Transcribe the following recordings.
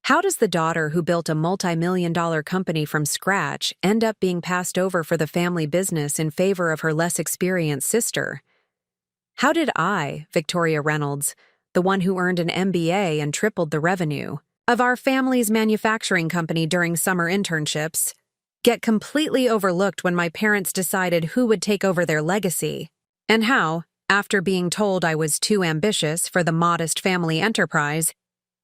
How does the daughter who built a multi-million-dollar company from scratch end up being passed over for the family business in favor of her less experienced sister? How did I, Victoria Reynolds, the one who earned an MBA and tripled the revenue of our family's manufacturing company during summer internships, get completely overlooked when my parents decided who would take over their legacy? And how, after being told I was too ambitious for the modest family enterprise,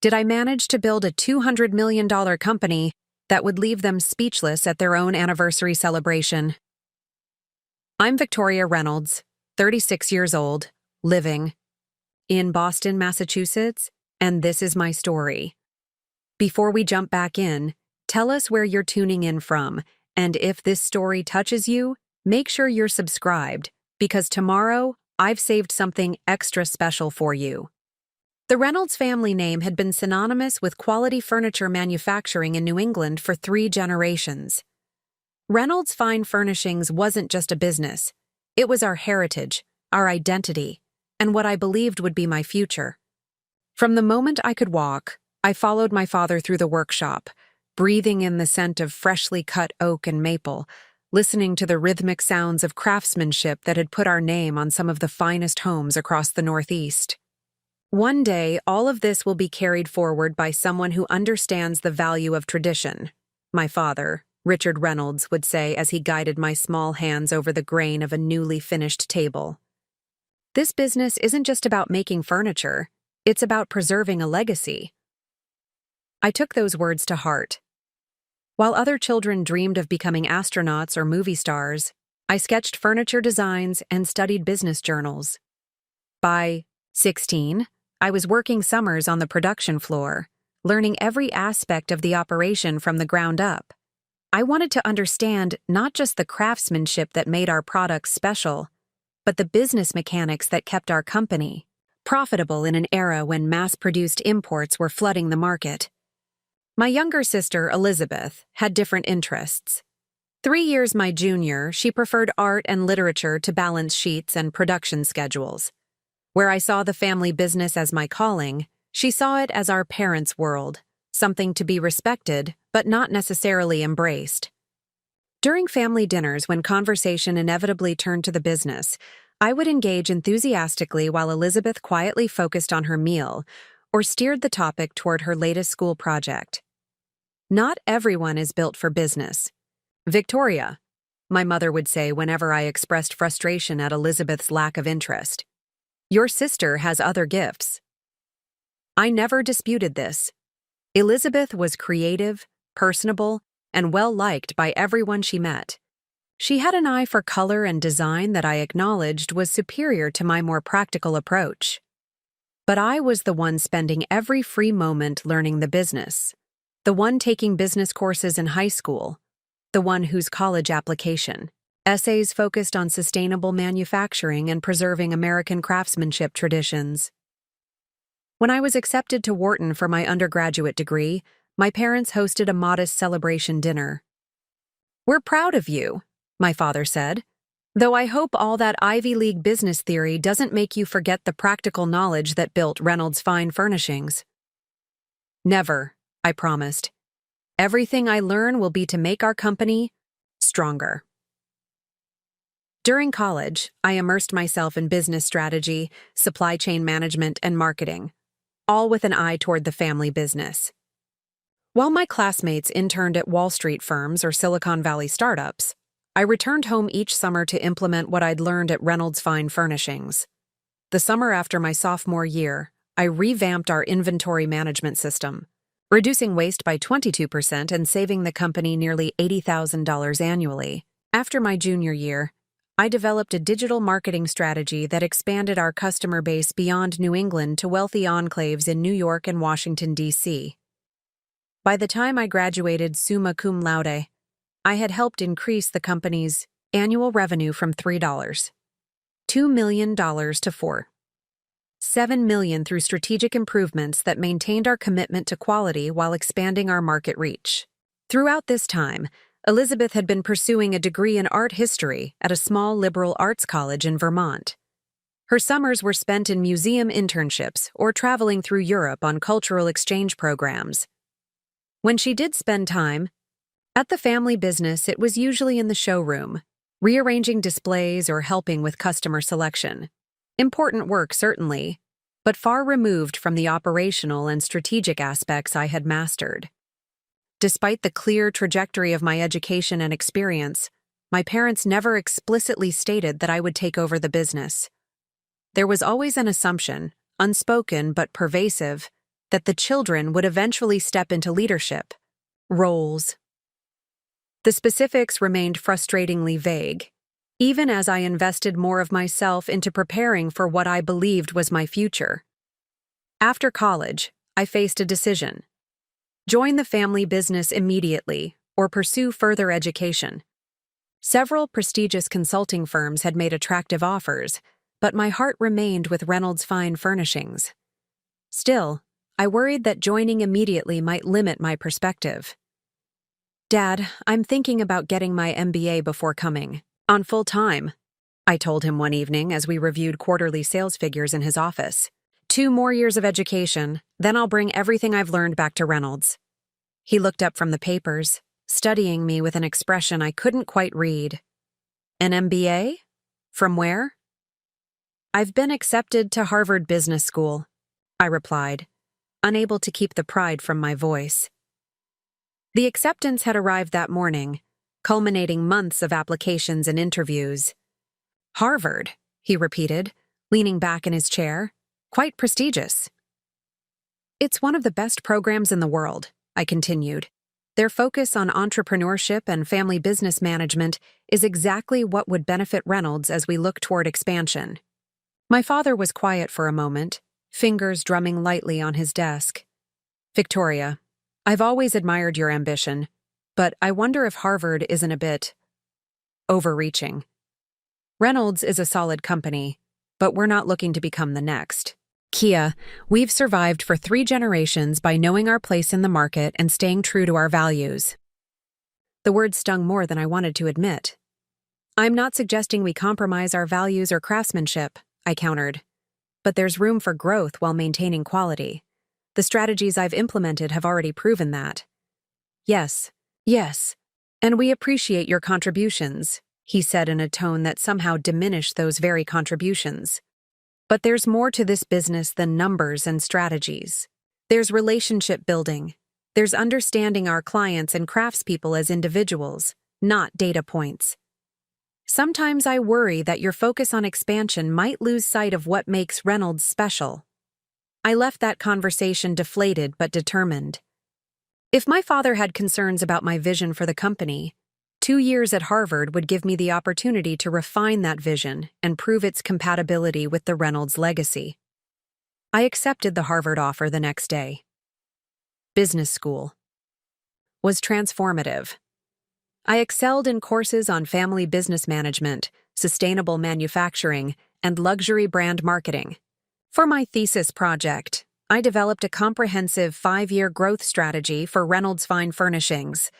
did I manage to build a $200 million company that would leave them speechless at their own anniversary celebration? I'm Victoria Reynolds, 36 years old, living in Boston, Massachusetts, and this is my story. Before we jump back in, tell us where you're tuning in from, and if this story touches you, make sure you're subscribed, because tomorrow I've saved something extra special for you. The Reynolds family name had been synonymous with quality furniture manufacturing in New England for 3 generations. Reynolds Fine Furnishings wasn't just a business. It was our heritage, our identity, and what I believed would be my future. From the moment I could walk, I followed my father through the workshop, breathing in the scent of freshly cut oak and maple, listening to the rhythmic sounds of craftsmanship that had put our name on some of the finest homes across the Northeast. One day, all of this will be carried forward by someone who understands the value of tradition, my father, Richard Reynolds, would say as he guided my small hands over the grain of a newly finished table. This business isn't just about making furniture, it's about preserving a legacy. I took those words to heart. While other children dreamed of becoming astronauts or movie stars, I sketched furniture designs and studied business journals. By 16, I was working summers on the production floor, learning every aspect of the operation from the ground up. I wanted to understand not just the craftsmanship that made our products special, but the business mechanics that kept our company profitable in an era when mass-produced imports were flooding the market. My younger sister, Elizabeth, had different interests. 3 years my junior, she preferred art and literature to balance sheets and production schedules. Where I saw the family business as my calling, she saw it as our parents' world, something to be respected, but not necessarily embraced. During family dinners, when conversation inevitably turned to the business, I would engage enthusiastically while Elizabeth quietly focused on her meal or steered the topic toward her latest school project. Not everyone is built for business. Victoria, my mother would say whenever I expressed frustration at Elizabeth's lack of interest. Your sister has other gifts. I never disputed this. Elizabeth was creative, personable, and well-liked by everyone she met. She had an eye for color and design that I acknowledged was superior to my more practical approach. But I was the one spending every free moment learning the business, the one taking business courses in high school, the one whose college application essays focused on sustainable manufacturing and preserving American craftsmanship traditions. When I was accepted to Wharton for my undergraduate degree, my parents hosted a modest celebration dinner. "We're proud of you," my father said, "though I hope all that Ivy League business theory doesn't make you forget the practical knowledge that built Reynolds Fine Furnishings." "Never," I promised. "Everything I learn will be to make our company stronger." During college, I immersed myself in business strategy, supply chain management, and marketing, all with an eye toward the family business. While my classmates interned at Wall Street firms or Silicon Valley startups, I returned home each summer to implement what I'd learned at Reynolds Fine Furnishings. The summer after my sophomore year, I revamped our inventory management system, reducing waste by 22% and saving the company nearly $80,000 annually. After my junior year, I developed a digital marketing strategy that expanded our customer base beyond New England to wealthy enclaves in New York and Washington, D.C. By the time I graduated summa cum laude, I had helped increase the company's annual revenue from $2 million to $7 million through strategic improvements that maintained our commitment to quality while expanding our market reach. Throughout this time, Elizabeth had been pursuing a degree in art history at a small liberal arts college in Vermont. Her summers were spent in museum internships or traveling through Europe on cultural exchange programs. When she did spend time at the family business, it was usually in the showroom, rearranging displays or helping with customer selection. Important work, certainly, but far removed from the operational and strategic aspects I had mastered. Despite the clear trajectory of my education and experience, my parents never explicitly stated that I would take over the business. There was always an assumption, unspoken but pervasive, that the children would eventually step into leadership roles. The specifics remained frustratingly vague, even as I invested more of myself into preparing for what I believed was my future. After college, I faced a decision: join the family business immediately or pursue further education. Several prestigious consulting firms had made attractive offers, but my heart remained with Reynolds Fine Furnishings. Still, I worried that joining immediately might limit my perspective. "Dad, I'm thinking about getting my MBA before coming on full time," I told him one evening as we reviewed quarterly sales figures in his office. "2 more years of education, then I'll bring everything I've learned back to Reynolds." He looked up from the papers, studying me with an expression I couldn't quite read. "An MBA? From where?" "I've been accepted to Harvard Business School," I replied, unable to keep the pride from my voice. The acceptance had arrived that morning, culminating months of applications and interviews. "Harvard," he repeated, leaning back in his chair. "Quite prestigious." "It's one of the best programs in the world," I continued. "Their focus on entrepreneurship and family business management is exactly what would benefit Reynolds as we look toward expansion." My father was quiet for a moment, fingers drumming lightly on his desk. "Victoria, I've always admired your ambition, but I wonder if Harvard isn't a bit overreaching. Reynolds is a solid company, but we're not looking to become the next. Kia, we've survived for 3 generations by knowing our place in the market and staying true to our values." The words stung more than I wanted to admit. "I'm not suggesting we compromise our values or craftsmanship," I countered. "But there's room for growth while maintaining quality. The strategies I've implemented have already proven that." Yes, and we appreciate your contributions," he said in a tone that somehow diminished those very contributions. "But there's more to this business than numbers and strategies. There's relationship building. There's understanding our clients and craftspeople as individuals, not data points. Sometimes I worry that your focus on expansion might lose sight of what makes Reynolds special." I left that conversation deflated but determined. If my father had concerns about my vision for the company, 2 years at Harvard would give me the opportunity to refine that vision and prove its compatibility with the Reynolds legacy. I accepted the Harvard offer the next day. Business school was transformative. I excelled in courses on family business management, sustainable manufacturing, and luxury brand marketing. For my thesis project, I developed a comprehensive 5-year growth strategy for Reynolds Fine Furnishings,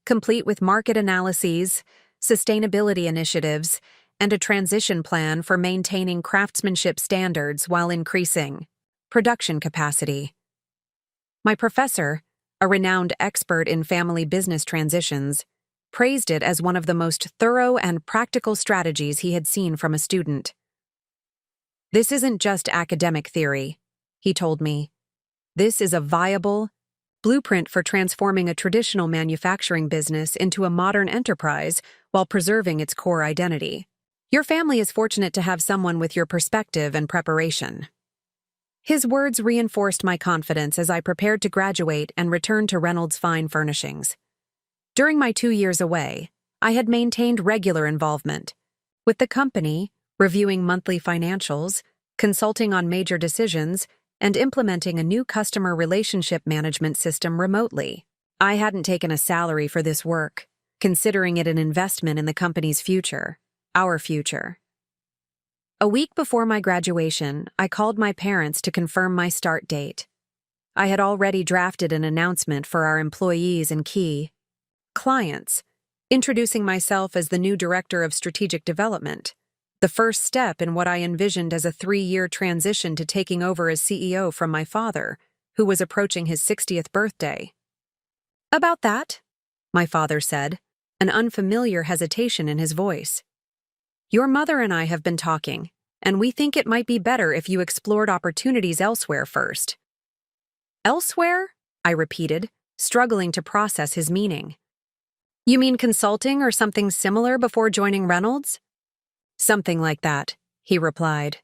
complete with market analyses, sustainability initiatives, and a transition plan for maintaining craftsmanship standards while increasing production capacity. My professor, a renowned expert in family business transitions, praised it as one of the most thorough and practical strategies he had seen from a student. "This isn't just academic theory," he told me. "This is a viable blueprint for transforming a traditional manufacturing business into a modern enterprise while preserving its core identity. Your family is fortunate to have someone with your perspective and preparation." His words reinforced my confidence as I prepared to graduate and return to Reynolds Fine Furnishings. During my 2 years away, I had maintained regular involvement with the company, reviewing monthly financials, consulting on major decisions, and implementing a new customer relationship management system remotely. I hadn't taken a salary for this work, considering it an investment in the company's future, our future. A week before my graduation, I called my parents to confirm my start date. I had already drafted an announcement for our employees and key clients, introducing myself as the new Director of Strategic Development, the first step in what I envisioned as a 3-year transition to taking over as CEO from my father, who was approaching his 60th birthday. About that, my father said, an unfamiliar hesitation in his voice. Your mother and I have been talking, and we think it might be better if you explored opportunities elsewhere first. Elsewhere? I repeated, struggling to process his meaning. You mean consulting or something similar before joining Reynolds? Something like that, he replied.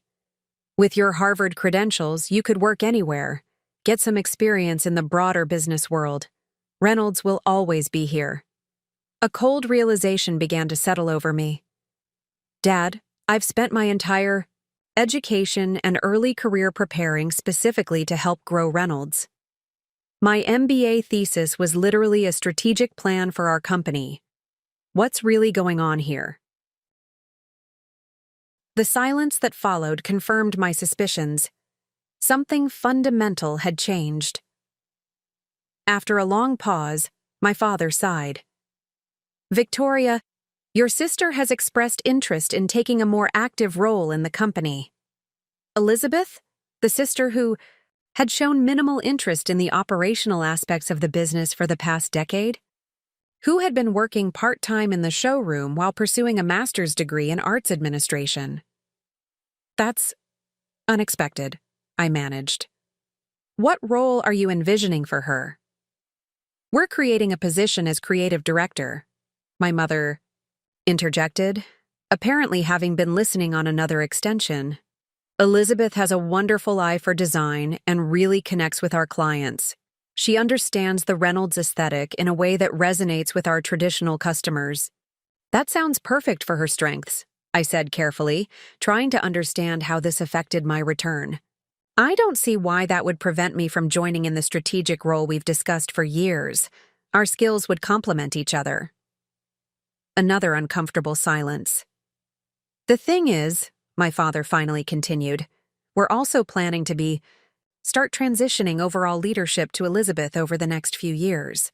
With your Harvard credentials, you could work anywhere, get some experience in the broader business world. Reynolds will always be here. A cold realization began to settle over me. Dad, I've spent my entire education and early career preparing specifically to help grow Reynolds. My MBA thesis was literally a strategic plan for our company. What's really going on here? The silence that followed confirmed my suspicions. Something fundamental had changed. After a long pause, my father sighed. Victoria, your sister has expressed interest in taking a more active role in the company. Elizabeth, the sister who had shown minimal interest in the operational aspects of the business for the past decade, who had been working part-time in the showroom while pursuing a master's degree in arts administration. That's unexpected, I managed. What role are you envisioning for her? We're creating a position as creative director, my mother interjected, apparently having been listening on another extension. Elizabeth has a wonderful eye for design and really connects with our clients. She understands the Reynolds aesthetic in a way that resonates with our traditional customers. That sounds perfect for her strengths, I said carefully, trying to understand how this affected my return. I don't see why that would prevent me from joining in the strategic role we've discussed for years. Our skills would complement each other. Another uncomfortable silence. The thing is, my father finally continued, we're also planning to start transitioning overall leadership to Elizabeth over the next few years.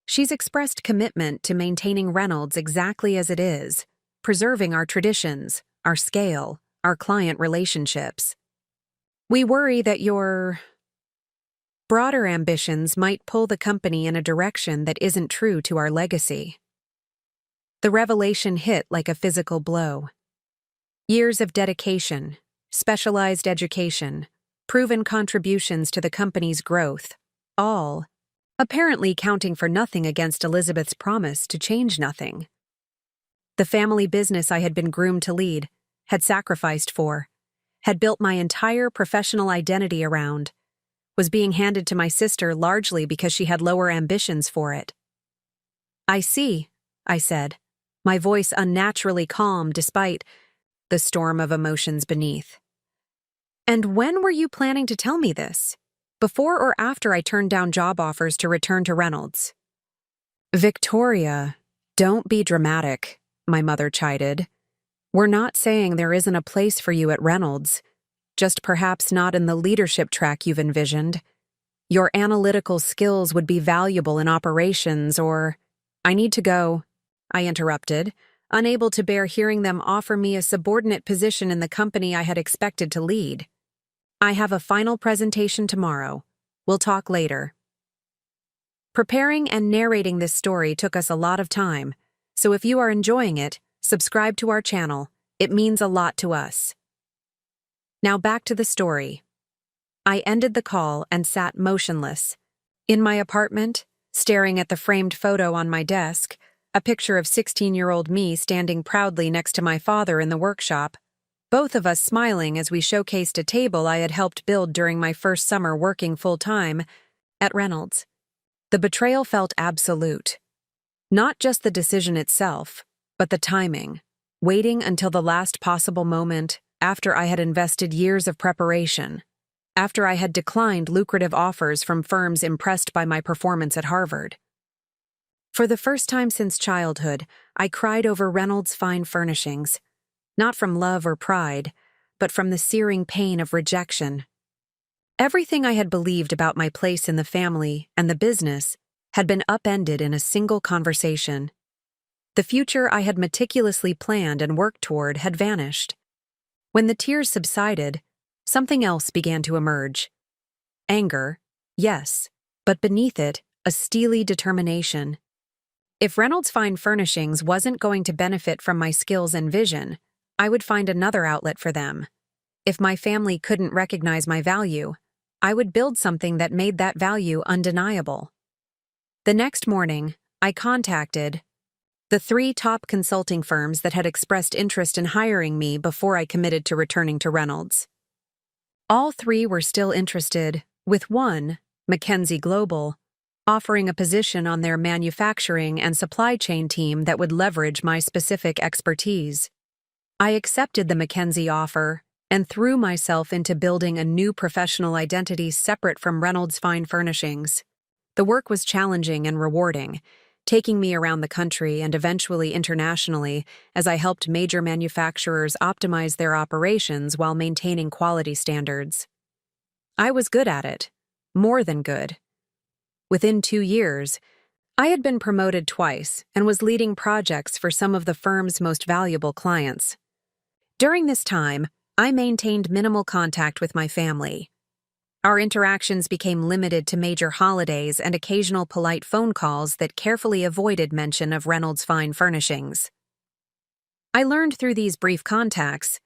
She's expressed commitment to maintaining Reynolds exactly as it is, preserving our traditions, our scale, our client relationships. We worry that your broader ambitions might pull the company in a direction that isn't true to our legacy. The revelation hit like a physical blow. Years of dedication, specialized education, proven contributions to the company's growth, all apparently counting for nothing against Elizabeth's promise to change nothing. The family business I had been groomed to lead, had sacrificed for, had built my entire professional identity around, was being handed to my sister largely because she had lower ambitions for it. I see, I said, my voice unnaturally calm despite the storm of emotions beneath. And when were you planning to tell me this? Before or after I turned down job offers to return to Reynolds? Victoria, don't be dramatic, my mother chided. We're not saying there isn't a place for you at Reynolds, just perhaps not in the leadership track you've envisioned. Your analytical skills would be valuable in operations or— I need to go, I interrupted, unable to bear hearing them offer me a subordinate position in the company I had expected to lead. I have a final presentation tomorrow. We'll talk later. Preparing and narrating this story took us a lot of time, so if you are enjoying it, subscribe to our channel. It means a lot to us. Now back to the story. I ended the call and sat motionless. In my apartment, staring at the framed photo on my desk, a picture of 16-year-old me standing proudly next to my father in the workshop, both of us smiling as we showcased a table I had helped build during my first summer working full-time at Reynolds. The betrayal felt absolute. Not just the decision itself, but the timing, waiting until the last possible moment after I had invested years of preparation, after I had declined lucrative offers from firms impressed by my performance at Harvard. For the first time since childhood, I cried over Reynolds' fine furnishings, not from love or pride, but from the searing pain of rejection. Everything I had believed about my place in the family and the business had been upended in a single conversation. The future I had meticulously planned and worked toward had vanished. When the tears subsided, something else began to emerge. Anger, yes, but beneath it, a steely determination. If Reynolds Fine Furnishings wasn't going to benefit from my skills and vision, I would find another outlet for them. If my family couldn't recognize my value, I would build something that made that value undeniable. The next morning, I contacted the 3 top consulting firms that had expressed interest in hiring me before I committed to returning to Reynolds. All 3 were still interested, with one, McKinsey Global, offering a position on their manufacturing and supply chain team that would leverage my specific expertise. I accepted the McKinsey offer and threw myself into building a new professional identity separate from Reynolds Fine Furnishings. The work was challenging and rewarding, taking me around the country and eventually internationally as I helped major manufacturers optimize their operations while maintaining quality standards. I was good at it, more than good. Within 2 years, I had been promoted twice and was leading projects for some of the firm's most valuable clients. During this time, I maintained minimal contact with my family. Our interactions became limited to major holidays and occasional polite phone calls that carefully avoided mention of Reynolds Fine Furnishings. I learned through these brief contacts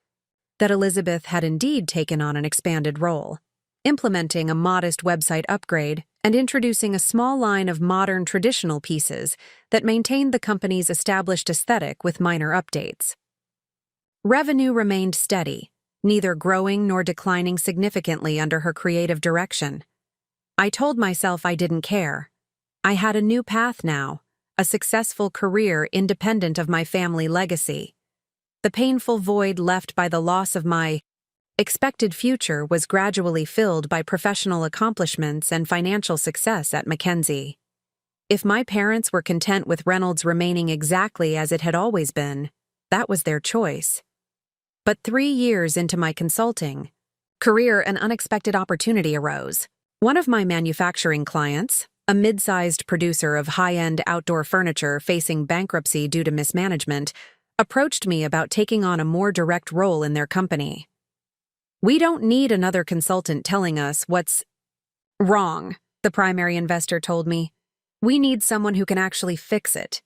that Elizabeth had indeed taken on an expanded role, implementing a modest website upgrade and introducing a small line of modern traditional pieces that maintained the company's established aesthetic with minor updates. Revenue remained steady, neither growing nor declining significantly under her creative direction. I told myself I didn't care. I had a new path now, a successful career independent of my family legacy. The painful void left by the loss of my expected future was gradually filled by professional accomplishments and financial success at McKinsey. If my parents were content with Reynolds remaining exactly as it had always been, that was their choice. But 3 years into my consulting career, an unexpected opportunity arose. One of my manufacturing clients, a mid-sized producer of high-end outdoor furniture facing bankruptcy due to mismanagement, approached me about taking on a more direct role in their company. "We don't need another consultant telling us what's wrong," the primary investor told me. "We need someone who can actually fix it.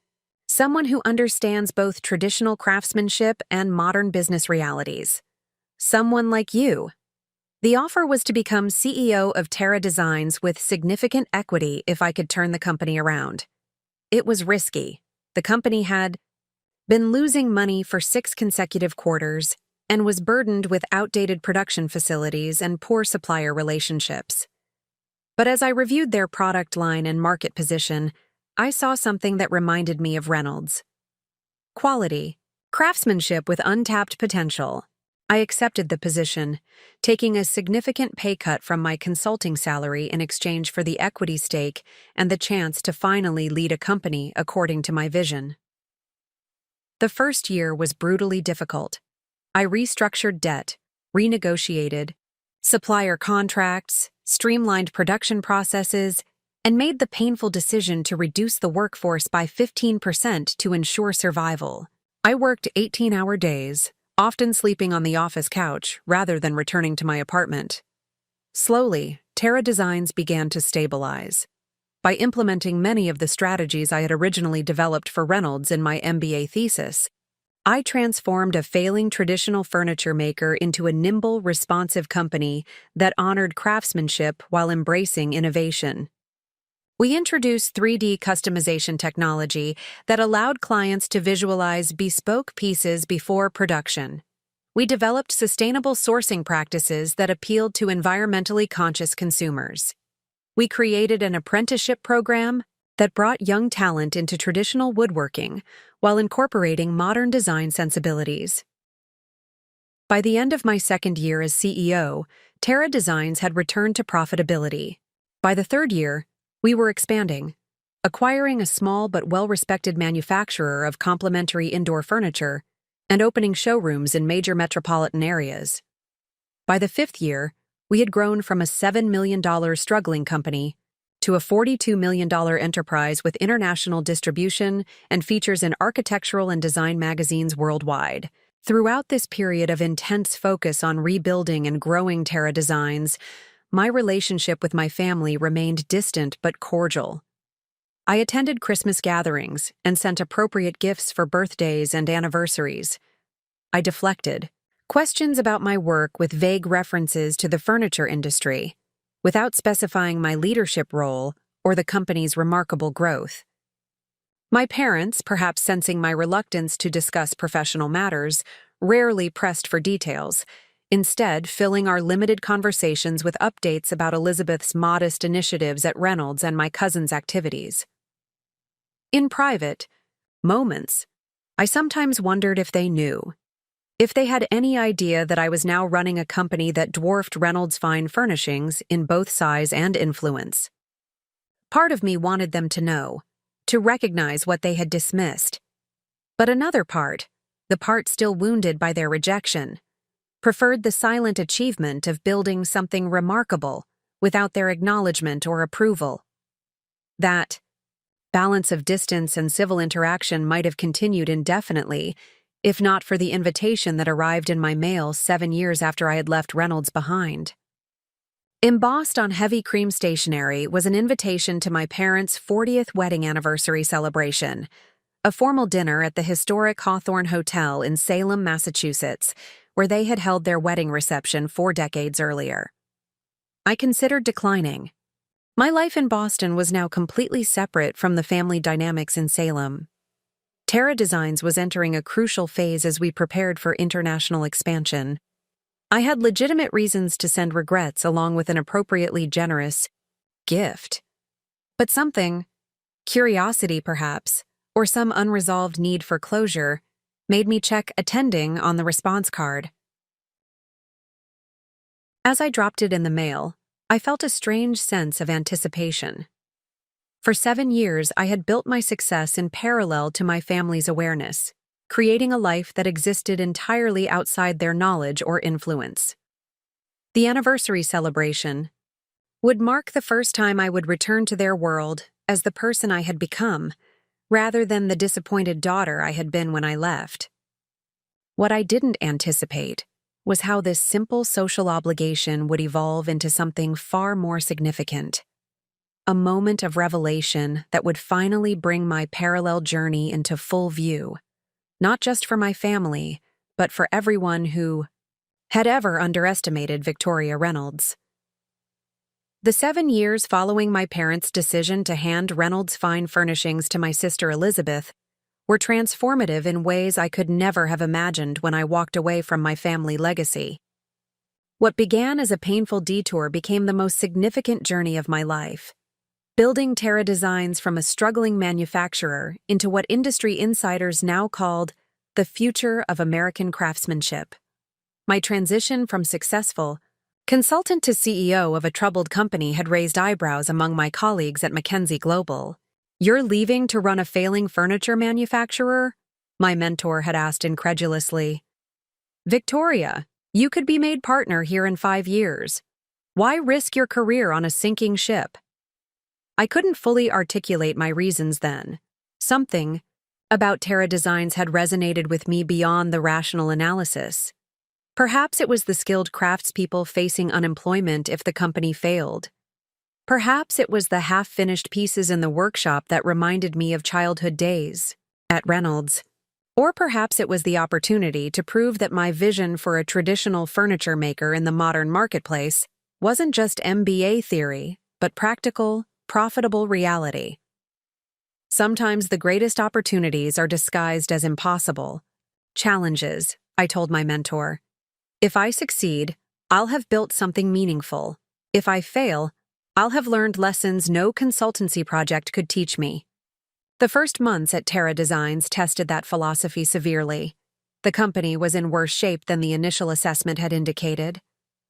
Someone who understands both traditional craftsmanship and modern business realities. Someone like you." The offer was to become CEO of Terra Designs with significant equity if I could turn the company around. It was risky. The company had been losing money for 6 consecutive quarters and was burdened with outdated production facilities and poor supplier relationships. But as I reviewed their product line and market position, I saw something that reminded me of Reynolds. Quality, craftsmanship with untapped potential. I accepted the position, taking a significant pay cut from my consulting salary in exchange for the equity stake and the chance to finally lead a company according to my vision. The first year was brutally difficult. I restructured debt, renegotiated supplier contracts, streamlined production processes, and made the painful decision to reduce the workforce by 15% to ensure survival. I worked 18-hour days, often sleeping on the office couch rather than returning to my apartment. Slowly, Terra Designs began to stabilize. By implementing many of the strategies I had originally developed for Reynolds in my MBA thesis, I transformed a failing traditional furniture maker into a nimble, responsive company that honored craftsmanship while embracing innovation. We introduced 3D customization technology that allowed clients to visualize bespoke pieces before production. We developed sustainable sourcing practices that appealed to environmentally conscious consumers. We created an apprenticeship program that brought young talent into traditional woodworking while incorporating modern design sensibilities. By the end of my second year as CEO, Terra Designs had returned to profitability. By the third year, we were expanding, acquiring a small but well-respected manufacturer of complementary indoor furniture and opening showrooms in major metropolitan areas. By the fifth year, we had grown from a $7 million struggling company to a $42 million enterprise with international distribution and features in architectural and design magazines worldwide. Throughout this period of intense focus on rebuilding and growing Terra Designs, my relationship with my family remained distant but cordial. I attended Christmas gatherings and sent appropriate gifts for birthdays and anniversaries. I deflected questions about my work with vague references to the furniture industry, without specifying my leadership role or the company's remarkable growth. My parents, perhaps sensing my reluctance to discuss professional matters, rarely pressed for details, instead filling our limited conversations with updates about Elizabeth's modest initiatives at Reynolds and my cousin's activities. In private moments, I sometimes wondered if they knew, if they had any idea that I was now running a company that dwarfed Reynolds Fine Furnishings in both size and influence. Part of me wanted them to know, to recognize what they had dismissed. But another part, the part still wounded by their rejection, preferred the silent achievement of building something remarkable without their acknowledgement or approval. That balance of distance and civil interaction might have continued indefinitely, if not for the invitation that arrived in my mail 7 years after I had left Reynolds behind. Embossed on heavy cream stationery was an invitation to my parents' 40th wedding anniversary celebration, a formal dinner at the historic Hawthorne Hotel in Salem, Massachusetts, where they had held their wedding reception 4 decades earlier. I considered declining. My life in Boston was now completely separate from the family dynamics in Salem. Terra Designs was entering a crucial phase as we prepared for international expansion. I had legitimate reasons to send regrets along with an appropriately generous gift. But something, curiosity perhaps, or some unresolved need for closure, made me check attending on the response card. As I dropped it in the mail, I felt a strange sense of anticipation. For 7 years, I had built my success in parallel to my family's awareness, creating a life that existed entirely outside their knowledge or influence. The anniversary celebration would mark the first time I would return to their world as the person I had become, rather than the disappointed daughter I had been when I left. What I didn't anticipate was how this simple social obligation would evolve into something far more significant. A moment of revelation that would finally bring my parallel journey into full view, not just for my family, but for everyone who had ever underestimated Victoria Reynolds. The 7 years following my parents' decision to hand Reynolds Fine Furnishings to my sister Elizabeth were transformative in ways I could never have imagined when I walked away from my family legacy. What began as a painful detour became the most significant journey of my life, building Terra Designs from a struggling manufacturer into what industry insiders now called the future of American craftsmanship. My transition from successful consultant to CEO of a troubled company had raised eyebrows among my colleagues at McKinsey Global. "You're leaving to run a failing furniture manufacturer?" my mentor had asked incredulously. "Victoria, you could be made partner here in 5 years. Why risk your career on a sinking ship?" I couldn't fully articulate my reasons then. Something about Terra Designs had resonated with me beyond the rational analysis. Perhaps it was the skilled craftspeople facing unemployment if the company failed. Perhaps it was the half-finished pieces in the workshop that reminded me of childhood days at Reynolds. Or perhaps it was the opportunity to prove that my vision for a traditional furniture maker in the modern marketplace wasn't just MBA theory, but practical, profitable reality. Sometimes the greatest opportunities are disguised as impossible challenges, I told my mentor. If I succeed, I'll have built something meaningful. If I fail, I'll have learned lessons no consultancy project could teach me. The first months at Terra Designs tested that philosophy severely. The company was in worse shape than the initial assessment had indicated.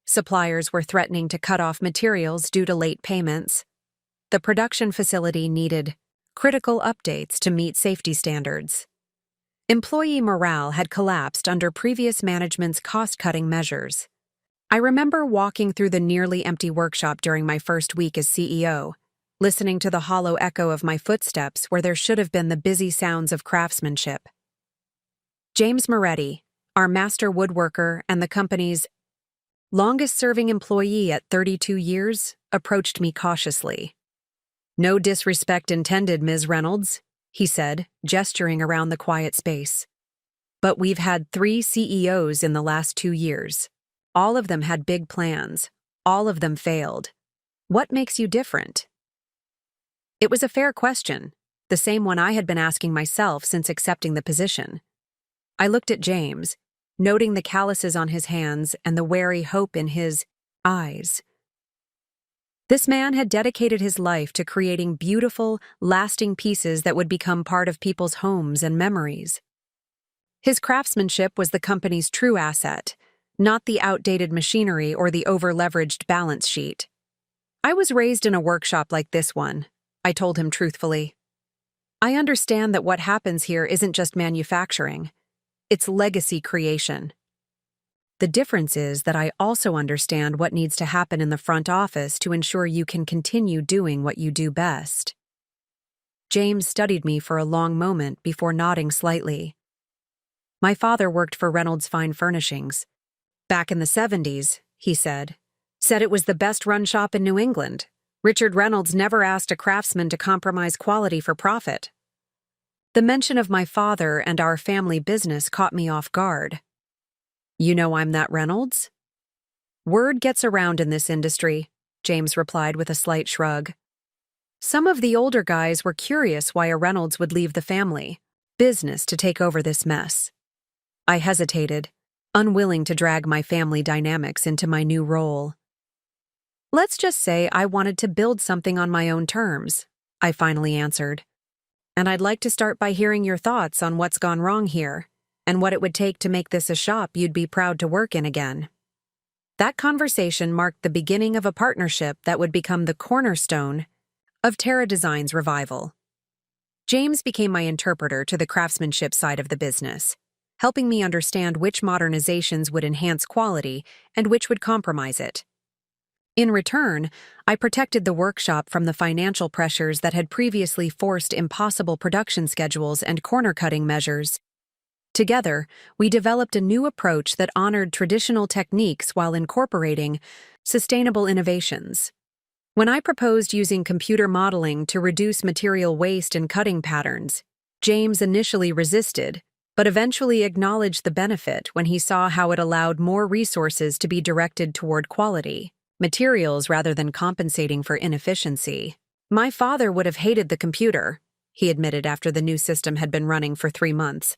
Suppliers were threatening to cut off materials due to late payments. The production facility needed critical updates to meet safety standards. Employee morale had collapsed under previous management's cost-cutting measures. I remember walking through the nearly empty workshop during my first week as CEO, listening to the hollow echo of my footsteps where there should have been the busy sounds of craftsmanship. James Moretti, our master woodworker and the company's longest-serving employee at 32 years, approached me cautiously. No disrespect intended, Ms. Reynolds, he said, gesturing around the quiet space. But we've had 3 CEOs in the last 2 years. All of them had big plans. All of them failed. What makes you different? It was a fair question, the same one I had been asking myself since accepting the position. I looked at James, noting the calluses on his hands and the wary hope in his eyes. This man had dedicated his life to creating beautiful, lasting pieces that would become part of people's homes and memories. His craftsmanship was the company's true asset, not the outdated machinery or the over-leveraged balance sheet. I was raised in a workshop like this one, I told him truthfully. I understand that what happens here isn't just manufacturing. It's legacy creation. The difference is that I also understand what needs to happen in the front office to ensure you can continue doing what you do best. James studied me for a long moment before nodding slightly. My father worked for Reynolds Fine Furnishings. Back in the 70s, he said it was the best-run shop in New England. Richard Reynolds never asked a craftsman to compromise quality for profit. The mention of my father and our family business caught me off guard. You know I'm that Reynolds? Word gets around in this industry, James replied with a slight shrug. Some of the older guys were curious why a Reynolds would leave the family business to take over this mess. I hesitated, unwilling to drag my family dynamics into my new role. Let's just say I wanted to build something on my own terms, I finally answered. And I'd like to start by hearing your thoughts on what's gone wrong here, and what it would take to make this a shop you'd be proud to work in again. That conversation marked the beginning of a partnership that would become the cornerstone of Terra Design's revival. James became my interpreter to the craftsmanship side of the business, helping me understand which modernizations would enhance quality and which would compromise it. In return, I protected the workshop from the financial pressures that had previously forced impossible production schedules and corner-cutting measures. Together, we developed a new approach that honored traditional techniques while incorporating sustainable innovations. When I proposed using computer modeling to reduce material waste and cutting patterns, James initially resisted, but eventually acknowledged the benefit when he saw how it allowed more resources to be directed toward quality materials rather than compensating for inefficiency. My father would have hated the computer, he admitted after the new system had been running for 3 months.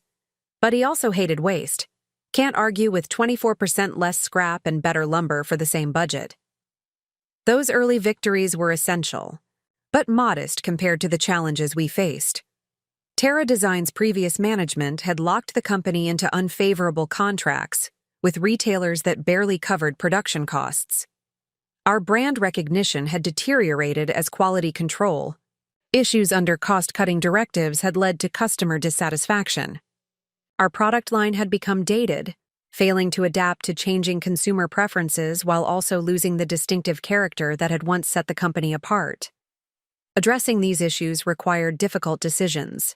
But he also hated waste. Can't argue with 24% less scrap and better lumber for the same budget. Those early victories were essential, but modest compared to the challenges we faced. Terra Design's previous management had locked the company into unfavorable contracts with retailers that barely covered production costs. Our brand recognition had deteriorated as quality control. Issues under cost-cutting directives had led to customer dissatisfaction. Our product line had become dated, failing to adapt to changing consumer preferences while also losing the distinctive character that had once set the company apart. Addressing these issues required difficult decisions.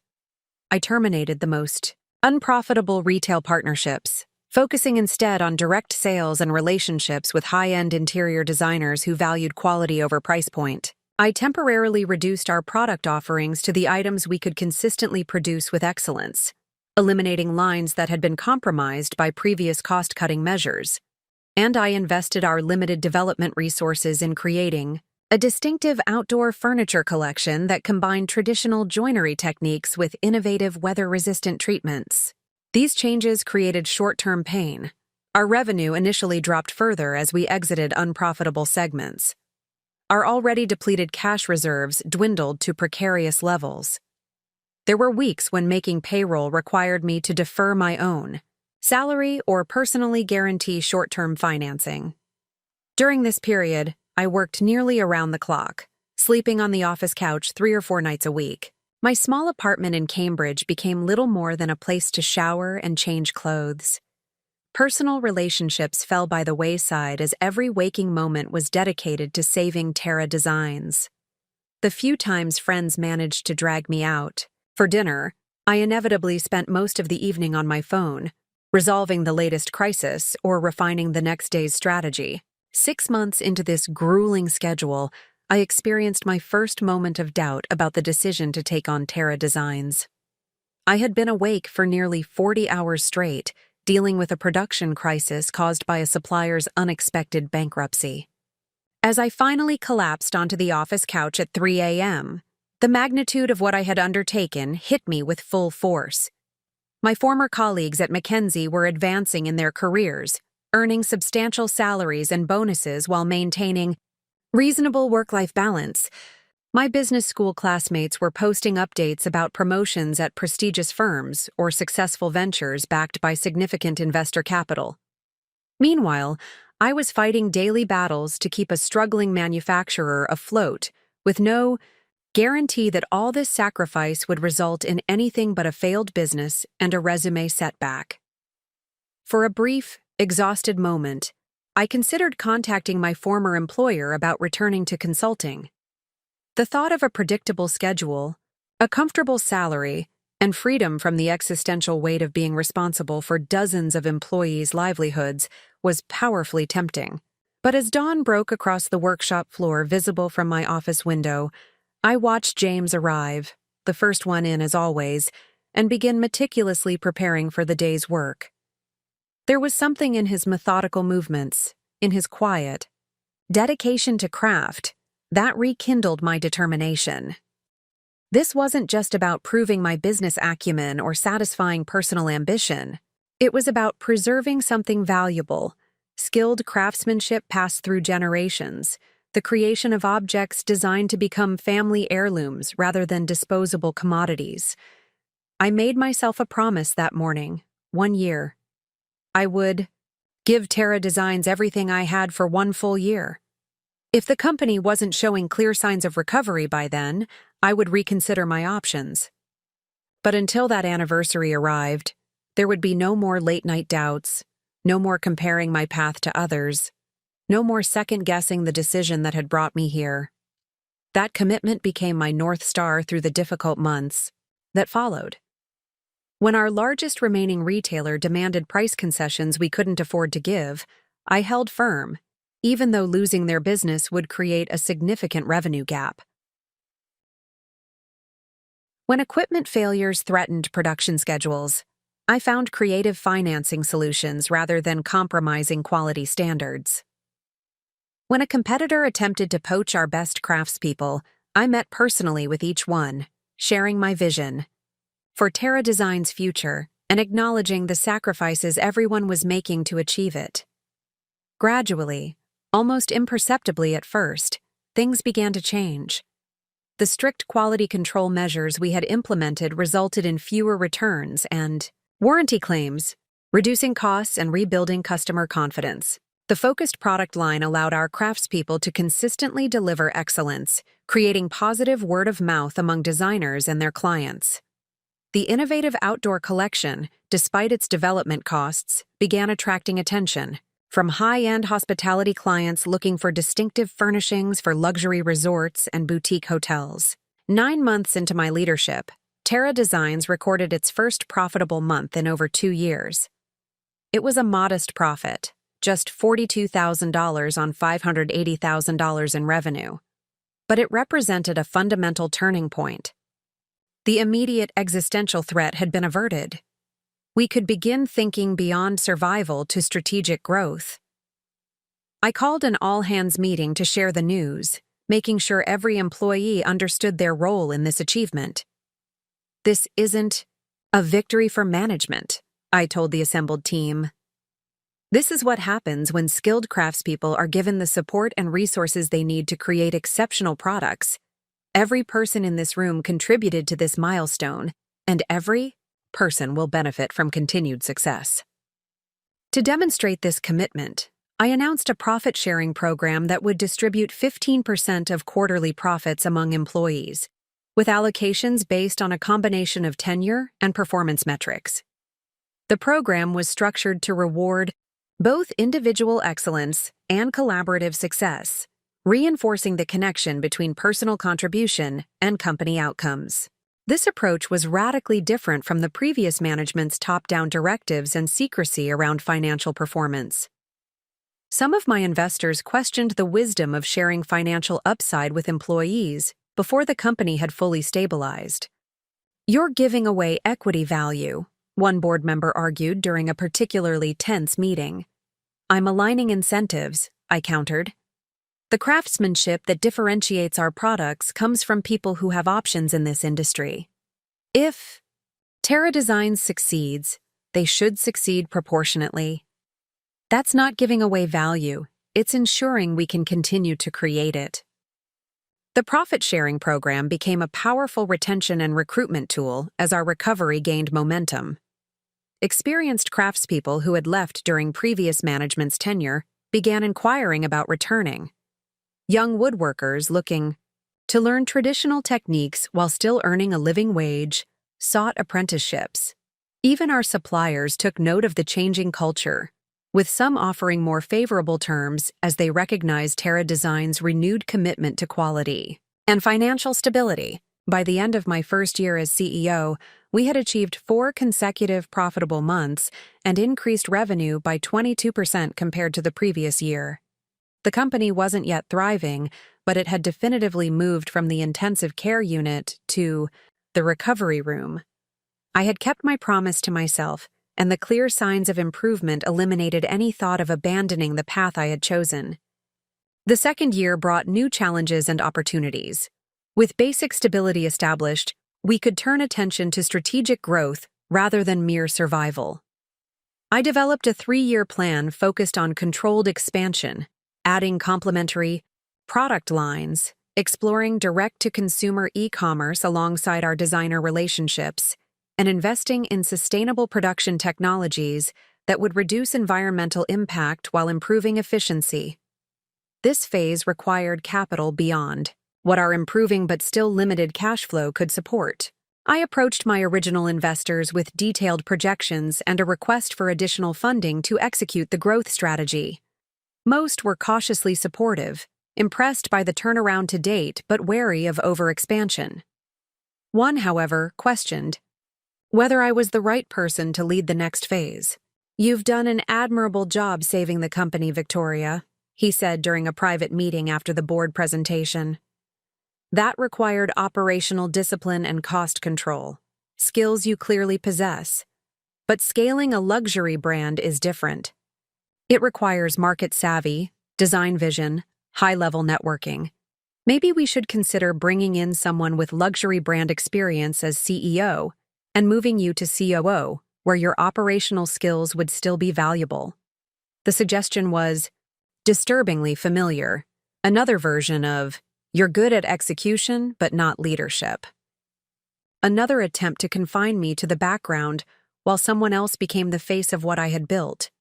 I terminated the most unprofitable retail partnerships, focusing instead on direct sales and relationships with high-end interior designers who valued quality over price point. I temporarily reduced our product offerings to the items we could consistently produce with excellence, eliminating lines that had been compromised by previous cost-cutting measures. And I invested our limited development resources in creating a distinctive outdoor furniture collection that combined traditional joinery techniques with innovative weather-resistant treatments. These changes created short-term pain. Our revenue initially dropped further as we exited unprofitable segments. Our already depleted cash reserves dwindled to precarious levels. There were weeks when making payroll required me to defer my own salary or personally guarantee short-term financing. During this period, I worked nearly around the clock, sleeping on the office couch 3 or 4 nights a week. My small apartment in Cambridge became little more than a place to shower and change clothes. Personal relationships fell by the wayside as every waking moment was dedicated to saving Terra Designs. The few times friends managed to drag me out for dinner, I inevitably spent most of the evening on my phone, resolving the latest crisis or refining the next day's strategy. 6 months into this grueling schedule, I experienced my first moment of doubt about the decision to take on Terra Designs. I had been awake for nearly 40 hours straight, dealing with a production crisis caused by a supplier's unexpected bankruptcy. As I finally collapsed onto the office couch at 3 a.m., the magnitude of what I had undertaken hit me with full force. My former colleagues at McKinsey were advancing in their careers, earning substantial salaries and bonuses while maintaining reasonable work-life balance. My business school classmates were posting updates about promotions at prestigious firms or successful ventures backed by significant investor capital. Meanwhile, I was fighting daily battles to keep a struggling manufacturer afloat, with no guarantee that all this sacrifice would result in anything but a failed business and a resume setback. For a brief, exhausted moment, I considered contacting my former employer about returning to consulting. The thought of a predictable schedule, a comfortable salary, and freedom from the existential weight of being responsible for dozens of employees' livelihoods was powerfully tempting. But as dawn broke across the workshop floor visible from my office window, I watched James arrive, the first one in as always, and begin meticulously preparing for the day's work. There was something in his methodical movements, in his quiet dedication to craft, that rekindled my determination. This wasn't just about proving my business acumen or satisfying personal ambition. It was about preserving something valuable, skilled craftsmanship passed through generations, the creation of objects designed to become family heirlooms rather than disposable commodities. I made myself a promise that morning, 1 year. I would give Terra Designs everything I had for 1 full year. If the company wasn't showing clear signs of recovery by then, I would reconsider my options. But until that anniversary arrived, there would be no more late-night doubts, no more comparing my path to others, no more second-guessing the decision that had brought me here. That commitment became my North Star through the difficult months that followed. When our largest remaining retailer demanded price concessions we couldn't afford to give, I held firm, even though losing their business would create a significant revenue gap. When equipment failures threatened production schedules, I found creative financing solutions rather than compromising quality standards. When a competitor attempted to poach our best craftspeople, I met personally with each one, sharing my vision for Terra Design's future and acknowledging the sacrifices everyone was making to achieve it. Gradually, almost imperceptibly at first, things began to change. The strict quality control measures we had implemented resulted in fewer returns and warranty claims, reducing costs and rebuilding customer confidence. The focused product line allowed our craftspeople to consistently deliver excellence, creating positive word of mouth among designers and their clients. The innovative outdoor collection, despite its development costs, began attracting attention, from high-end hospitality clients looking for distinctive furnishings for luxury resorts and boutique hotels. 9 months into my leadership, Terra Designs recorded its first profitable month in over 2 years. It was a modest profit, just $42,000 on $580,000 in revenue. But it represented a fundamental turning point. The immediate existential threat had been averted. We could begin thinking beyond survival to strategic growth. I called an all-hands meeting to share the news, making sure every employee understood their role in this achievement. "This isn't a victory for management," I told the assembled team. "This is what happens when skilled craftspeople are given the support and resources they need to create exceptional products. Every person in this room contributed to this milestone, and every person will benefit from continued success." To demonstrate this commitment, I announced a profit-sharing program that would distribute 15% of quarterly profits among employees, with allocations based on a combination of tenure and performance metrics. The program was structured to reward both individual excellence and collaborative success, reinforcing the connection between personal contribution and company outcomes. This approach was radically different from the previous management's top-down directives and secrecy around financial performance. Some of my investors questioned the wisdom of sharing financial upside with employees before the company had fully stabilized. "You're giving away equity value," one board member argued during a particularly tense meeting. "I'm aligning incentives," I countered. "The craftsmanship that differentiates our products comes from people who have options in this industry. If Terra Designs succeeds, they should succeed proportionately. That's not giving away value, it's ensuring we can continue to create it." The profit-sharing program became a powerful retention and recruitment tool as our recovery gained momentum. Experienced craftspeople who had left during previous management's tenure began inquiring about returning. Young woodworkers looking to learn traditional techniques while still earning a living wage sought apprenticeships. Even our suppliers took note of the changing culture, with some offering more favorable terms as they recognized Terra Design's renewed commitment to quality and financial stability. By the end of my first year as CEO, we had achieved 4 consecutive profitable months and increased revenue by 22% compared to the previous year. The company wasn't yet thriving, but it had definitively moved from the intensive care unit to the recovery room. I had kept my promise to myself, and the clear signs of improvement eliminated any thought of abandoning the path I had chosen. The second year brought new challenges and opportunities. With basic stability established, we could turn attention to strategic growth rather than mere survival. I developed a 3-year plan focused on controlled expansion, adding complementary product lines, exploring direct-to-consumer e-commerce alongside our designer relationships, and investing in sustainable production technologies that would reduce environmental impact while improving efficiency. This phase required capital beyond what our improving but still limited cash flow could support. I approached my original investors with detailed projections and a request for additional funding to execute the growth strategy. Most were cautiously supportive, impressed by the turnaround to date but wary of overexpansion. One, however, questioned whether I was the right person to lead the next phase. "You've done an admirable job saving the company, Victoria," he said during a private meeting after the board presentation. "That required operational discipline and cost control, skills you clearly possess. But scaling a luxury brand is different. It requires market savvy, design vision, high-level networking. Maybe we should consider bringing in someone with luxury brand experience as CEO and moving you to COO, where your operational skills would still be valuable." The suggestion was disturbingly familiar, another version of, "You're good at execution, but not leadership." Another attempt to confine me to the background while someone else became the face of what I had built.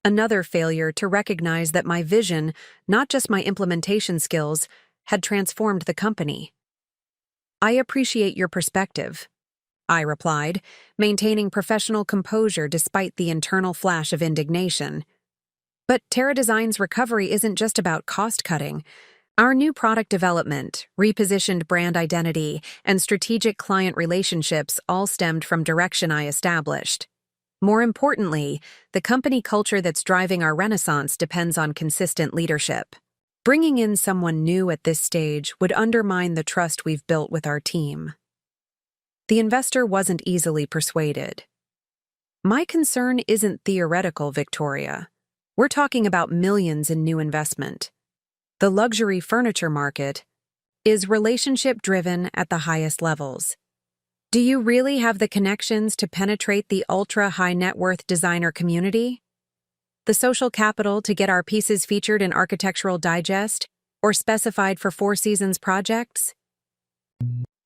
Another failure to recognize that my vision, not just my implementation skills, had transformed the company. "I appreciate your perspective," I replied, maintaining professional composure despite the internal flash of indignation. "But Terra Design's recovery isn't just about cost-cutting. Our new product development, repositioned brand identity, and strategic client relationships all stemmed from direction I established. More importantly, the company culture that's driving our renaissance depends on consistent leadership. Bringing in someone new at this stage would undermine the trust we've built with our team." The investor wasn't easily persuaded. "My concern isn't theoretical, Victoria. We're talking about millions in new investment. The luxury furniture market is relationship-driven at the highest levels. Do you really have the connections to penetrate the ultra-high-net-worth designer community? The social capital to get our pieces featured in Architectural Digest or specified for Four Seasons projects?"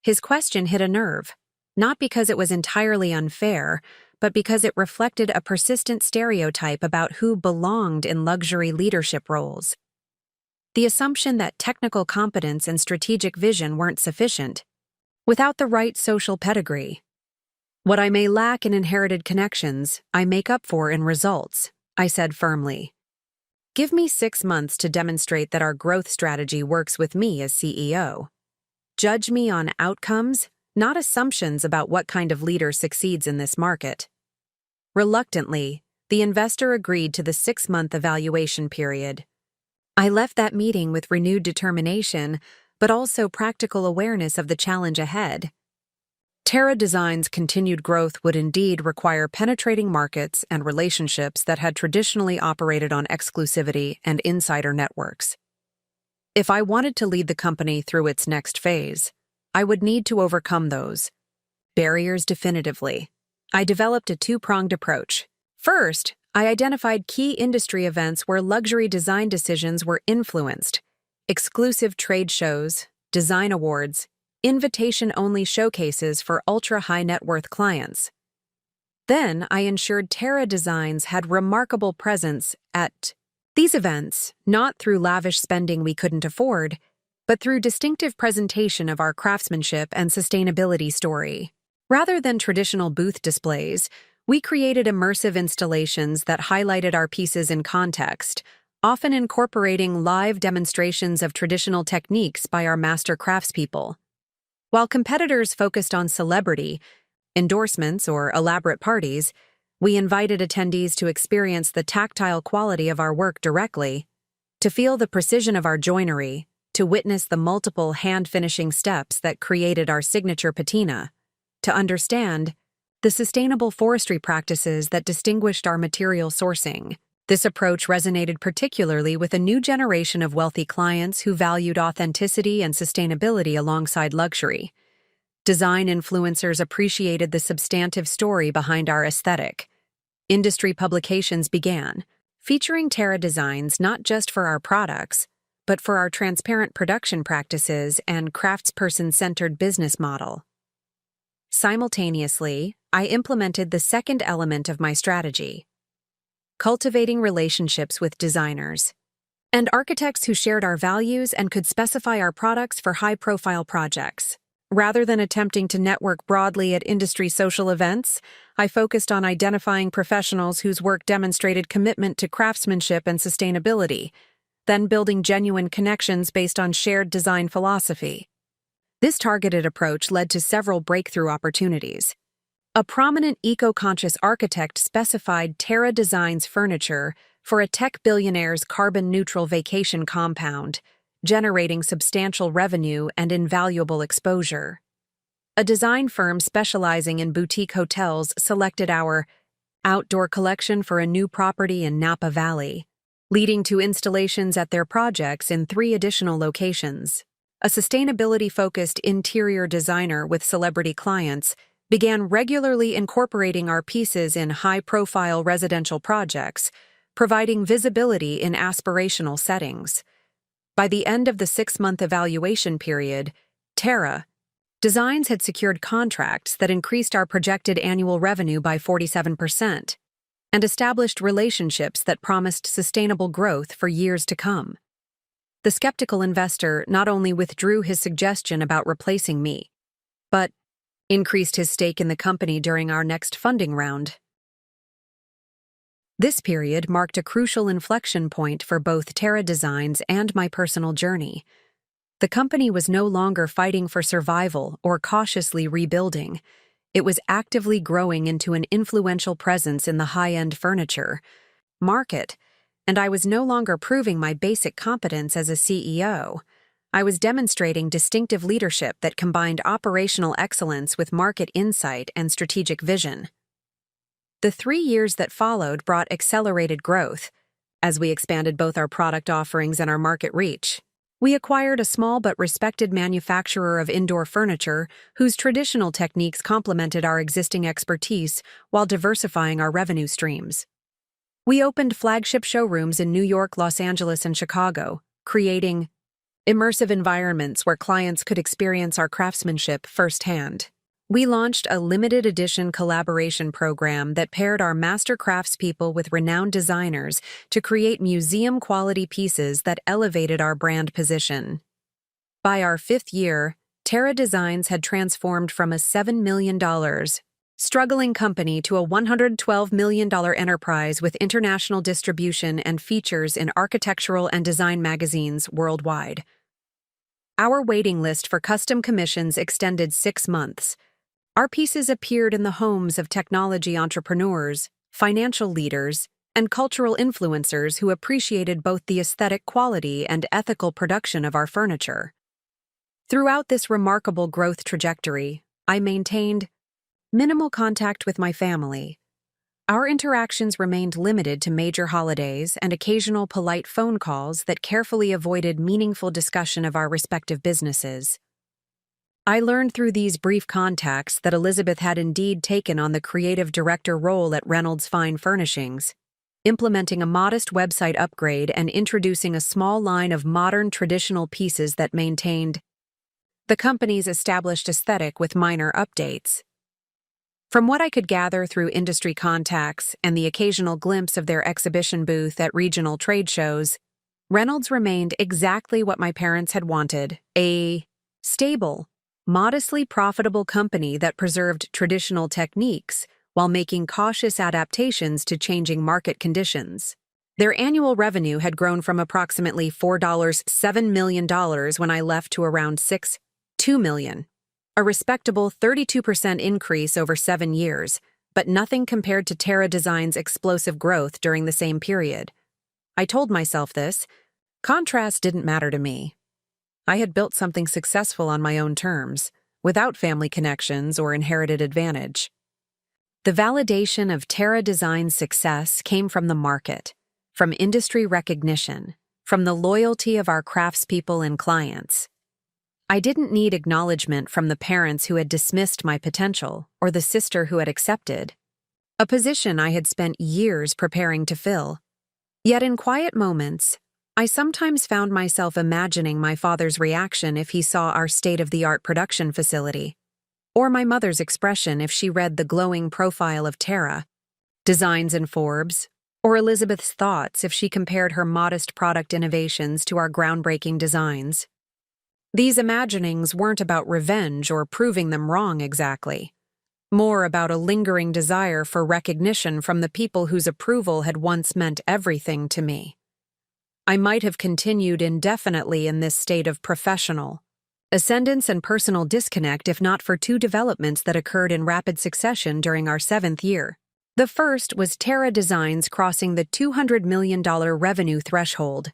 His question hit a nerve. Not because it was entirely unfair, but because it reflected a persistent stereotype about who belonged in luxury leadership roles. The assumption that technical competence and strategic vision weren't sufficient, without the right social pedigree. "What I may lack in inherited connections, I make up for in results," I said firmly. "Give me 6 months to demonstrate that our growth strategy works with me as CEO. Judge me on outcomes, not assumptions about what kind of leader succeeds in this market." Reluctantly, the investor agreed to the 6-month evaluation period. I left that meeting with renewed determination, but also practical awareness of the challenge ahead. Terra Design's continued growth would indeed require penetrating markets and relationships that had traditionally operated on exclusivity and insider networks. If I wanted to lead the company through its next phase, I would need to overcome those barriers definitively. I developed a two-pronged approach. First, I identified key industry events where luxury design decisions were influenced: exclusive trade shows, design awards, invitation-only showcases for ultra-high net worth clients. Then I ensured Terra Designs had remarkable presence at these events, not through lavish spending we couldn't afford, but through distinctive presentation of our craftsmanship and sustainability story. Rather than traditional booth displays, we created immersive installations that highlighted our pieces in context, often incorporating live demonstrations of traditional techniques by our master craftspeople. While competitors focused on celebrity, endorsements, or elaborate parties, we invited attendees to experience the tactile quality of our work directly, to feel the precision of our joinery, to witness the multiple hand-finishing steps that created our signature patina, to understand the sustainable forestry practices that distinguished our material sourcing. This approach resonated particularly with a new generation of wealthy clients who valued authenticity and sustainability alongside luxury. Design influencers appreciated the substantive story behind our aesthetic. Industry publications began, featuring Terra Designs not just for our products, but for our transparent production practices and craftsperson-centered business model. Simultaneously, I implemented the second element of my strategy: cultivating relationships with designers and architects who shared our values and could specify our products for high-profile projects. Rather than attempting to network broadly at industry social events, I focused on identifying professionals whose work demonstrated commitment to craftsmanship and sustainability, then building genuine connections based on shared design philosophy. This targeted approach led to several breakthrough opportunities. A prominent eco-conscious architect specified Terra Designs furniture for a tech billionaire's carbon-neutral vacation compound, generating substantial revenue and invaluable exposure. A design firm specializing in boutique hotels selected our outdoor collection for a new property in Napa Valley, leading to installations at their projects in 3 additional locations. A sustainability-focused interior designer with celebrity clients began regularly incorporating our pieces in high-profile residential projects, providing visibility in aspirational settings. By the end of the 6-month evaluation period, Terra Designs had secured contracts that increased our projected annual revenue by 47% and established relationships that promised sustainable growth for years to come. The skeptical investor not only withdrew his suggestion about replacing me, but increased his stake in the company during our next funding round. This period marked a crucial inflection point for both Terra Designs and my personal journey. The company was no longer fighting for survival or cautiously rebuilding. It was actively growing into an influential presence in the high-end furniture market, and I was no longer proving my basic competence as a CEO. I was demonstrating distinctive leadership that combined operational excellence with market insight and strategic vision. The 3 years that followed brought accelerated growth, as we expanded both our product offerings and our market reach. We acquired a small but respected manufacturer of indoor furniture whose traditional techniques complemented our existing expertise while diversifying our revenue streams. We opened flagship showrooms in New York, Los Angeles, and Chicago, creating immersive environments where clients could experience our craftsmanship firsthand. We launched a limited edition collaboration program that paired our master craftspeople with renowned designers to create museum-quality pieces that elevated our brand position. By our 5th year, Terra Designs had transformed from a $7 million struggling company to a $112 million enterprise with international distribution and features in architectural and design magazines worldwide. Our waiting list for custom commissions extended 6 months. Our pieces appeared in the homes of technology entrepreneurs, financial leaders, and cultural influencers who appreciated both the aesthetic quality and ethical production of our furniture. Throughout this remarkable growth trajectory, I maintained minimal contact with my family. Our interactions remained limited to major holidays and occasional polite phone calls that carefully avoided meaningful discussion of our respective businesses. I learned through these brief contacts that Elizabeth had indeed taken on the creative director role at Reynolds Fine Furnishings, implementing a modest website upgrade and introducing a small line of modern traditional pieces that maintained the company's established aesthetic with minor updates. From what I could gather through industry contacts and the occasional glimpse of their exhibition booth at regional trade shows, Reynolds remained exactly what my parents had wanted: a stable, modestly profitable company that preserved traditional techniques while making cautious adaptations to changing market conditions. Their annual revenue had grown from approximately $7 million when I left to around $2 million. A respectable 32% increase over 7 years, but nothing compared to Terra Design's explosive growth during the same period. I told myself this. Contrast didn't matter to me. I had built something successful on my own terms, without family connections or inherited advantage. The validation of Terra Design's success came from the market, from industry recognition, from the loyalty of our craftspeople and clients. I didn't need acknowledgement from the parents who had dismissed my potential or the sister who had accepted, a position I had spent years preparing to fill. Yet in quiet moments, I sometimes found myself imagining my father's reaction if he saw our state-of-the-art production facility, or my mother's expression if she read the glowing profile of Terra Designs in Forbes, or Elizabeth's thoughts if she compared her modest product innovations to our groundbreaking designs. These imaginings weren't about revenge or proving them wrong exactly, more about a lingering desire for recognition from the people whose approval had once meant everything to me. I might have continued indefinitely in this state of professional ascendance and personal disconnect if not for 2 developments that occurred in rapid succession during our 7th year. The first was Terra Designs crossing the $200 million revenue threshold,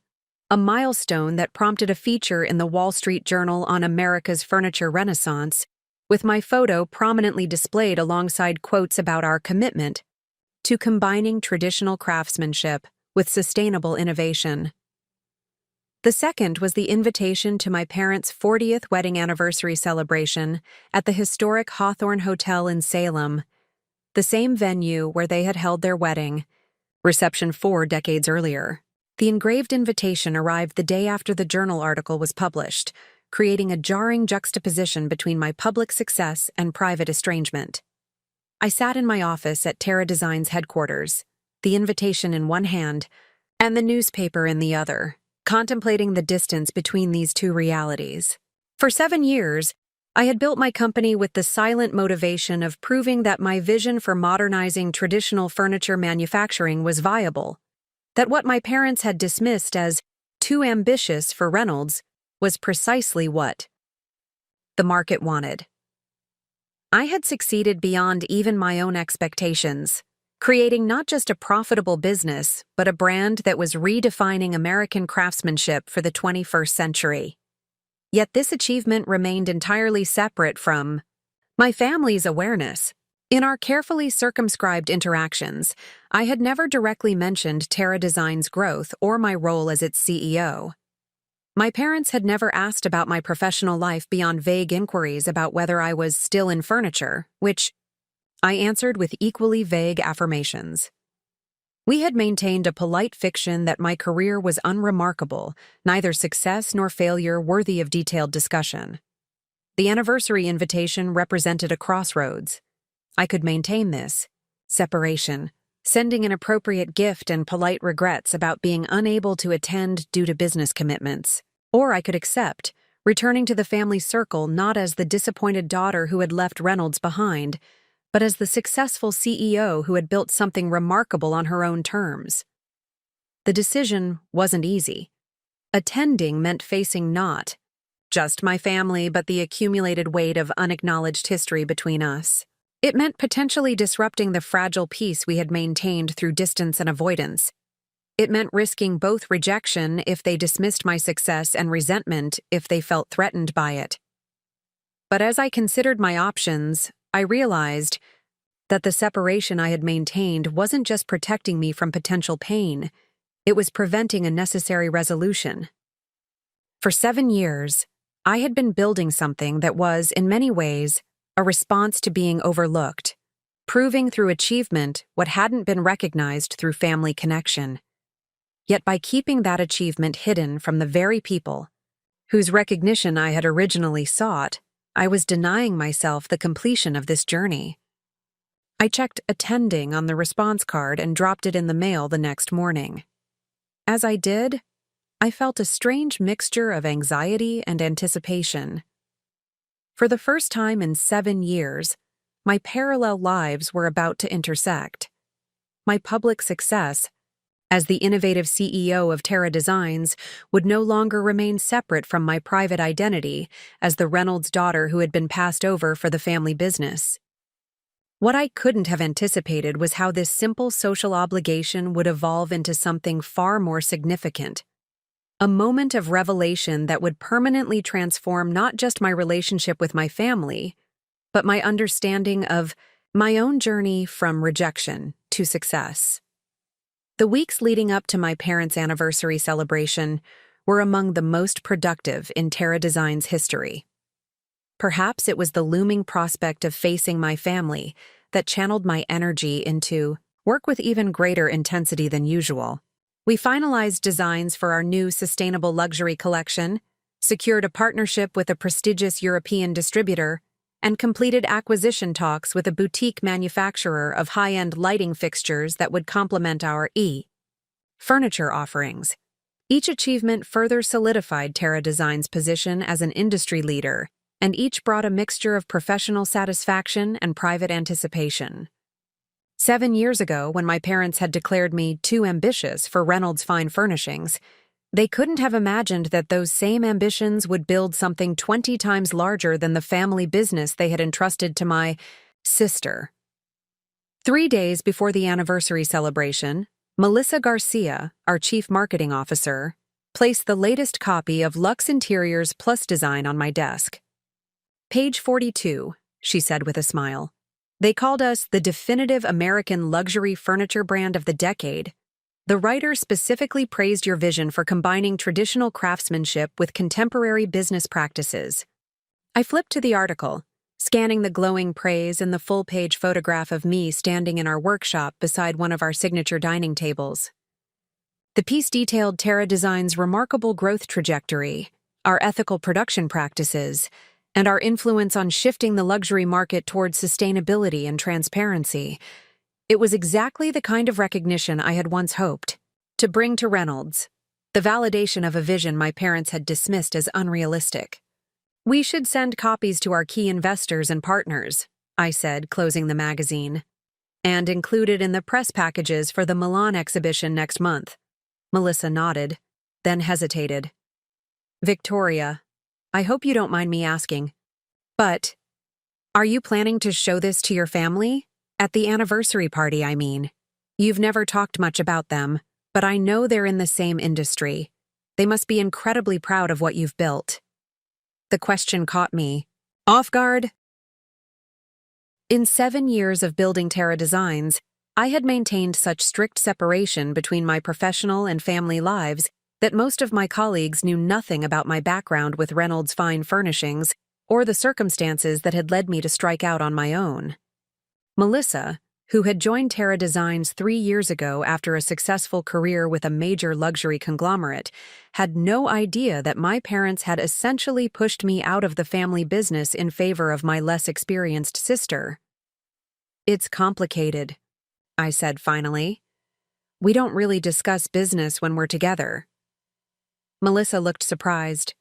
a milestone that prompted a feature in the Wall Street Journal on America's Furniture Renaissance, with my photo prominently displayed alongside quotes about our commitment to combining traditional craftsmanship with sustainable innovation. The second was the invitation to my parents' 40th wedding anniversary celebration at the historic Hawthorne Hotel in Salem, the same venue where they had held their wedding, reception 4 decades earlier. The engraved invitation arrived the day after the journal article was published, creating a jarring juxtaposition between my public success and private estrangement. I sat in my office at Terra Design's headquarters, the invitation in one hand and the newspaper in the other, contemplating the distance between these 2 realities. For 7 years, I had built my company with the silent motivation of proving that my vision for modernizing traditional furniture manufacturing was viable, that what my parents had dismissed as too ambitious for Reynolds was precisely what the market wanted. I had succeeded beyond even my own expectations, creating not just a profitable business, but a brand that was redefining American craftsmanship for the 21st century. Yet this achievement remained entirely separate from my family's awareness. In our carefully circumscribed interactions, I had never directly mentioned Terra Design's growth or my role as its CEO. My parents had never asked about my professional life beyond vague inquiries about whether I was still in furniture, which I answered with equally vague affirmations. We had maintained a polite fiction that my career was unremarkable, neither success nor failure worthy of detailed discussion. The anniversary invitation represented a crossroads. I could maintain this separation, sending an appropriate gift and polite regrets about being unable to attend due to business commitments. Or I could accept, returning to the family circle not as the disappointed daughter who had left Reynolds behind, but as the successful CEO who had built something remarkable on her own terms. The decision wasn't easy. Attending meant facing not just my family, but the accumulated weight of unacknowledged history between us. It meant potentially disrupting the fragile peace we had maintained through distance and avoidance. It meant risking both rejection if they dismissed my success and resentment if they felt threatened by it. But as I considered my options, I realized that the separation I had maintained wasn't just protecting me from potential pain, it was preventing a necessary resolution. For 7 years, I had been building something that was, in many ways, a response to being overlooked, proving through achievement what hadn't been recognized through family connection. Yet by keeping that achievement hidden from the very people whose recognition I had originally sought, I was denying myself the completion of this journey. I checked attending on the response card and dropped it in the mail the next morning. As I did, I felt a strange mixture of anxiety and anticipation. For the first time in 7 years, my parallel lives were about to intersect. My public success, as the innovative CEO of Terra Designs, would no longer remain separate from my private identity as the Reynolds daughter who had been passed over for the family business. What I couldn't have anticipated was how this simple social obligation would evolve into something far more significant. A moment of revelation that would permanently transform not just my relationship with my family, but my understanding of my own journey from rejection to success. The weeks leading up to my parents' anniversary celebration were among the most productive in Terra Designs' history. Perhaps it was the looming prospect of facing my family that channeled my energy into work with even greater intensity than usual. We finalized designs for our new sustainable luxury collection, secured a partnership with a prestigious European distributor, and completed acquisition talks with a boutique manufacturer of high-end lighting fixtures that would complement our furniture offerings. Each achievement further solidified Terra Designs' position as an industry leader, and each brought a mixture of professional satisfaction and private anticipation. 7 years ago, when my parents had declared me too ambitious for Reynolds Fine Furnishings, they couldn't have imagined that those same ambitions would build something 20 times larger than the family business they had entrusted to my sister. 3 days before the anniversary celebration, Melissa Garcia, our chief marketing officer, placed the latest copy of Luxe Interiors Plus Design on my desk. "Page 42, she said with a smile. "They called us the definitive American luxury furniture brand of the decade. The writer specifically praised your vision for combining traditional craftsmanship with contemporary business practices." I flipped to the article, scanning the glowing praise and the full-page photograph of me standing in our workshop beside one of our signature dining tables. The piece detailed Terra Designs' remarkable growth trajectory, our ethical production practices, and our influence on shifting the luxury market towards sustainability and transparency. It was exactly the kind of recognition I had once hoped to bring to Reynolds, the validation of a vision my parents had dismissed as unrealistic. "We should send copies to our key investors and partners," I said, closing the magazine, "and include it in the press packages for the Milan exhibition next month." Melissa nodded, then hesitated. "Victoria, I hope you don't mind me asking, but are you planning to show this to your family? At the anniversary party, I mean. You've never talked much about them, but I know they're in the same industry. They must be incredibly proud of what you've built." The question caught me off guard. In 7 years of building Terra Designs, I had maintained such strict separation between my professional and family lives that most of my colleagues knew nothing about my background with Reynolds Fine Furnishings or the circumstances that had led me to strike out on my own. Melissa, who had joined Terra Designs 3 years ago after a successful career with a major luxury conglomerate, had no idea that my parents had essentially pushed me out of the family business in favor of my less experienced sister. "It's complicated," I said finally. "We don't really discuss business when we're together." Melissa looked surprised.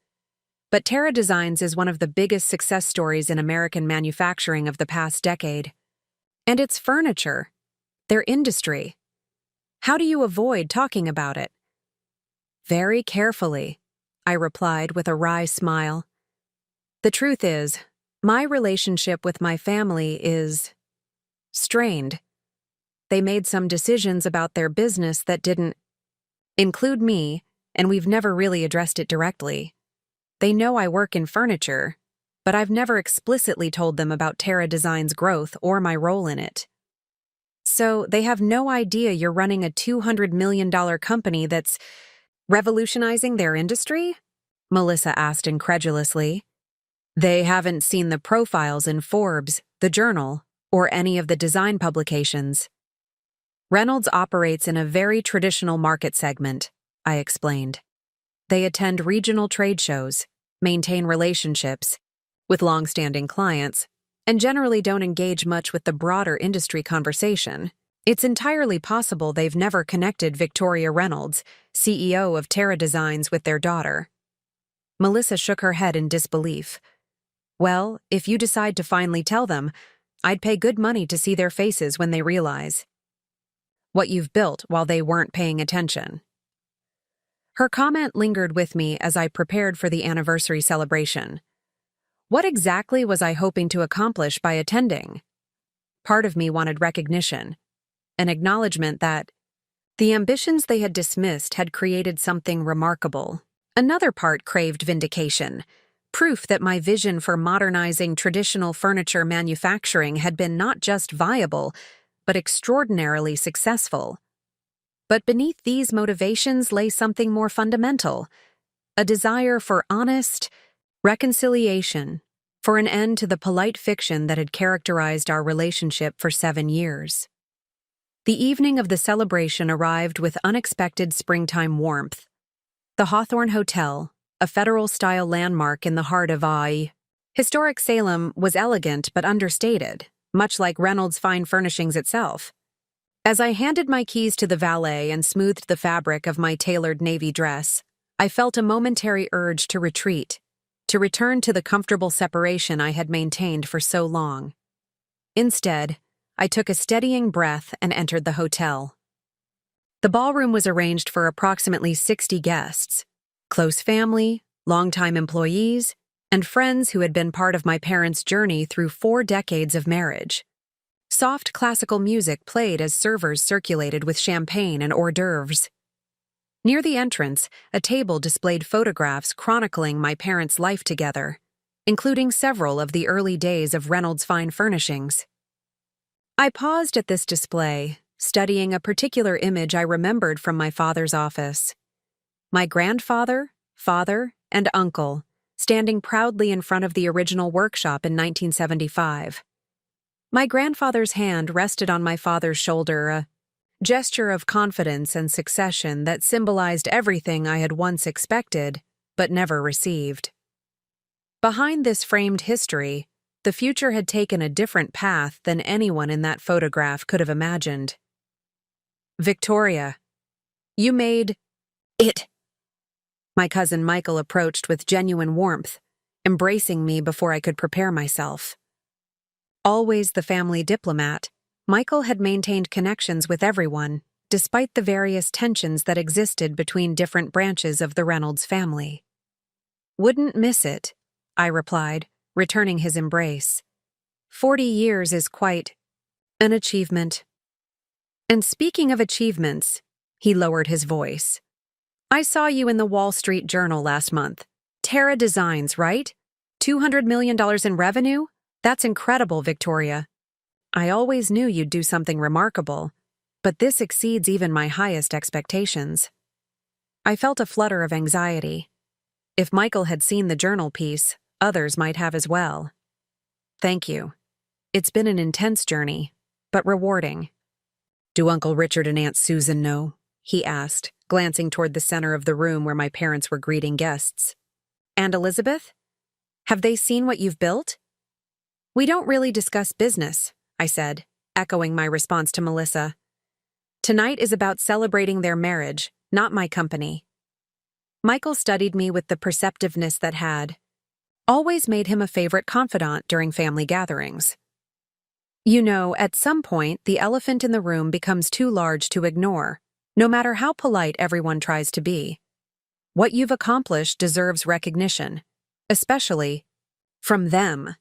But Terra Designs is one of the biggest success stories in American manufacturing of the past decade. And it's furniture, their industry. How do you avoid talking about it? "Very carefully," I replied with a wry smile. "The truth is, my relationship with my family is strained. They made some decisions about their business that didn't include me, and we've never really addressed it directly. They know I work in furniture, but I've never explicitly told them about Terra Design's growth or my role in it. So they have no idea you're running a $200 million company that's revolutionizing their industry? Melissa asked incredulously. They haven't seen the profiles in Forbes, the Journal, or any of the design publications. Reynolds operates in a very traditional market segment, I explained. They attend regional trade shows, maintain relationships with long-standing clients, and generally don't engage much with the broader industry conversation. It's entirely possible they've never connected Victoria Reynolds, CEO of Terra Designs, with their daughter. Melissa shook her head in disbelief. Well, if you decide to finally tell them, I'd pay good money to see their faces when they realize what you've built while they weren't paying attention. Her comment lingered with me as I prepared for the anniversary celebration. What exactly was I hoping to accomplish by attending? Part of me wanted recognition, an acknowledgement that the ambitions they had dismissed had created something remarkable. Another part craved vindication, proof that my vision for modernizing traditional furniture manufacturing had been not just viable, but extraordinarily successful. But beneath these motivations lay something more fundamental, a desire for honest reconciliation, for an end to the polite fiction that had characterized our relationship for 7 years. The evening of the celebration arrived with unexpected springtime warmth. The Hawthorne Hotel, a federal-style landmark in the heart of historic Salem, was elegant but understated, much like Reynolds' fine furnishings itself. As I handed my keys to the valet and smoothed the fabric of my tailored navy dress, I felt a momentary urge to retreat, to return to the comfortable separation I had maintained for so long. Instead, I took a steadying breath and entered the hotel. The ballroom was arranged for approximately 60 guests, close family, longtime employees, and friends who had been part of my parents' journey through 4 decades of marriage. Soft classical music played as servers circulated with champagne and hors d'oeuvres. Near the entrance, a table displayed photographs chronicling my parents' life together, including several of the early days of Reynolds' fine furnishings. I paused at this display, studying a particular image I remembered from my father's office. My grandfather, father, and uncle standing proudly in front of the original workshop in 1975. My grandfather's hand rested on my father's shoulder, a gesture of confidence and succession that symbolized everything I had once expected, but never received. Behind this framed history, the future had taken a different path than anyone in that photograph could have imagined. Victoria, you made it. My cousin Michael approached with genuine warmth, embracing me before I could prepare myself. Always the family diplomat, Michael had maintained connections with everyone, despite the various tensions that existed between different branches of the Reynolds family. Wouldn't miss it, I replied, returning his embrace. 40 years is quite an achievement. And speaking of achievements, he lowered his voice. I saw you in the Wall Street Journal last month. Terra Designs, right? $200 million in revenue? That's incredible, Victoria. I always knew you'd do something remarkable, but this exceeds even my highest expectations. I felt a flutter of anxiety. If Michael had seen the journal piece, others might have as well. Thank you. It's been an intense journey, but rewarding. Do Uncle Richard and Aunt Susan know? He asked, glancing toward the center of the room where my parents were greeting guests. And Elizabeth? Have they seen what you've built? We don't really discuss business, I said, echoing my response to Melissa. Tonight is about celebrating their marriage, not my company. Michael studied me with the perceptiveness that had always made him a favorite confidant during family gatherings. You know, at some point, the elephant in the room becomes too large to ignore, no matter how polite everyone tries to be. What you've accomplished deserves recognition, especially from them.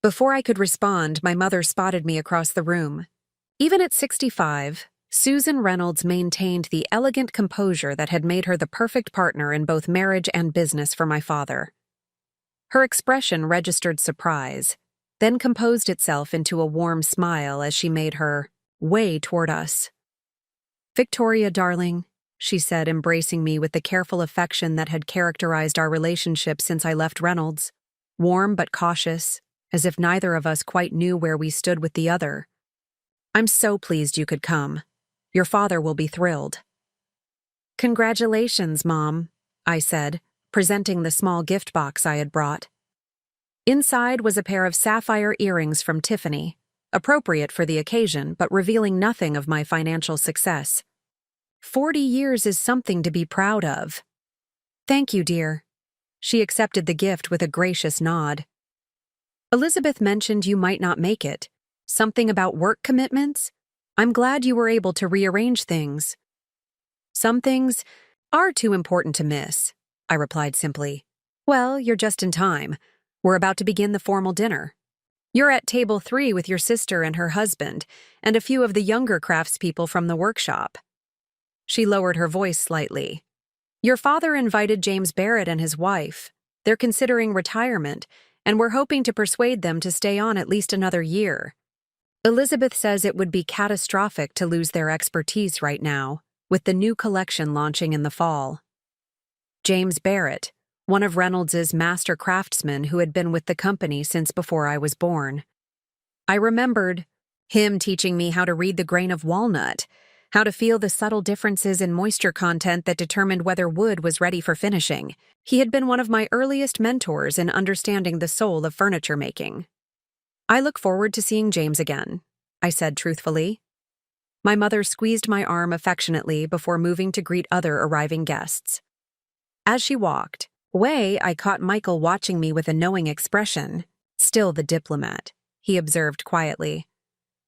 Before I could respond, my mother spotted me across the room. Even at 65, Susan Reynolds maintained the elegant composure that had made her the perfect partner in both marriage and business for my father. Her expression registered surprise, then composed itself into a warm smile as she made her way toward us. "Victoria, darling," she said, embracing me with the careful affection that had characterized our relationship since I left Reynolds, warm but cautious, as if neither of us quite knew where we stood with the other. "I'm so pleased you could come. Your father will be thrilled." "Congratulations, Mom," I said, presenting the small gift box I had brought. Inside was a pair of sapphire earrings from Tiffany, appropriate for the occasion but revealing nothing of my financial success. 40 years is something to be proud of. "Thank you, dear." She accepted the gift with a gracious nod. "Elizabeth mentioned you might not make it. Something about work commitments? I'm glad you were able to rearrange things." "Some things are too important to miss," I replied simply. "Well, you're just in time. We're about to begin the formal dinner. You're at table 3 with your sister and her husband, and a few of the younger craftspeople from the workshop." She lowered her voice slightly. "Your father invited James Barrett and his wife. They're considering retirement, and we're hoping to persuade them to stay on at least another year. Elizabeth says it would be catastrophic to lose their expertise right now, with the new collection launching in the fall." James Barrett, one of Reynolds's master craftsmen who had been with the company since before I was born. I remembered him teaching me how to read the grain of walnut, how to feel the subtle differences in moisture content that determined whether wood was ready for finishing. He had been one of my earliest mentors in understanding the soul of furniture making. "I look forward to seeing James again," I said truthfully. My mother squeezed my arm affectionately before moving to greet other arriving guests. As she walked away, I caught Michael watching me with a knowing expression. "Still the diplomat," he observed quietly.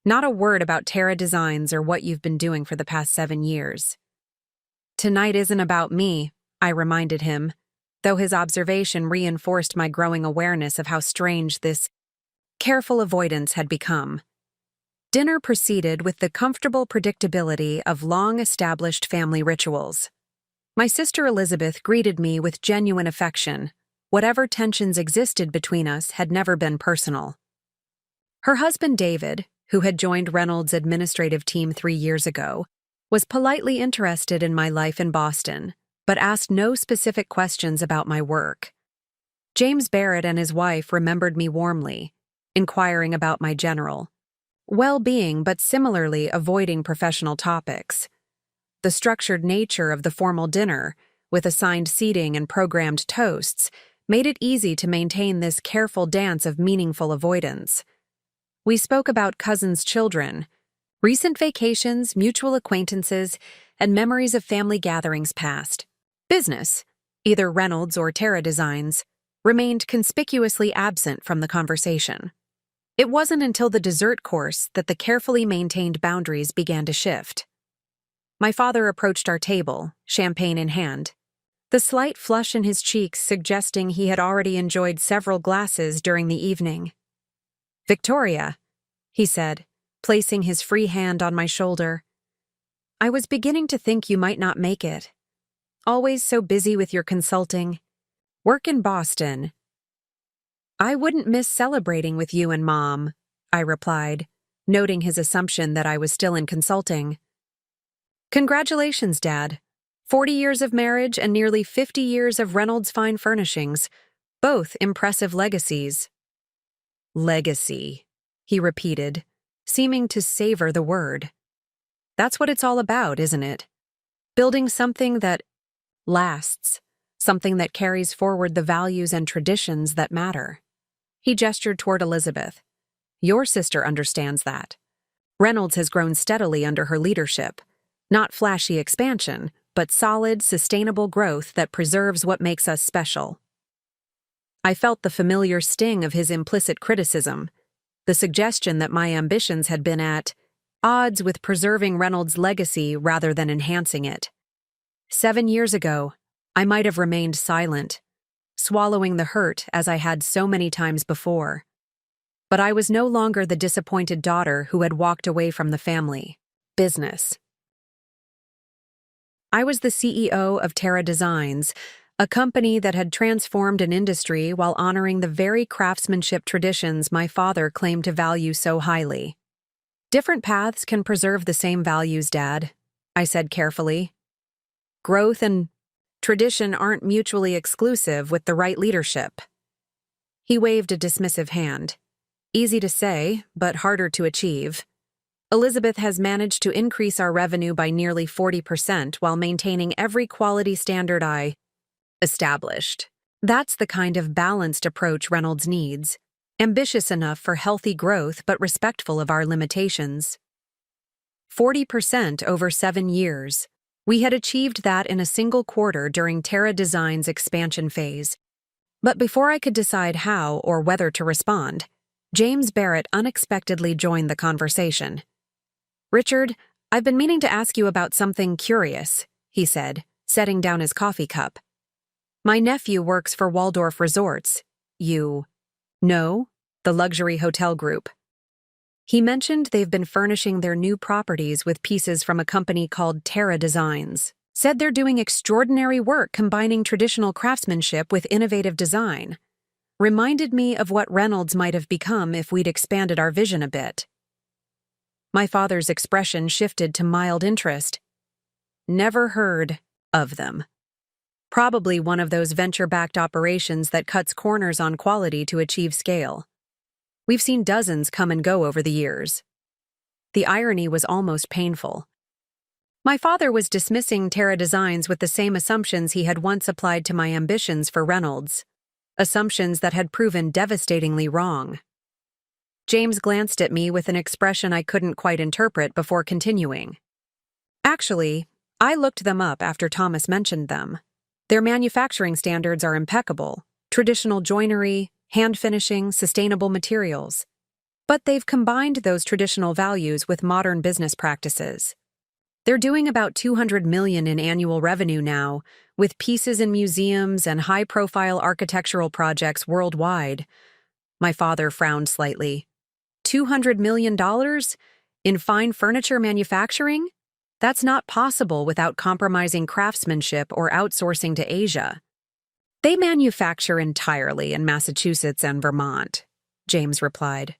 "Not a word about Terra Designs or what you've been doing for the past 7 years. "Tonight isn't about me," I reminded him, though his observation reinforced my growing awareness of how strange this careful avoidance had become. Dinner proceeded with the comfortable predictability of long-established family rituals. My sister Elizabeth greeted me with genuine affection. Whatever tensions existed between us had never been personal. Her husband David, who had joined Reynolds' administrative team 3 years ago, was politely interested in my life in Boston, but asked no specific questions about my work. James Barrett and his wife remembered me warmly, inquiring about my general well-being but similarly avoiding professional topics. The structured nature of the formal dinner, with assigned seating and programmed toasts, made it easy to maintain this careful dance of meaningful avoidance. We spoke about cousins' children, recent vacations, mutual acquaintances, and memories of family gatherings past. Business, either Reynolds or Terra Designs, remained conspicuously absent from the conversation. It wasn't until the dessert course that the carefully maintained boundaries began to shift. My father approached our table, champagne in hand, the slight flush in his cheeks suggesting he had already enjoyed several glasses during the evening. "Victoria," he said, placing his free hand on my shoulder. "I was beginning to think you might not make it. Always so busy with your consulting. Work in Boston." "I wouldn't miss celebrating with you and Mom," I replied, noting his assumption that I was still in consulting. "Congratulations, Dad. 40 years of marriage and nearly 50 years of Reynolds Fine Furnishings, both impressive legacies." "Legacy," he repeated, seeming to savor the word. "That's what it's all about, isn't it? Building something that lasts, something that carries forward the values and traditions that matter." He gestured toward Elizabeth. "Your sister understands that. Reynolds has grown steadily under her leadership. Not flashy expansion, but solid, sustainable growth that preserves what makes us special." I felt the familiar sting of his implicit criticism, the suggestion that my ambitions had been at odds with preserving Reynolds' legacy rather than enhancing it. 7 years ago, I might have remained silent, swallowing the hurt as I had so many times before. But I was no longer the disappointed daughter who had walked away from the family business. I was the CEO of Terra Designs, a company that had transformed an industry while honoring the very craftsmanship traditions my father claimed to value so highly. Different paths can preserve the same values, Dad, I said carefully. Growth and tradition aren't mutually exclusive with the right leadership. He waved a dismissive hand. Easy to say, but harder to achieve. Elizabeth has managed to increase our revenue by nearly 40% while maintaining every quality standard I established. That's the kind of balanced approach Reynolds needs, ambitious enough for healthy growth but respectful of our limitations. 40% over 7 years. We had achieved that in a single quarter during Terra Design's expansion phase. But before I could decide how or whether to respond, James Barrett unexpectedly joined the conversation. "Richard, I've been meaning to ask you about something curious," he said, setting down his coffee cup. "My nephew works for Waldorf Resorts. You know, the luxury hotel group. He mentioned they've been furnishing their new properties with pieces from a company called Terra Designs. Said they're doing extraordinary work combining traditional craftsmanship with innovative design. Reminded me of what Reynolds might have become if we'd expanded our vision a bit." My father's expression shifted to mild interest. "Never heard of them. Probably one of those venture-backed operations that cuts corners on quality to achieve scale. We've seen dozens come and go over the years." The irony was almost painful. My father was dismissing Terra Designs with the same assumptions he had once applied to my ambitions for Reynolds, assumptions that had proven devastatingly wrong. James glanced at me with an expression I couldn't quite interpret before continuing. "Actually, I looked them up after Thomas mentioned them. Their manufacturing standards are impeccable, traditional joinery, hand finishing, sustainable materials. But they've combined those traditional values with modern business practices. They're doing about $200 million in annual revenue now, with pieces in museums and high-profile architectural projects worldwide." My father frowned slightly. $200 million in fine furniture manufacturing? That's not possible without compromising craftsmanship or outsourcing to Asia. "They manufacture entirely in Massachusetts and Vermont," James replied.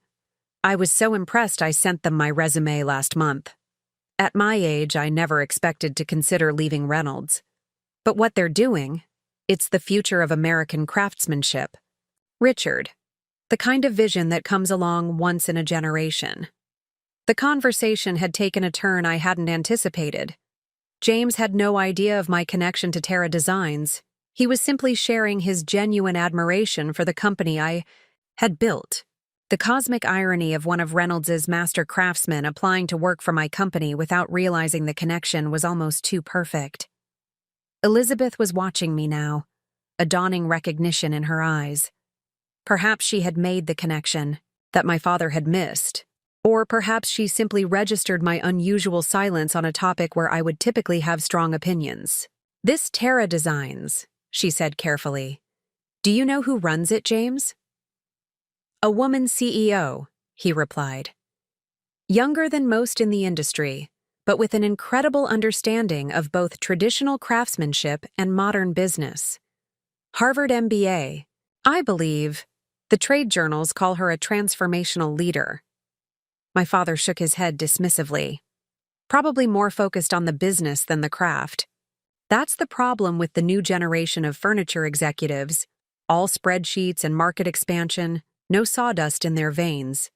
"I was so impressed I sent them my resume last month. At my age, I never expected to consider leaving Reynolds. But what they're doing, it's the future of American craftsmanship. Richard, the kind of vision that comes along once in a generation." The conversation had taken a turn I hadn't anticipated. James had no idea of my connection to Terra Designs. He was simply sharing his genuine admiration for the company I had built. The cosmic irony of one of Reynolds's master craftsmen applying to work for my company without realizing the connection was almost too perfect. Elizabeth was watching me now, a dawning recognition in her eyes. Perhaps she had made the connection that my father had missed, or perhaps she simply registered my unusual silence on a topic where I would typically have strong opinions. "This Terra Designs," she said carefully. "Do you know who runs it, James?" "A woman CEO," he replied. "Younger than most in the industry, but with an incredible understanding of both traditional craftsmanship and modern business. Harvard MBA. I believe the trade journals call her a transformational leader." My father shook his head dismissively. "Probably more focused on the business than the craft. That's the problem with the new generation of furniture executives. All spreadsheets and market expansion, no sawdust in their veins.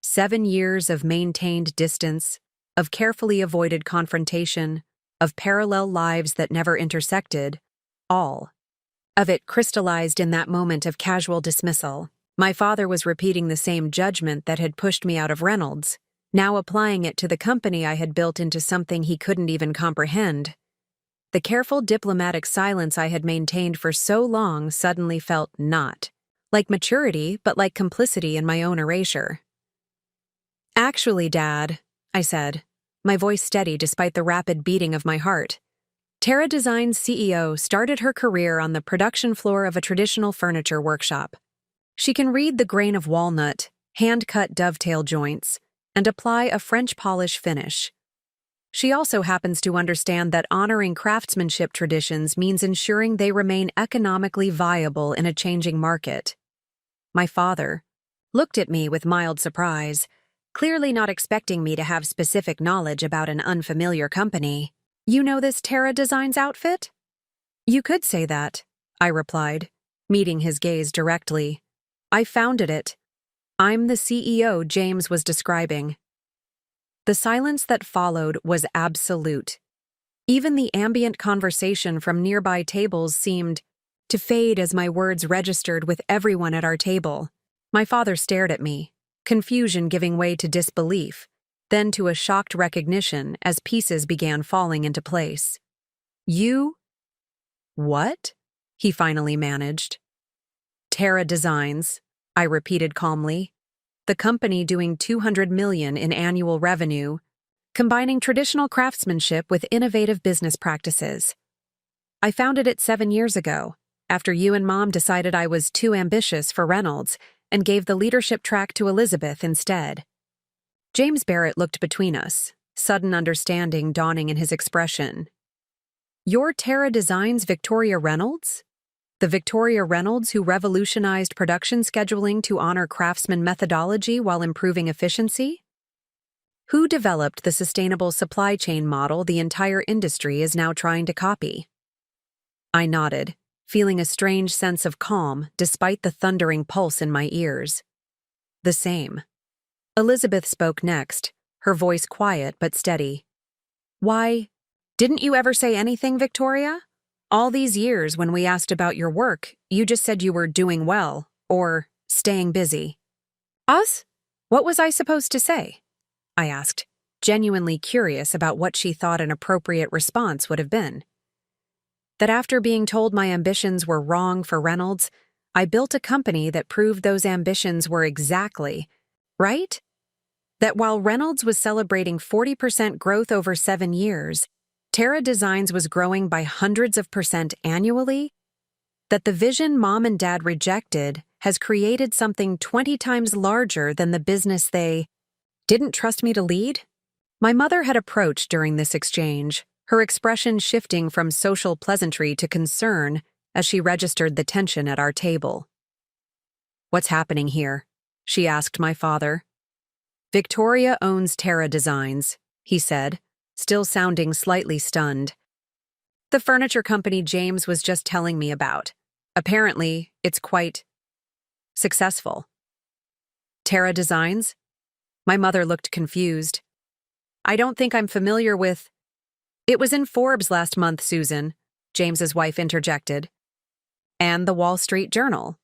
7 years of maintained distance, of carefully avoided confrontation, of parallel lives that never intersected, all of it crystallized in that moment of casual dismissal. My father was repeating the same judgment that had pushed me out of Reynolds, now applying it to the company I had built into something he couldn't even comprehend. The careful diplomatic silence I had maintained for so long suddenly felt not like maturity, but like complicity in my own erasure. "Actually, Dad," I said, my voice steady despite the rapid beating of my heart, "Terra Design's CEO started her career on the production floor of a traditional furniture workshop. She can read the grain of walnut, hand-cut dovetail joints, and apply a French polish finish. She also happens to understand that honoring craftsmanship traditions means ensuring they remain economically viable in a changing market. My father looked at me with mild surprise, clearly not expecting me to have specific knowledge about an unfamiliar company. "You know this Terra Designs outfit?" "You could say that," I replied, meeting his gaze directly. "I founded it. I'm the CEO James was describing." The silence that followed was absolute. Even the ambient conversation from nearby tables seemed to fade as my words registered with everyone at our table. My father stared at me, confusion giving way to disbelief, then to a shocked recognition as pieces began falling into place. "You? What?" he finally managed. "Terra Designs," I repeated calmly. "The company doing $200 million in annual revenue, combining traditional craftsmanship with innovative business practices. I founded it 7 years ago, after you and Mom decided I was too ambitious for Reynolds and gave the leadership track to Elizabeth instead." James Barrett looked between us, sudden understanding dawning in his expression. "Your Terra Designs Victoria Reynolds? The Victoria Reynolds who revolutionized production scheduling to honor craftsman methodology while improving efficiency? Who developed the sustainable supply chain model the entire industry is now trying to copy?" I nodded, feeling a strange sense of calm despite the thundering pulse in my ears. "The same." Elizabeth spoke next, her voice quiet but steady. "Why, didn't you ever say anything, Victoria? All these years when we asked about your work, you just said you were doing well, or staying busy." "Us? What was I supposed to say?" I asked, genuinely curious about what she thought an appropriate response would have been. That after being told my ambitions were wrong for Reynolds, I built a company that proved those ambitions were exactly right? That while Reynolds was celebrating 40% growth over 7 years, Terra Designs was growing by hundreds of percent annually? That the vision Mom and Dad rejected has created something 20 times larger than the business they didn't trust me to lead? My mother had approached during this exchange, her expression shifting from social pleasantry to concern as she registered the tension at our table. "What's happening here?" she asked my father. "Victoria owns Terra Designs," he said, still sounding slightly stunned. "The furniture company James was just telling me about. Apparently, it's quite successful." "Terra Designs?" My mother looked confused. "I don't think I'm familiar with—" "It was in Forbes last month, Susan," James's wife interjected. "And the Wall Street Journal.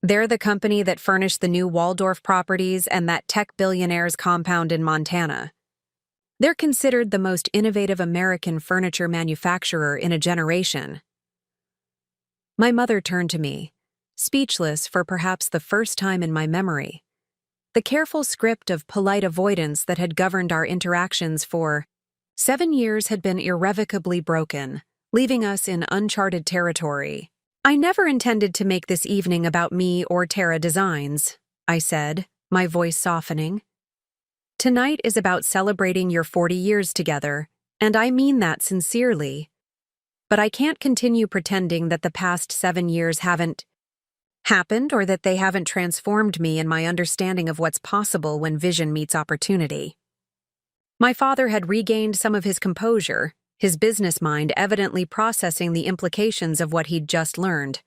They're the company that furnished the new Waldorf properties and that tech billionaire's compound in Montana. They're considered the most innovative American furniture manufacturer in a generation." My mother turned to me, speechless for perhaps the first time in my memory. The careful script of polite avoidance that had governed our interactions for 7 years had been irrevocably broken, leaving us in uncharted territory. "I never intended to make this evening about me or Terra Designs," I said, my voice softening. "Tonight is about celebrating your 40 years together, and I mean that sincerely. But I can't continue pretending that the past 7 years haven't happened or that they haven't transformed me in my understanding of what's possible when vision meets opportunity." My father had regained some of his composure, his business mind evidently processing the implications of what he'd just learned.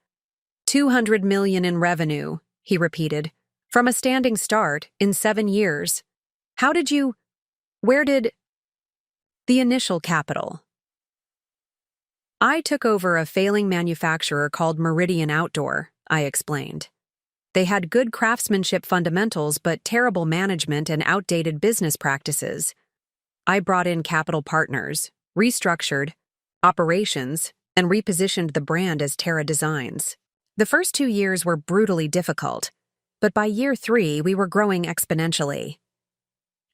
$200 million in revenue, he repeated, from a standing start in 7 years. Where did— "The initial capital." "I took over a failing manufacturer called Meridian Outdoor," I explained. "They had good craftsmanship fundamentals but terrible management and outdated business practices. I brought in capital partners, restructured operations, and repositioned the brand as Terra Designs. The first 2 years were brutally difficult, but by year 3 we were growing exponentially."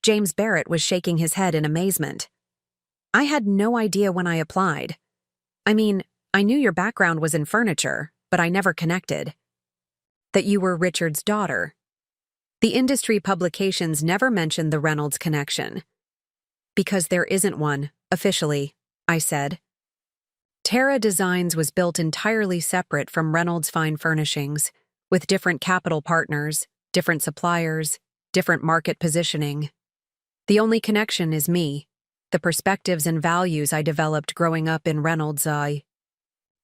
James Barrett was shaking his head in amazement. "I had no idea when I applied. I mean, I knew your background was in furniture, but I never connected." That you were Richard's daughter. The industry publications never mentioned the Reynolds connection. Because there isn't one, officially, I said. Terra Designs was built entirely separate from Reynolds Fine Furnishings, with different capital partners, different suppliers, different market positioning. The only connection is me, the perspectives and values I developed growing up in Reynolds'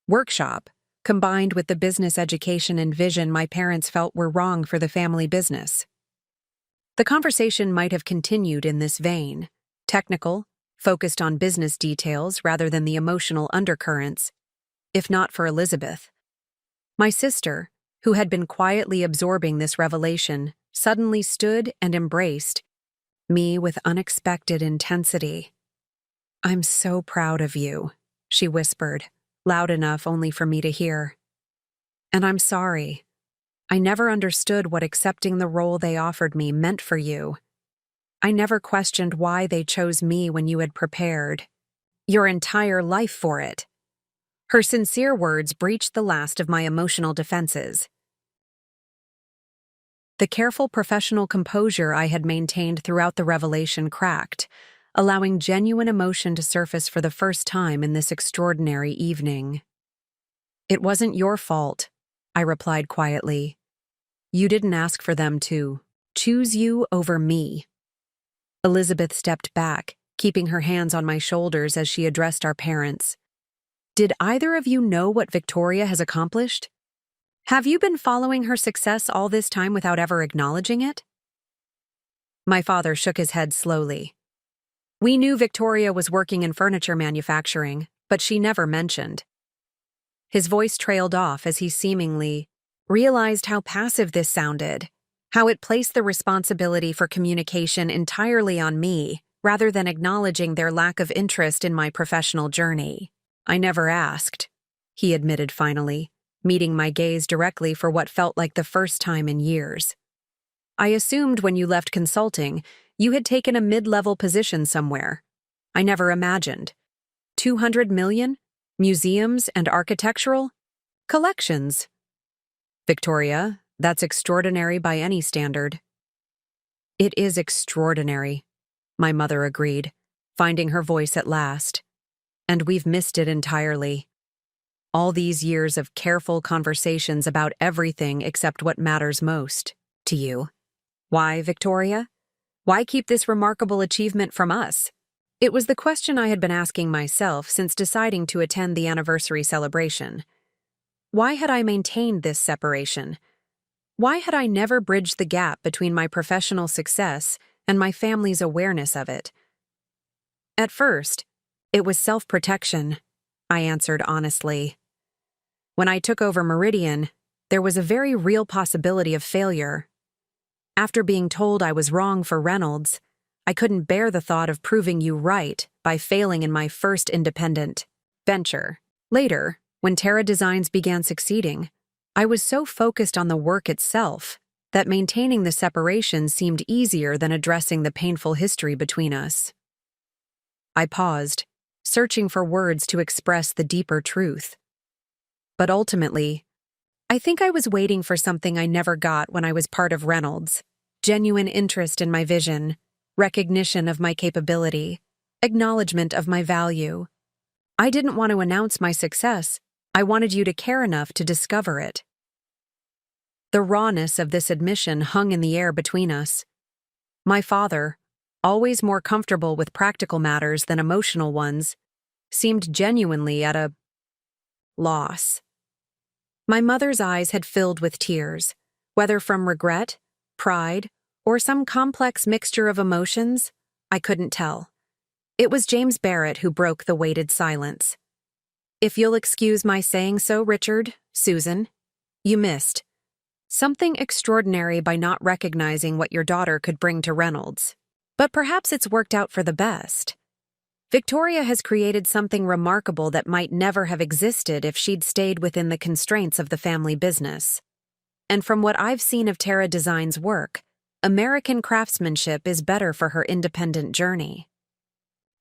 workshop, combined with the business education and vision my parents felt were wrong for the family business. The conversation might have continued in this vein, technical, focused on business details rather than the emotional undercurrents, if not for Elizabeth. My sister, who had been quietly absorbing this revelation, suddenly stood and embraced me with unexpected intensity. "I'm so proud of you," she whispered, loud enough only for me to hear. "And I'm sorry. I never understood what accepting the role they offered me meant for you. I never questioned why they chose me when you had prepared your entire life for it." Her sincere words breached the last of my emotional defenses. The careful professional composure I had maintained throughout the revelation cracked, allowing genuine emotion to surface for the first time in this extraordinary evening. "It wasn't your fault," I replied quietly. "You didn't ask for them to choose you over me." Elizabeth stepped back, keeping her hands on my shoulders as she addressed our parents. "Did either of you know what Victoria has accomplished? Have you been following her success all this time without ever acknowledging it?" My father shook his head slowly. "We knew Victoria was working in furniture manufacturing, but she never mentioned." His voice trailed off as he seemingly realized how passive this sounded, how it placed the responsibility for communication entirely on me, rather than acknowledging their lack of interest in my professional journey. "I never asked," he admitted finally, meeting my gaze directly for what felt like the first time in years. "I assumed when you left consulting, you had taken a mid-level position somewhere. I never imagined. 200 million? Museums and architectural? Collections. Victoria, that's extraordinary by any standard." "It is extraordinary," my mother agreed, finding her voice at last. "And we've missed it entirely. All these years of careful conversations about everything except what matters most to you. Why, Victoria? Why keep this remarkable achievement from us?" It was the question I had been asking myself since deciding to attend the anniversary celebration. Why had I maintained this separation? Why had I never bridged the gap between my professional success and my family's awareness of it? At first, it was self-protection, I answered honestly. When I took over Meridian, there was a very real possibility of failure. After being told I was wrong for Reynolds, I couldn't bear the thought of proving you right by failing in my first independent venture. Later, when Terra Designs began succeeding, I was so focused on the work itself that maintaining the separation seemed easier than addressing the painful history between us. I paused, searching for words to express the deeper truth. But ultimately, I think I was waiting for something I never got when I was part of Reynolds: genuine interest in my vision, recognition of my capability, acknowledgement of my value. I didn't want to announce my success. I wanted you to care enough to discover it. The rawness of this admission hung in the air between us. My father, always more comfortable with practical matters than emotional ones, seemed genuinely at a loss. My mother's eyes had filled with tears, whether from regret, pride, or some complex mixture of emotions, I couldn't tell. It was James Barrett who broke the weighted silence. "If you'll excuse my saying so, Richard, Susan, you missed something extraordinary by not recognizing what your daughter could bring to Reynolds. But perhaps it's worked out for the best. Victoria has created something remarkable that might never have existed if she'd stayed within the constraints of the family business. And from what I've seen of Terra Designs' work, American craftsmanship is better for her independent journey."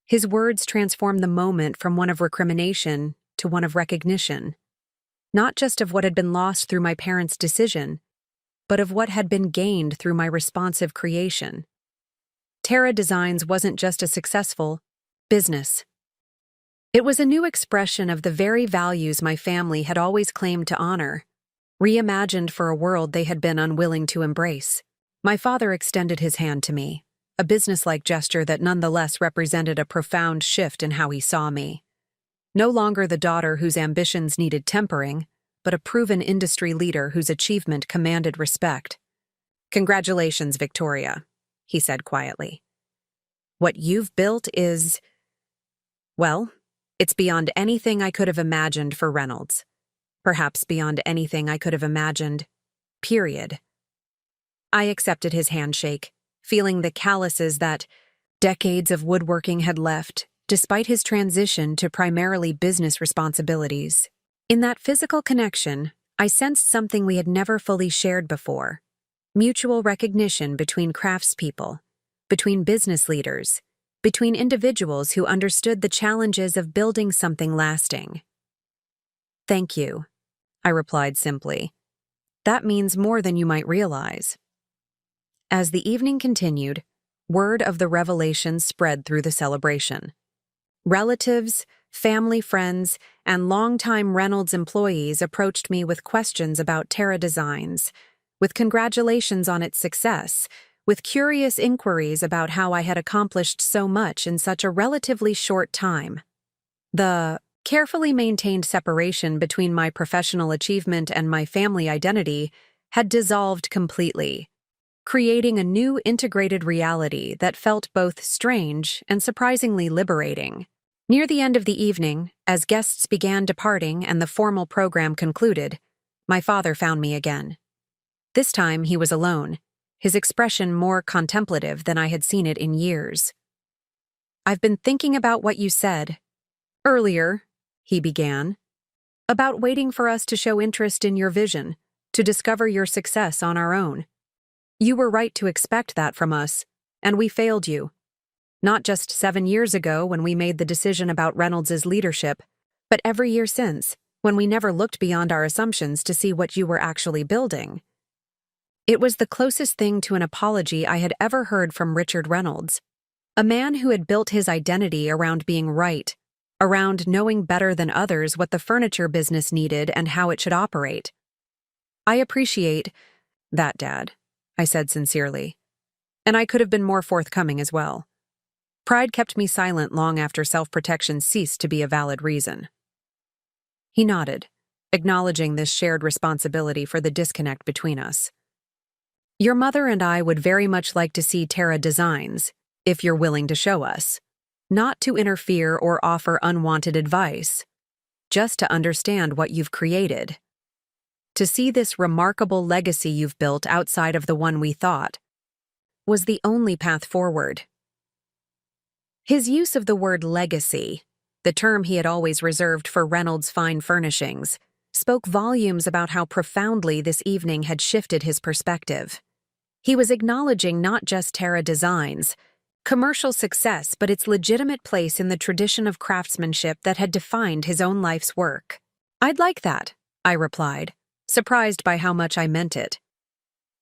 His words transformed the moment from one of recrimination to one of recognition, not just of what had been lost through my parents' decision, but of what had been gained through my responsive creation. Terra Designs wasn't just a successful business. It was a new expression of the very values my family had always claimed to honor, reimagined for a world they had been unwilling to embrace. My father extended his hand to me, a businesslike gesture that nonetheless represented a profound shift in how he saw me. No longer the daughter whose ambitions needed tempering, but a proven industry leader whose achievement commanded respect. "Congratulations, Victoria," he said quietly. "What you've built is, well, it's beyond anything I could have imagined for Reynolds. Perhaps beyond anything I could have imagined, period." I accepted his handshake, feeling the calluses that decades of woodworking had left, despite his transition to primarily business responsibilities. In that physical connection, I sensed something we had never fully shared before: mutual recognition between craftspeople, between business leaders, between individuals who understood the challenges of building something lasting. "Thank you," I replied simply. "That means more than you might realize." As the evening continued, word of the revelation spread through the celebration. Relatives, family friends, and longtime Reynolds employees approached me with questions about Terra Designs, with congratulations on its success, with curious inquiries about how I had accomplished so much in such a relatively short time. The carefully maintained separation between my professional achievement and my family identity had dissolved completely, creating a new integrated reality that felt both strange and surprisingly liberating. Near the end of the evening, as guests began departing and the formal program concluded, my father found me again. This time he was alone, his expression more contemplative than I had seen it in years. "I've been thinking about what you said earlier," he began, "about waiting for us to show interest in your vision, to discover your success on our own. You were right to expect that from us, and we failed you. Not just 7 years ago when we made the decision about Reynolds' leadership, but every year since, when we never looked beyond our assumptions to see what you were actually building." It was the closest thing to an apology I had ever heard from Richard Reynolds, a man who had built his identity around being right, around knowing better than others what the furniture business needed and how it should operate. "I appreciate that, Dad," I said sincerely, "and I could have been more forthcoming as well. Pride kept me silent long after self-protection ceased to be a valid reason." He nodded, acknowledging this shared responsibility for the disconnect between us. "Your mother and I would very much like to see Terra Designs, if you're willing to show us. Not to interfere or offer unwanted advice, just to understand what you've created. To see this remarkable legacy you've built outside of the one we thought was the only path forward." His use of the word legacy, the term he had always reserved for Reynolds' fine furnishings, spoke volumes about how profoundly this evening had shifted his perspective. He was acknowledging not just Terra Designs' commercial success, but its legitimate place in the tradition of craftsmanship that had defined his own life's work. "I'd like that," I replied, surprised by how much I meant it.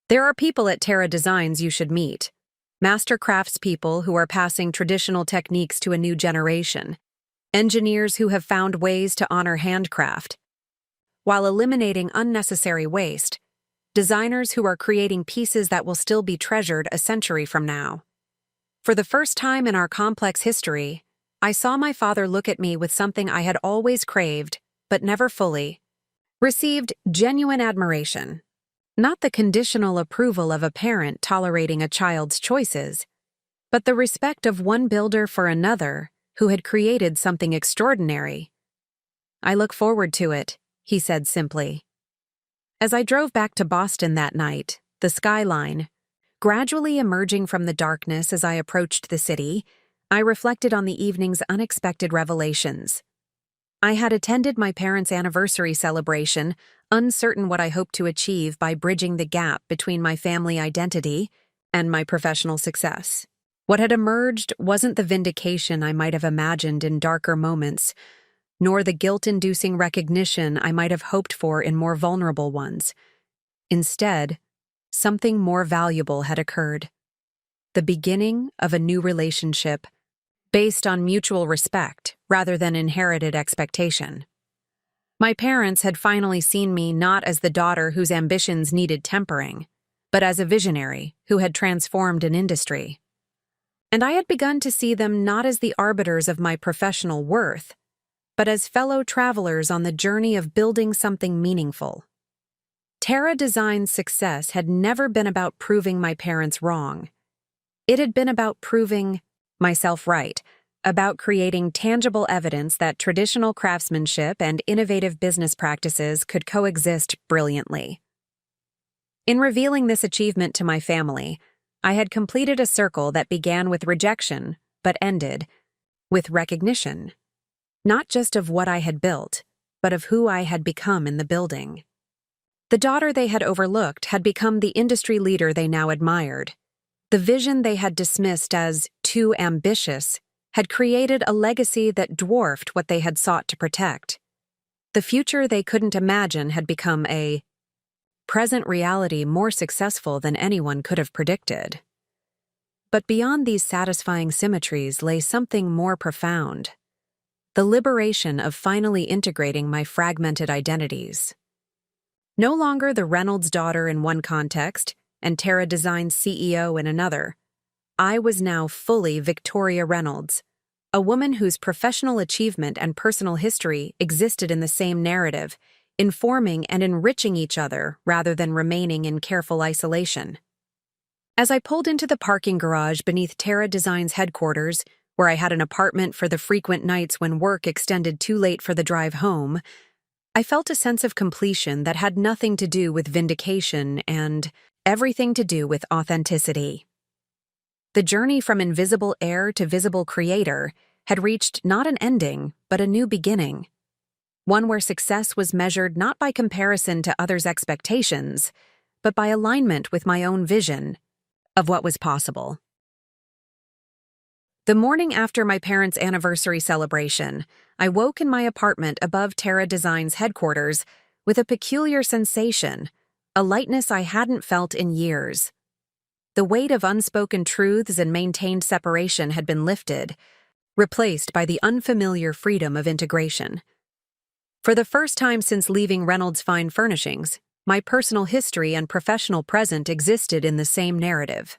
"There are people at Terra Designs you should meet. Master craftspeople who are passing traditional techniques to a new generation. Engineers who have found ways to honor handcraft, while eliminating unnecessary waste. Designers who are creating pieces that will still be treasured a century from now." For the first time in our complex history, I saw my father look at me with something I had always craved, but never fully received: genuine admiration. Not the conditional approval of a parent tolerating a child's choices, but the respect of one builder for another who had created something extraordinary. "I look forward to it," he said simply. As I drove back to Boston that night, the skyline, gradually emerging from the darkness as I approached the city, I reflected on the evening's unexpected revelations. I had attended my parents' anniversary celebration, uncertain what I hoped to achieve by bridging the gap between my family identity and my professional success. What had emerged wasn't the vindication I might have imagined in darker moments, nor the guilt-inducing recognition I might have hoped for in more vulnerable ones. Instead, something more valuable had occurred. The beginning of a new relationship based on mutual respect rather than inherited expectation. My parents had finally seen me not as the daughter whose ambitions needed tempering, but as a visionary who had transformed an industry. And I had begun to see them not as the arbiters of my professional worth, but as fellow travelers on the journey of building something meaningful. Terra Design's success had never been about proving my parents wrong. It had been about proving myself right, about creating tangible evidence that traditional craftsmanship and innovative business practices could coexist brilliantly. In revealing this achievement to my family, I had completed a circle that began with rejection, but ended with recognition, not just of what I had built, but of who I had become in the building. The daughter they had overlooked had become the industry leader they now admired. The vision they had dismissed as too ambitious had created a legacy that dwarfed what they had sought to protect. The future they couldn't imagine had become a present reality more successful than anyone could have predicted. But beyond these satisfying symmetries lay something more profound: the liberation of finally integrating my fragmented identities. No longer the Reynolds daughter in one context and Terra Design's CEO in another, I was now fully Victoria Reynolds, a woman whose professional achievement and personal history existed in the same narrative, informing and enriching each other rather than remaining in careful isolation. As I pulled into the parking garage beneath Terra Design's headquarters, where I had an apartment for the frequent nights when work extended too late for the drive home, I felt a sense of completion that had nothing to do with vindication and everything to do with authenticity. The journey from invisible heir to visible creator had reached not an ending, but a new beginning. One where success was measured not by comparison to others' expectations, but by alignment with my own vision of what was possible. The morning after my parents' anniversary celebration, I woke in my apartment above Terra Design's headquarters with a peculiar sensation, a lightness I hadn't felt in years. The weight of unspoken truths and maintained separation had been lifted, replaced by the unfamiliar freedom of integration. For the first time since leaving Reynolds Fine Furnishings, my personal history and professional present existed in the same narrative.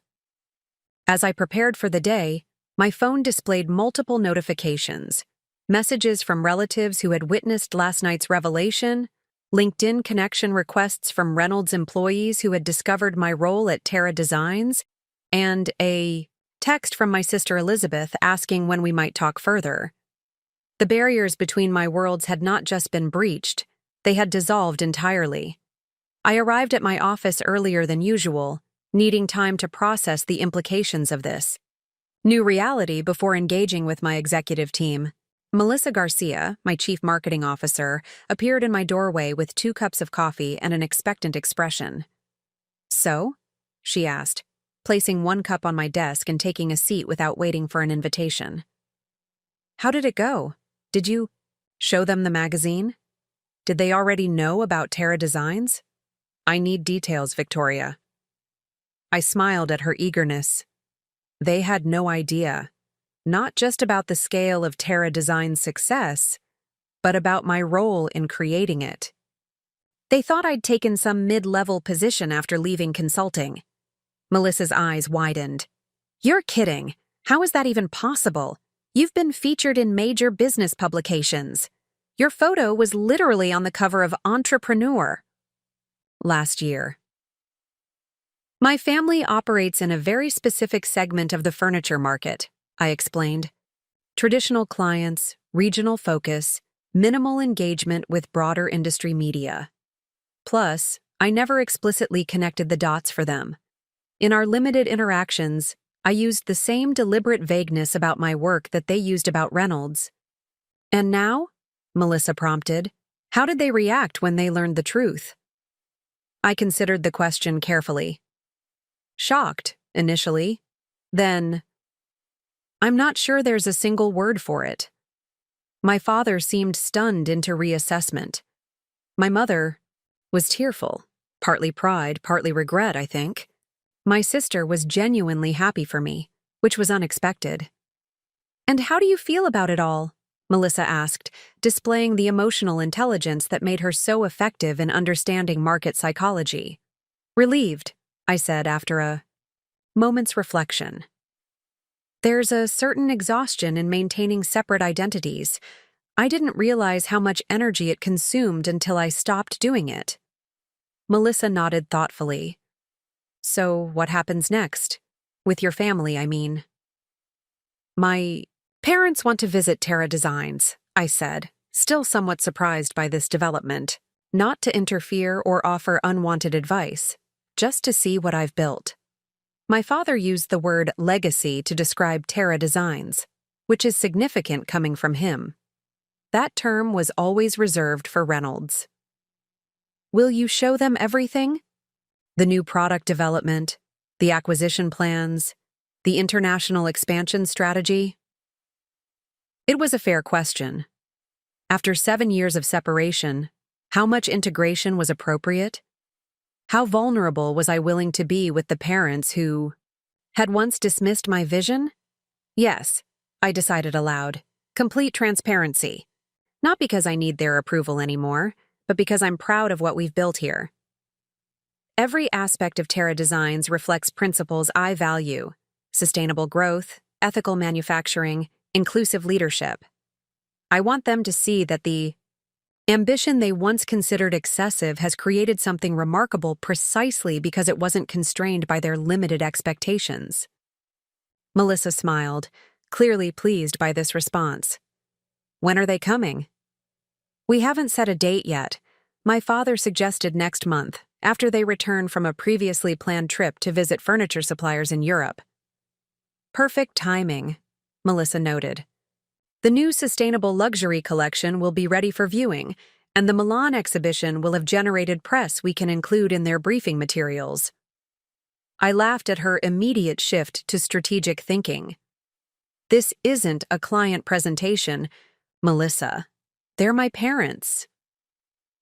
As I prepared for the day, my phone displayed multiple notifications: messages from relatives who had witnessed last night's revelation, LinkedIn connection requests from Reynolds employees who had discovered my role at Terra Designs, and a text from my sister Elizabeth asking when we might talk further. The barriers between my worlds had not just been breached, they had dissolved entirely. I arrived at my office earlier than usual, needing time to process the implications of this new reality before engaging with my executive team. Melissa Garcia, my chief marketing officer, appeared in my doorway with 2 cups of coffee and an expectant expression. "So?" she asked, placing 1 cup on my desk and taking a seat without waiting for an invitation. "How did it go? Did you show them the magazine? Did they already know about Terra Designs? I need details, Victoria." I smiled at her eagerness. They had no idea, not just about the scale of Terra Design's success, but about my role in creating it. They thought I'd taken some mid-level position after leaving consulting. Melissa's eyes widened. "You're kidding. How is that even possible? You've been featured in major business publications. Your photo was literally on the cover of Entrepreneur last year." "My family operates in a very specific segment of the furniture market," I explained. "Traditional clients, regional focus, minimal engagement with broader industry media. Plus, I never explicitly connected the dots for them. In our limited interactions, I used the same deliberate vagueness about my work that they used about Reynolds." "And now?" Melissa prompted. "How did they react when they learned the truth?" I considered the question carefully. "Shocked, initially. Then, I'm not sure there's a single word for it. My father seemed stunned into reassessment. My mother was tearful. Partly pride, partly regret, I think. My sister was genuinely happy for me, which was unexpected. "And how do you feel about it all?" Melissa asked, displaying the emotional intelligence that made her so effective in understanding market psychology. "Relieved," I said after a moment's reflection. There's a certain exhaustion in maintaining separate identities. I didn't realize how much energy it consumed until I stopped doing it. Melissa nodded thoughtfully. "So what happens next? With your family, I mean." "My parents want to visit Terra Designs," I said, still somewhat surprised by this development, not to interfere or offer unwanted advice, just to see what I've built. My father used the word legacy to describe Terra Designs, which is significant coming from him. That term was always reserved for Reynolds. "Will you show them everything? The new product development, the acquisition plans, the international expansion strategy?" It was a fair question. After 7 years of separation, how much integration was appropriate? How vulnerable was I willing to be with the parents who had once dismissed my vision? Yes, I decided aloud. Complete transparency. Not because I need their approval anymore, but because I'm proud of what we've built here. Every aspect of Terra Designs reflects principles I value: sustainable growth, ethical manufacturing, inclusive leadership. I want them to see that the ambition they once considered excessive has created something remarkable precisely because it wasn't constrained by their limited expectations. Melissa smiled, clearly pleased by this response. "When are they coming?" "We haven't set a date yet. My father suggested next month, after they return from a previously planned trip to visit furniture suppliers in Europe." "Perfect timing," Melissa noted. "The new sustainable luxury collection will be ready for viewing, and the Milan exhibition will have generated press we can include in their briefing materials." I laughed at her immediate shift to strategic thinking. "This isn't a client presentation, Melissa. They're my parents."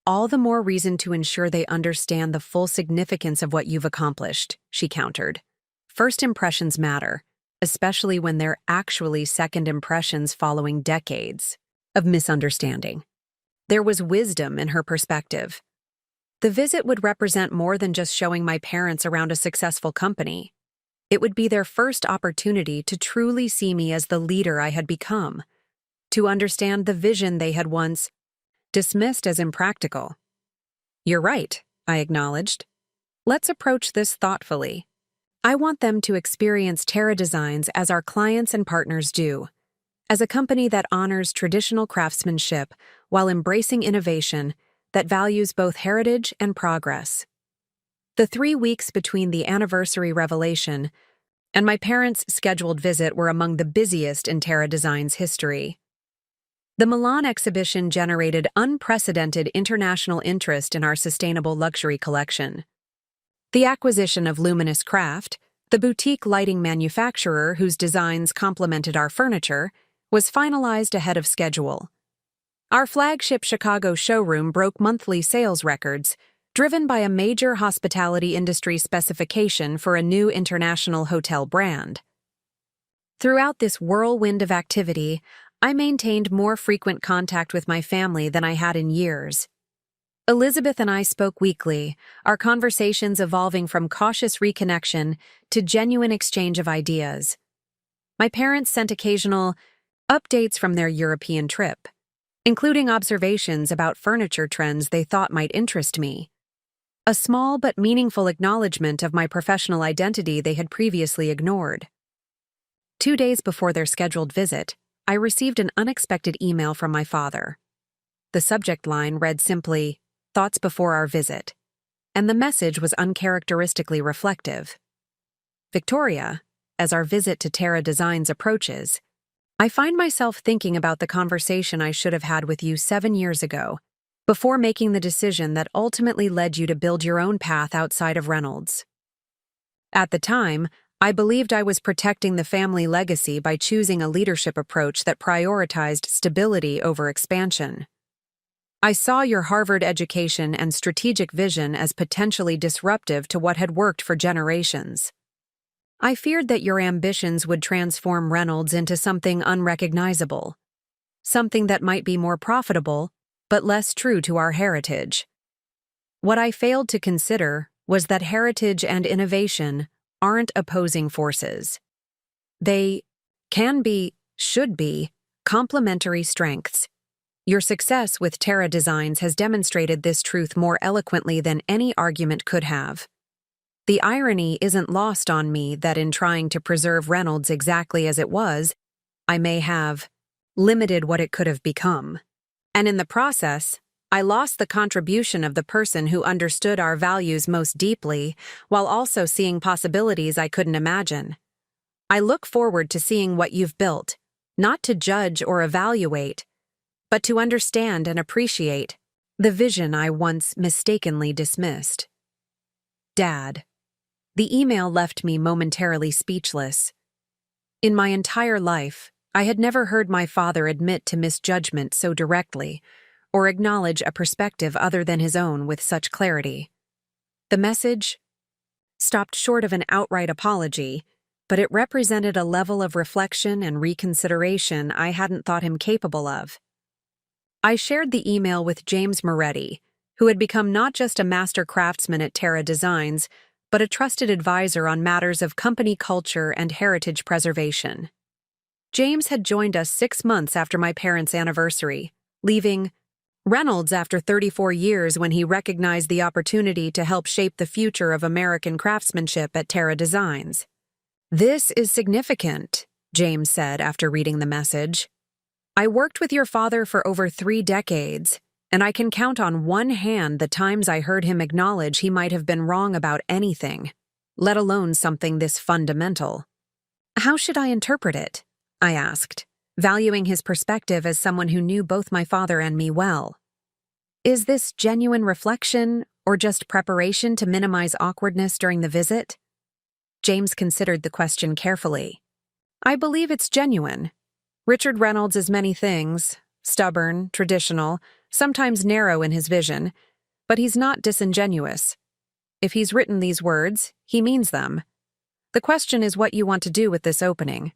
"All the more reason to ensure they understand the full significance of what you've accomplished," she countered. "First impressions matter, especially when they're actually second impressions following decades of misunderstanding." There was wisdom in her perspective. The visit would represent more than just showing my parents around a successful company. It would be their first opportunity to truly see me as the leader I had become, to understand the vision they had once dismissed as impractical. "You're right," I acknowledged. "Let's approach this thoughtfully. I want them to experience Terra Designs as our clients and partners do, as a company that honors traditional craftsmanship while embracing innovation that values both heritage and progress." The 3 weeks between the anniversary revelation and my parents' scheduled visit were among the busiest in Terra Designs' history. The Milan exhibition generated unprecedented international interest in our sustainable luxury collection. The acquisition of Luminous Craft, the boutique lighting manufacturer whose designs complemented our furniture, was finalized ahead of schedule. Our flagship Chicago showroom broke monthly sales records, driven by a major hospitality industry specification for a new international hotel brand. Throughout this whirlwind of activity, I maintained more frequent contact with my family than I had in years. Elizabeth and I spoke weekly, our conversations evolving from cautious reconnection to genuine exchange of ideas. My parents sent occasional updates from their European trip, including observations about furniture trends they thought might interest me. A small but meaningful acknowledgement of my professional identity they had previously ignored. 2 days before their scheduled visit, I received an unexpected email from my father. The subject line read simply, "Thoughts before our visit," and the message was uncharacteristically reflective. "Victoria, as our visit to Terra Designs approaches, I find myself thinking about the conversation I should have had with you 7 years ago, before making the decision that ultimately led you to build your own path outside of Reynolds. At the time, I believed I was protecting the family legacy by choosing a leadership approach that prioritized stability over expansion. I saw your Harvard education and strategic vision as potentially disruptive to what had worked for generations. I feared that your ambitions would transform Reynolds into something unrecognizable, something that might be more profitable, but less true to our heritage. What I failed to consider was that heritage and innovation aren't opposing forces. They can be, should be, complementary strengths. Your success with Terra Designs has demonstrated this truth more eloquently than any argument could have. The irony isn't lost on me that in trying to preserve Reynolds exactly as it was, I may have limited what it could have become. And in the process, I lost the contribution of the person who understood our values most deeply, while also seeing possibilities I couldn't imagine. I look forward to seeing what you've built, not to judge or evaluate, but to understand and appreciate the vision I once mistakenly dismissed. Dad. The email left me momentarily speechless. In my entire life, I had never heard my father admit to misjudgment so directly, or acknowledge a perspective other than his own with such clarity. The message stopped short of an outright apology, but it represented a level of reflection and reconsideration I hadn't thought him capable of. I shared the email with James Moretti, who had become not just a master craftsman at Terra Designs, but a trusted advisor on matters of company culture and heritage preservation. James had joined us 6 months after my parents' anniversary, leaving Reynolds after 34 years when he recognized the opportunity to help shape the future of American craftsmanship at Terra Designs. "This is significant," James said after reading the message. "I worked with your father for over 3 decades, and I can count on one hand the times I heard him acknowledge he might have been wrong about anything, let alone something this fundamental." "How should I interpret it?" I asked, valuing his perspective as someone who knew both my father and me well. "Is this genuine reflection, or just preparation to minimize awkwardness during the visit?" James considered the question carefully. "I believe it's genuine. Richard Reynolds is many things, stubborn, traditional, sometimes narrow in his vision, but he's not disingenuous. If he's written these words, he means them. The question is what you want to do with this opening."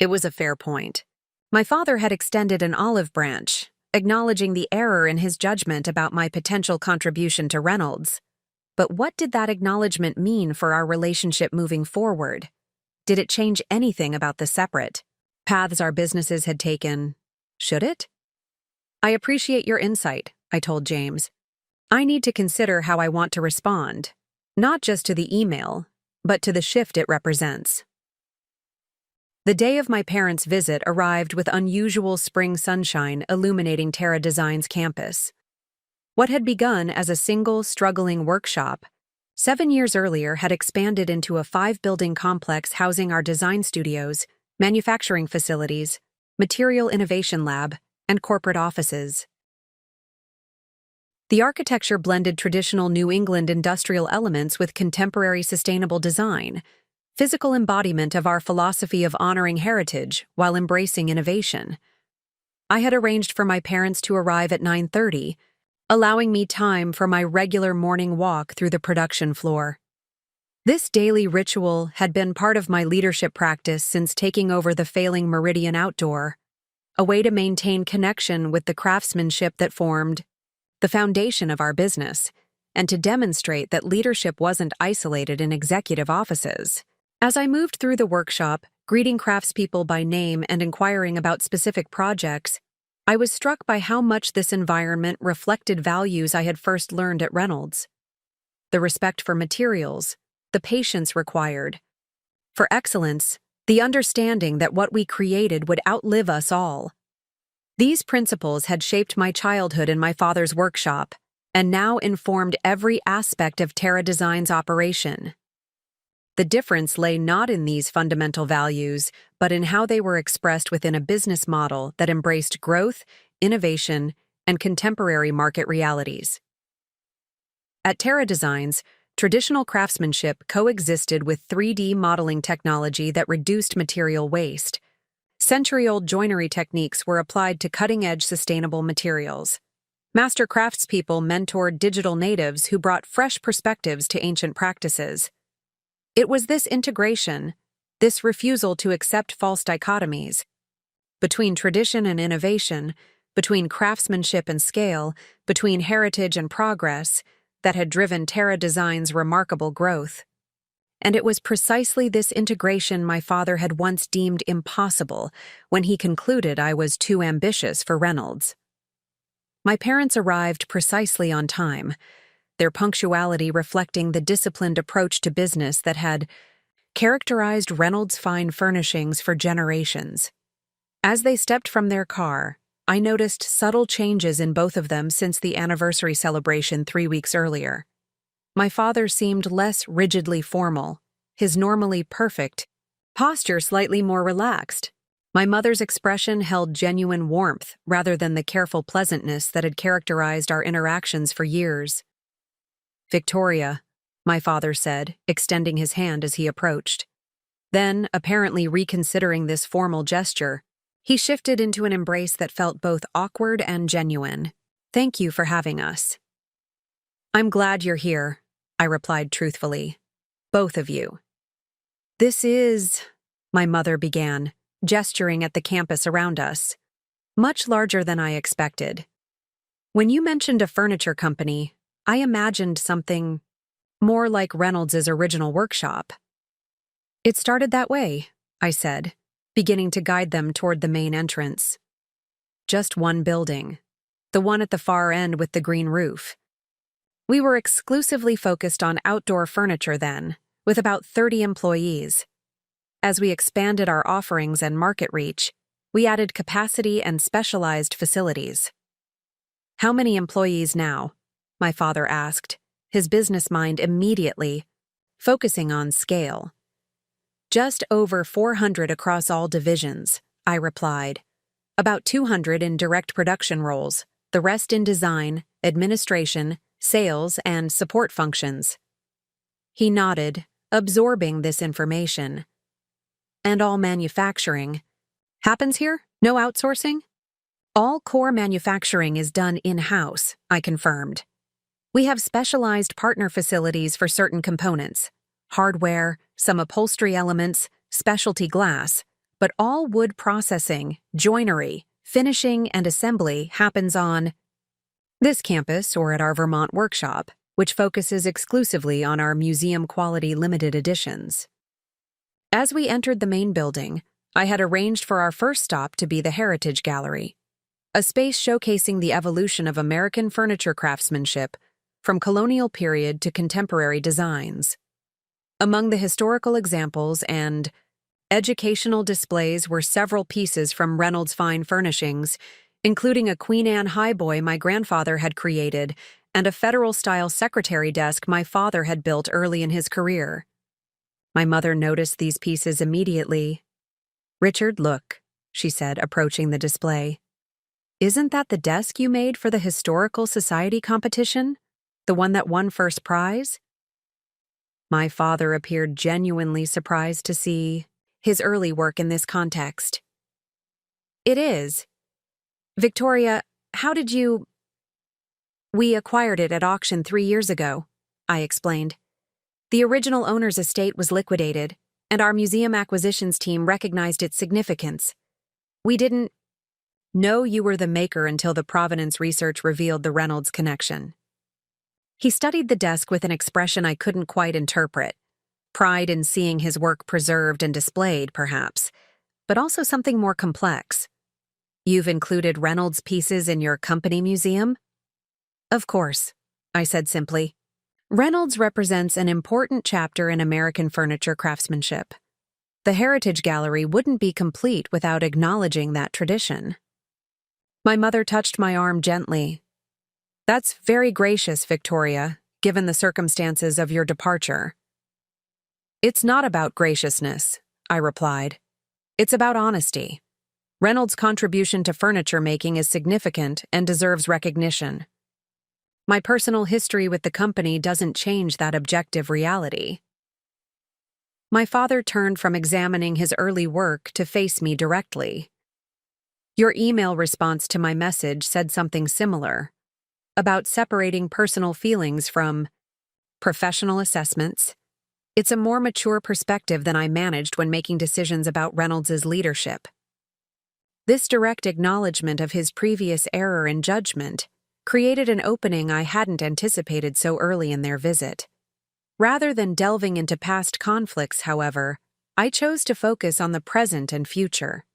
It was a fair point. My father had extended an olive branch, acknowledging the error in his judgment about my potential contribution to Reynolds. But what did that acknowledgement mean for our relationship moving forward? Did it change anything about the separate paths our businesses had taken? Should it? "I appreciate your insight," I told James. "I need to consider how I want to respond, not just to the email, but to the shift it represents." The day of my parents' visit arrived with unusual spring sunshine illuminating Terra Designs campus. What had begun as a single, struggling workshop, 7 years earlier had expanded into a 5-building complex housing our design studios, manufacturing facilities, material innovation lab, and corporate offices. The architecture blended traditional New England industrial elements with contemporary sustainable design, physical embodiment of our philosophy of honoring heritage while embracing innovation. I had arranged for my parents to arrive at 9:30, allowing me time for my regular morning walk through the production floor. This daily ritual had been part of my leadership practice since taking over the failing Meridian Outdoor, a way to maintain connection with the craftsmanship that formed the foundation of our business, and to demonstrate that leadership wasn't isolated in executive offices. As I moved through the workshop, greeting craftspeople by name and inquiring about specific projects, I was struck by how much this environment reflected values I had first learned at Reynolds. The respect for materials, the patience required. For excellence, the understanding that what we created would outlive us all. These principles had shaped my childhood in my father's workshop, and now informed every aspect of Terra Designs' operation. The difference lay not in these fundamental values, but in how they were expressed within a business model that embraced growth, innovation, and contemporary market realities. At Terra Designs, traditional craftsmanship coexisted with 3D modeling technology that reduced material waste. Century-old joinery techniques were applied to cutting-edge sustainable materials. Master craftspeople mentored digital natives who brought fresh perspectives to ancient practices. It was this integration, this refusal to accept false dichotomies, between tradition and innovation, between craftsmanship and scale, between heritage and progress, that had driven Terra Design's remarkable growth. And it was precisely this integration my father had once deemed impossible when he concluded I was too ambitious for Reynolds. My parents arrived precisely on time, their punctuality reflecting the disciplined approach to business that had characterized Reynolds Fine Furnishings for generations. As they stepped from their car, I noticed subtle changes in both of them since the anniversary celebration 3 weeks earlier. My father seemed less rigidly formal, his normally perfect posture slightly more relaxed. My mother's expression held genuine warmth rather than the careful pleasantness that had characterized our interactions for years. "Victoria," my father said, extending his hand as he approached. Then, apparently reconsidering this formal gesture, he shifted into an embrace that felt both awkward and genuine. "Thank you for having us." "I'm glad you're here," I replied truthfully. "Both of you." "This is," my mother began, gesturing at the campus around us, "much larger than I expected. When you mentioned a furniture company, I imagined something more like Reynolds' original workshop." "It started that way," I said, beginning to guide them toward the main entrance. "Just one building, the one at the far end with the green roof. We were exclusively focused on outdoor furniture then, with about 30 employees. As we expanded our offerings and market reach, we added capacity and specialized facilities." "How many employees now?" my father asked, his business mind immediately focusing on scale. "Just over 400 across all divisions," I replied. "About 200 in direct production roles, the rest in design, administration, sales, and support functions." He nodded, absorbing this information. "And all manufacturing happens here? No outsourcing?" "All core manufacturing is done in-house," I confirmed. "We have specialized partner facilities for certain components, hardware, some upholstery elements, specialty glass, but all wood processing, joinery, finishing, and assembly happens on this campus or at our Vermont workshop, which focuses exclusively on our museum-quality limited editions." As we entered the main building, I had arranged for our first stop to be the Heritage Gallery, a space showcasing the evolution of American furniture craftsmanship from colonial period to contemporary designs. Among the historical examples and educational displays were several pieces from Reynolds Fine Furnishings, including a Queen Anne highboy my grandfather had created and a Federal-style secretary desk my father had built early in his career. My mother noticed these pieces immediately. "Richard, look," she said, approaching the display. "Isn't that the desk you made for the Historical Society competition? The one that won first prize?" My father appeared genuinely surprised to see his early work in this context. "It is. Victoria, how did you—" "We acquired it at auction 3 years ago," I explained. "The original owner's estate was liquidated, and our museum acquisitions team recognized its significance. We didn't know you were the maker until the provenance research revealed the Reynolds connection." He studied the desk with an expression I couldn't quite interpret. Pride in seeing his work preserved and displayed, perhaps, but also something more complex. "You've included Reynolds pieces in your company museum?" "Of course," I said simply. "Reynolds represents an important chapter in American furniture craftsmanship. The Heritage Gallery wouldn't be complete without acknowledging that tradition." My mother touched my arm gently. "That's very gracious, Victoria, given the circumstances of your departure." "It's not about graciousness," I replied. "It's about honesty. Reynolds' contribution to furniture making is significant and deserves recognition. My personal history with the company doesn't change that objective reality." My father turned from examining his early work to face me directly. "Your email response to my message said something similar. about separating personal feelings from professional assessments. It's a more mature perspective than I managed when making decisions about Reynolds's leadership. This direct acknowledgement of his previous error in judgment created an opening I hadn't anticipated so early in their visit. Rather than delving into past conflicts, however, I chose to focus on the present and future.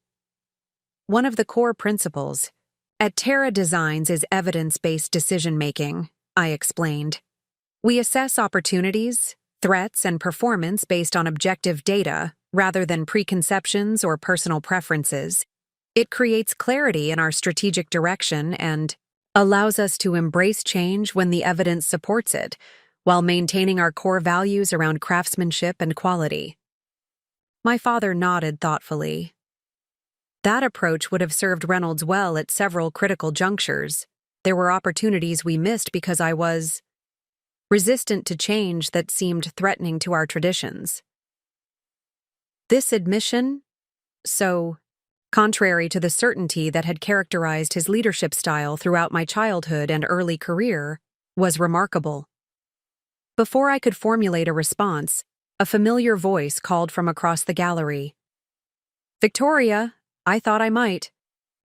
One of the core principles at Terra Designs is evidence-based decision-making, I explained. We assess opportunities, threats, and performance based on objective data rather than preconceptions or personal preferences. It creates clarity in our strategic direction and allows us to embrace change when the evidence supports it, while maintaining our core values around craftsmanship and quality. My father nodded thoughtfully. That approach would have served Reynolds well at several critical junctures. There were opportunities we missed because I was resistant to change that seemed threatening to our traditions. This admission, so contrary to the certainty that had characterized his leadership style throughout my childhood and early career, was remarkable. Before I could formulate a response, a familiar voice called from across the gallery. "Victoria, I thought I might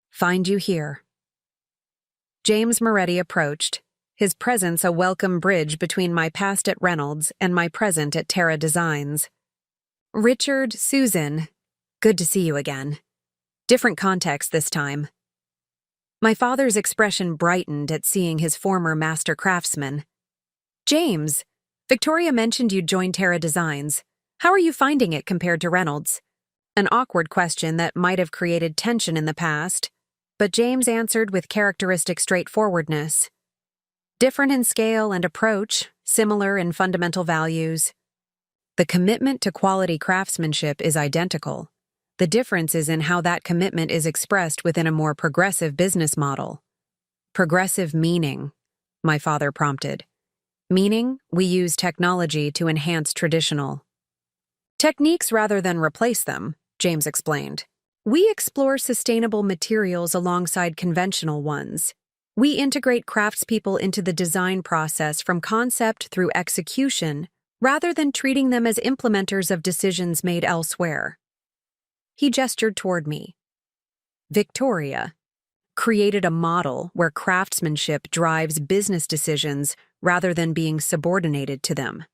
find you here." James Moretti approached, his presence a welcome bridge between my past at Reynolds and my present at Terra Designs. "Richard, Susan, good to see you again. Different context this time." My father's expression brightened at seeing his former master craftsman. "James, Victoria mentioned you'd joined Terra Designs. How are you finding it compared to Reynolds?" An awkward question that might have created tension in the past, but James answered with characteristic straightforwardness. "Different in scale and approach, similar in fundamental values. The commitment to quality craftsmanship is identical. The difference is in how that commitment is expressed within a more progressive business model." "Progressive meaning," my father prompted. "Meaning, we use technology to enhance traditional techniques rather than replace them," James explained. "We explore sustainable materials alongside conventional ones. We integrate craftspeople into the design process from concept through execution, rather than treating them as implementers of decisions made elsewhere." He gestured toward me. "Victoria created a model where craftsmanship drives business decisions rather than being subordinated to them."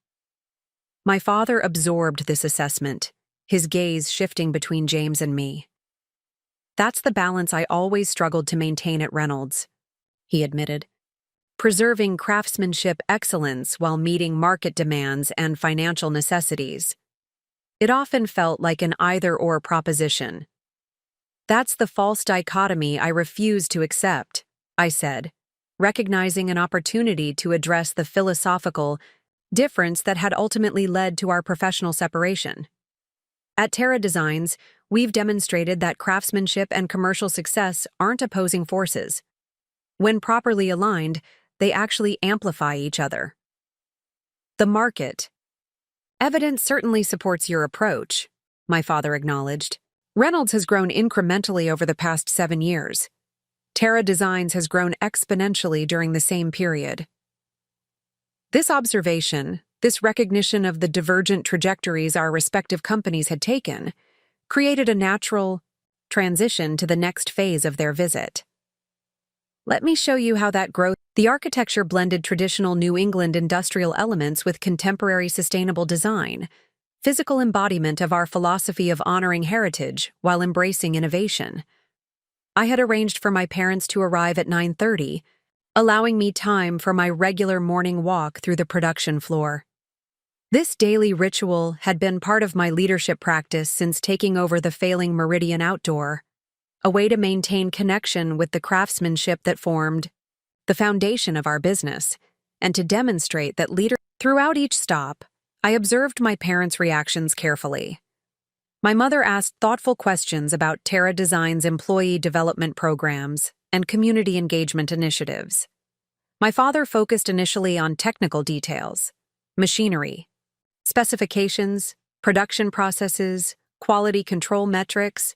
My father absorbed this assessment, his gaze shifting between James and me. "That's the balance I always struggled to maintain at Reynolds," he admitted. "Preserving craftsmanship excellence while meeting market demands and financial necessities. It often felt like an either-or proposition." "That's the false dichotomy I refuse to accept," I said, recognizing an opportunity to address the philosophical difference that had ultimately led to our professional separation. At Terra Designs, we've demonstrated that craftsmanship and commercial success aren't opposing forces. When properly aligned, they actually amplify each other. "The market evidence certainly supports your approach," my father acknowledged. "Reynolds has grown incrementally over the past 7 years. Terra Designs has grown exponentially during the same period." This observation, this recognition of the divergent trajectories our respective companies had taken, created a natural transition to the next phase of their visit. "Let me show you how that growth." The architecture blended traditional New England industrial elements with contemporary sustainable design, physical embodiment of our philosophy of honoring heritage while embracing innovation. I had arranged for my parents to arrive at 9:30, allowing me time for my regular morning walk through the production floor. This daily ritual had been part of my leadership practice since taking over the failing Meridian Outdoor, a way to maintain connection with the craftsmanship that formed the foundation of our business, and to demonstrate that throughout each stop, I observed my parents' reactions carefully. My mother asked thoughtful questions about Terra Designs' employee development programs and community engagement initiatives. My father focused initially on technical details, machinery, specifications, production processes, quality control metrics.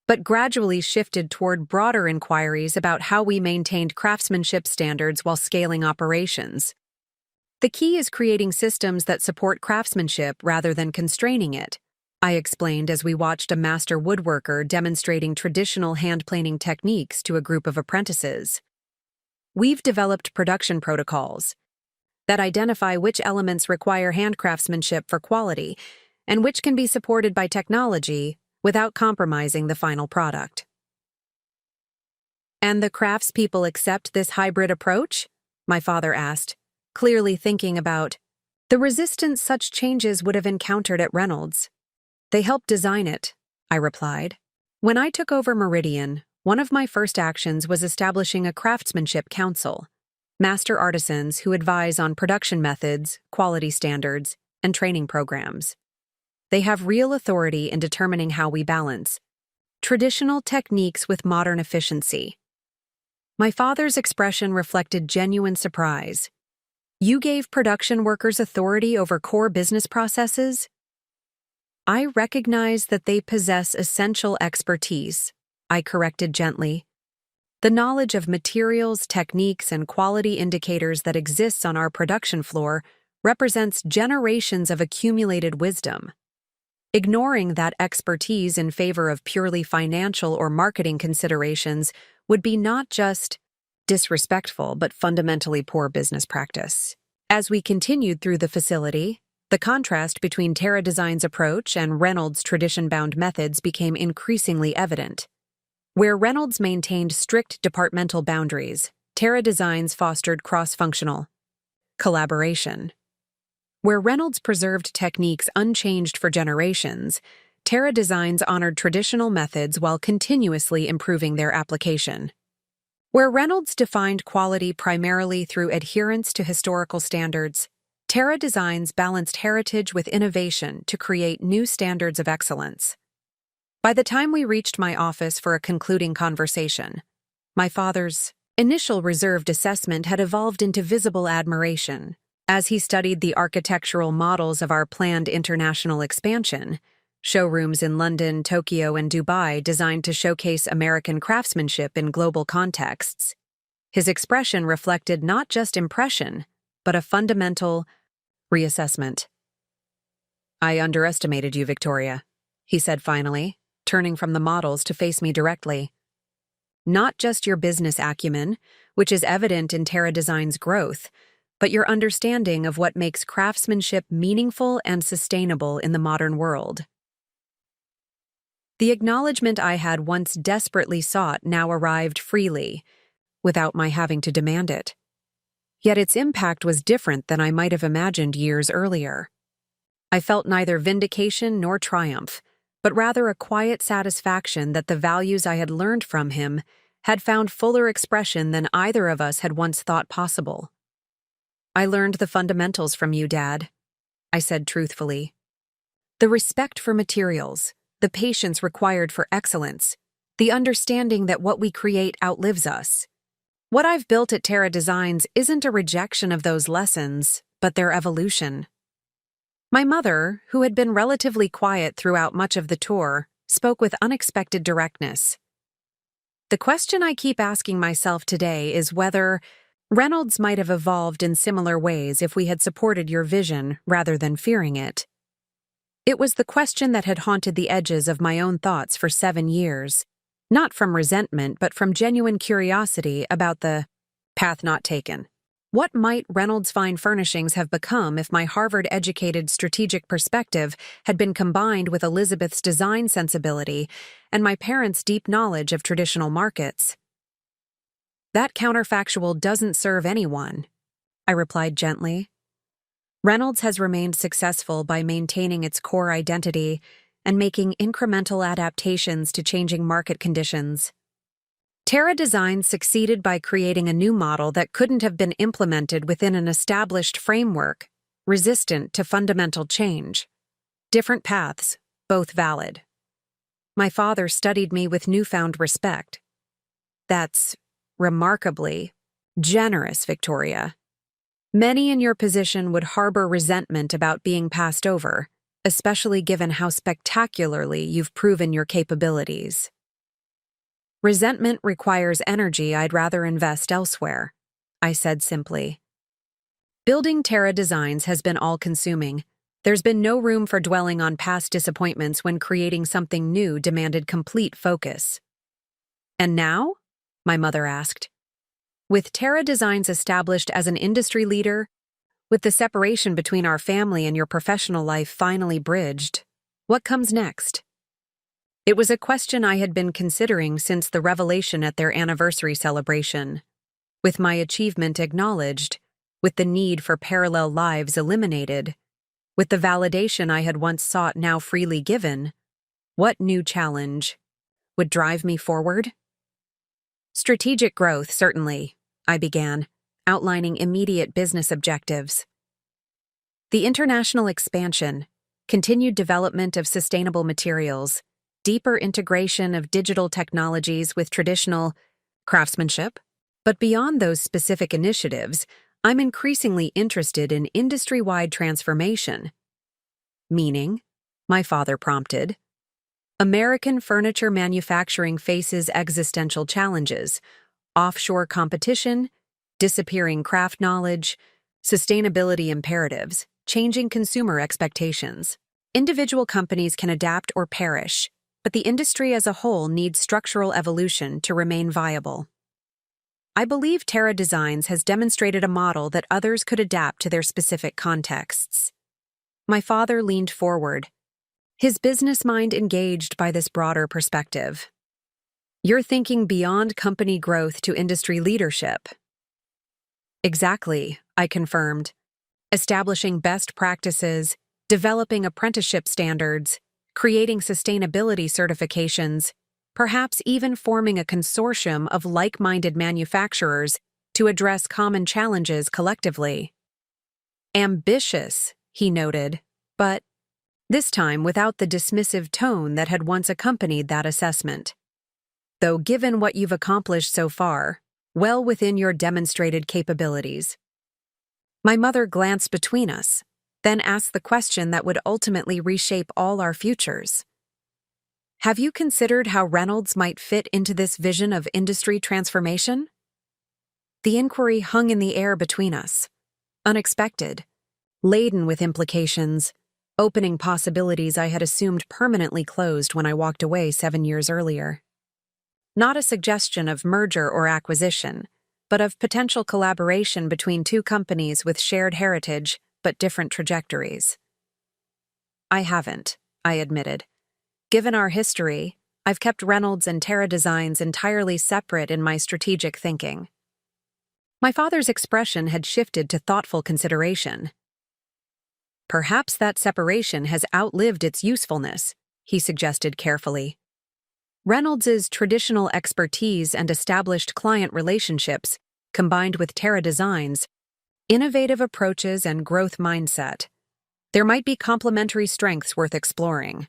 but gradually shifted toward broader inquiries about how we maintained craftsmanship standards while scaling operations. The key is creating systems that support craftsmanship rather than constraining it, I explained as we watched a master woodworker demonstrating traditional hand-planing techniques to a group of apprentices. We've developed production protocols that identify which elements require hand craftsmanship for quality and which can be supported by technology without compromising the final product. And the craftspeople accept this hybrid approach? My father asked, clearly thinking about the resistance such changes would have encountered at Reynolds. They helped design it, I replied. When I took over Meridian, one of my first actions was establishing a craftsmanship council, master artisans who advise on production methods, quality standards, and training programs. They have real authority in determining how we balance traditional techniques with modern efficiency. My father's expression reflected genuine surprise. You gave production workers authority over core business processes? I recognize that they possess essential expertise, I corrected gently. The knowledge of materials, techniques, and quality indicators that exists on our production floor represents generations of accumulated wisdom. Ignoring that expertise in favor of purely financial or marketing considerations would be not just disrespectful but fundamentally poor business practice. As we continued through the facility, the contrast between Terra Design's approach and Reynolds' tradition-bound methods became increasingly evident. Where Reynolds maintained strict departmental boundaries, Terra Designs fostered cross-functional collaboration. Where Reynolds preserved techniques unchanged for generations, Terra Designs honored traditional methods while continuously improving their application. Where Reynolds defined quality primarily through adherence to historical standards, Terra Designs balanced heritage with innovation to create new standards of excellence. By the time we reached my office for a concluding conversation, my father's initial reserved assessment had evolved into visible admiration. As he studied the architectural models of our planned international expansion, showrooms in London, Tokyo, and Dubai designed to showcase American craftsmanship in global contexts, his expression reflected not just impression, but a fundamental reassessment. I underestimated you, Victoria, he said finally, turning from the models to face me directly. Not just your business acumen, which is evident in Terra Design's growth, but your understanding of what makes craftsmanship meaningful and sustainable in the modern world. The acknowledgement I had once desperately sought now arrived freely, without my having to demand it. Yet its impact was different than I might have imagined years earlier. I felt neither vindication nor triumph, but rather a quiet satisfaction that the values I had learned from him had found fuller expression than either of us had once thought possible. I learned the fundamentals from you, Dad, I said truthfully. The respect for materials, the patience required for excellence, the understanding that what we create outlives us. What I've built at Terra Designs isn't a rejection of those lessons, but their evolution. My mother, who had been relatively quiet throughout much of the tour, spoke with unexpected directness. The question I keep asking myself today is whether Reynolds might have evolved in similar ways if we had supported your vision rather than fearing it. It was the question that had haunted the edges of my own thoughts for 7 years, not from resentment but from genuine curiosity about the path not taken. What might Reynolds Fine Furnishings have become if my Harvard-educated strategic perspective had been combined with Elizabeth's design sensibility and my parents' deep knowledge of traditional markets? That counterfactual doesn't serve anyone, I replied gently. Reynolds has remained successful by maintaining its core identity and making incremental adaptations to changing market conditions. Terra Design succeeded by creating a new model that couldn't have been implemented within an established framework, resistant to fundamental change. Different paths, both valid. My father studied me with newfound respect. That's remarkably generous, Victoria. Many in your position would harbor resentment about being passed over, especially given how spectacularly you've proven your capabilities. Resentment requires energy I'd rather invest elsewhere, I said simply. Building Terra Designs has been all-consuming. There's been no room for dwelling on past disappointments when creating something new demanded complete focus. And now? My mother asked. With Terra Designs established as an industry leader, with the separation between our family and your professional life finally bridged, what comes next? It was a question I had been considering since the revelation at their anniversary celebration. With my achievement acknowledged, with the need for parallel lives eliminated, with the validation I had once sought now freely given, what new challenge would drive me forward? Strategic growth, certainly, I began, outlining immediate business objectives. The international expansion, continued development of sustainable materials, deeper integration of digital technologies with traditional craftsmanship. But beyond those specific initiatives, I'm increasingly interested in industry-wide transformation. Meaning, my father prompted. American furniture manufacturing faces existential challenges: offshore competition, disappearing craft knowledge, sustainability imperatives, changing consumer expectations. Individual companies can adapt or perish, but the industry as a whole needs structural evolution to remain viable. I believe Terra Designs has demonstrated a model that others could adapt to their specific contexts. My father leaned forward, his business mind engaged by this broader perspective. You're thinking beyond company growth to industry leadership. Exactly, I confirmed. Establishing best practices, developing apprenticeship standards, creating sustainability certifications, perhaps even forming a consortium of like-minded manufacturers to address common challenges collectively. Ambitious, he noted, but this time without the dismissive tone that had once accompanied that assessment. Though given what you've accomplished so far, well within your demonstrated capabilities. My mother glanced between us, then asked the question that would ultimately reshape all our futures. Have you considered how Reynolds might fit into this vision of industry transformation? The inquiry hung in the air between us, unexpected, laden with implications, opening possibilities I had assumed permanently closed when I walked away 7 years earlier. Not a suggestion of merger or acquisition, but of potential collaboration between two companies with shared heritage but different trajectories. I haven't, I admitted. Given our history, I've kept Reynolds and Terra Designs entirely separate in my strategic thinking. My father's expression had shifted to thoughtful consideration. Perhaps that separation has outlived its usefulness, he suggested carefully. Reynolds's traditional expertise and established client relationships, combined with Terra Designs, innovative approaches and growth mindset. There might be complementary strengths worth exploring.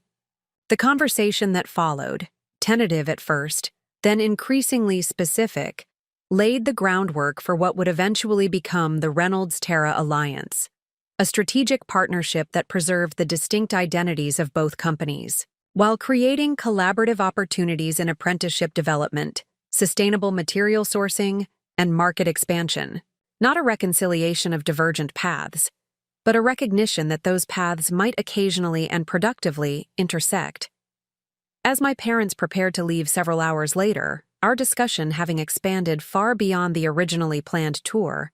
The conversation that followed, tentative at first, then increasingly specific, laid the groundwork for what would eventually become the Reynolds-Terra Alliance, a strategic partnership that preserved the distinct identities of both companies, while creating collaborative opportunities in apprenticeship development, sustainable material sourcing, and market expansion. Not a reconciliation of divergent paths, but a recognition that those paths might occasionally and productively intersect. As my parents prepared to leave several hours later, our discussion having expanded far beyond the originally planned tour,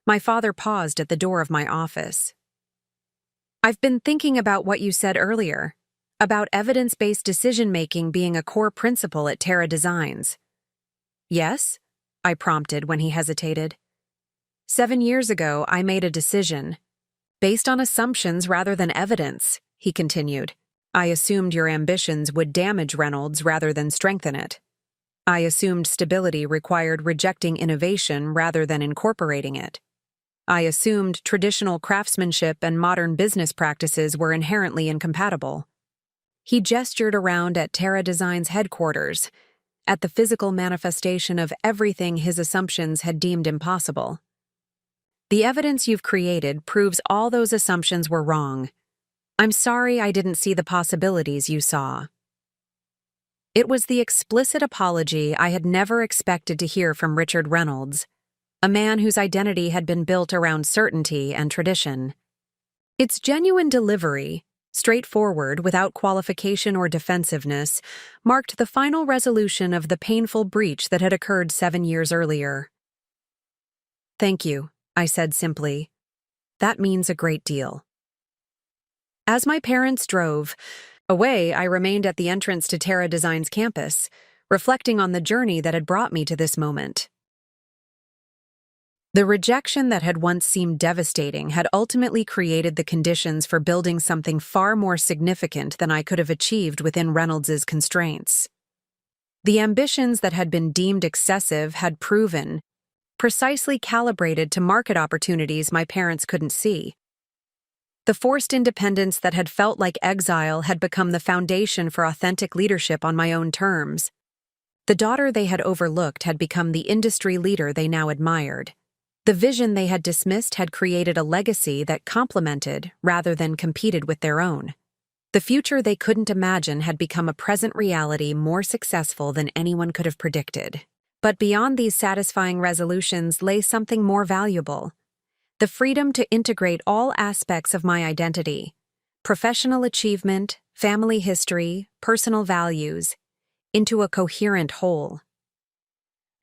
my father paused at the door of my office. I've been thinking about what you said earlier, about evidence-based decision-making being a core principle at Terra Designs. Yes? I prompted when he hesitated. 7 years ago, I made a decision. Based on assumptions rather than evidence, he continued. I assumed your ambitions would damage Reynolds rather than strengthen it. I assumed stability required rejecting innovation rather than incorporating it. I assumed traditional craftsmanship and modern business practices were inherently incompatible. He gestured around at Terra Designs headquarters, at the physical manifestation of everything his assumptions had deemed impossible. The evidence you've created proves all those assumptions were wrong. I'm sorry I didn't see the possibilities you saw. It was the explicit apology I had never expected to hear from Richard Reynolds, a man whose identity had been built around certainty and tradition. Its genuine delivery, straightforward, without qualification or defensiveness, marked the final resolution of the painful breach that had occurred 7 years earlier. "Thank you," I said simply. "That means a great deal." As my parents drove away, I remained at the entrance to Terra Design's campus, reflecting on the journey that had brought me to this moment. The rejection that had once seemed devastating had ultimately created the conditions for building something far more significant than I could have achieved within Reynolds's constraints. The ambitions that had been deemed excessive had proven precisely calibrated to market opportunities my parents couldn't see. The forced independence that had felt like exile had become the foundation for authentic leadership on my own terms. The daughter they had overlooked had become the industry leader they now admired. The vision they had dismissed had created a legacy that complemented rather than competed with their own. The future they couldn't imagine had become a present reality more successful than anyone could have predicted. But beyond these satisfying resolutions lay something more valuable: the freedom to integrate all aspects of my identity, professional achievement, family history, personal values, into a coherent whole.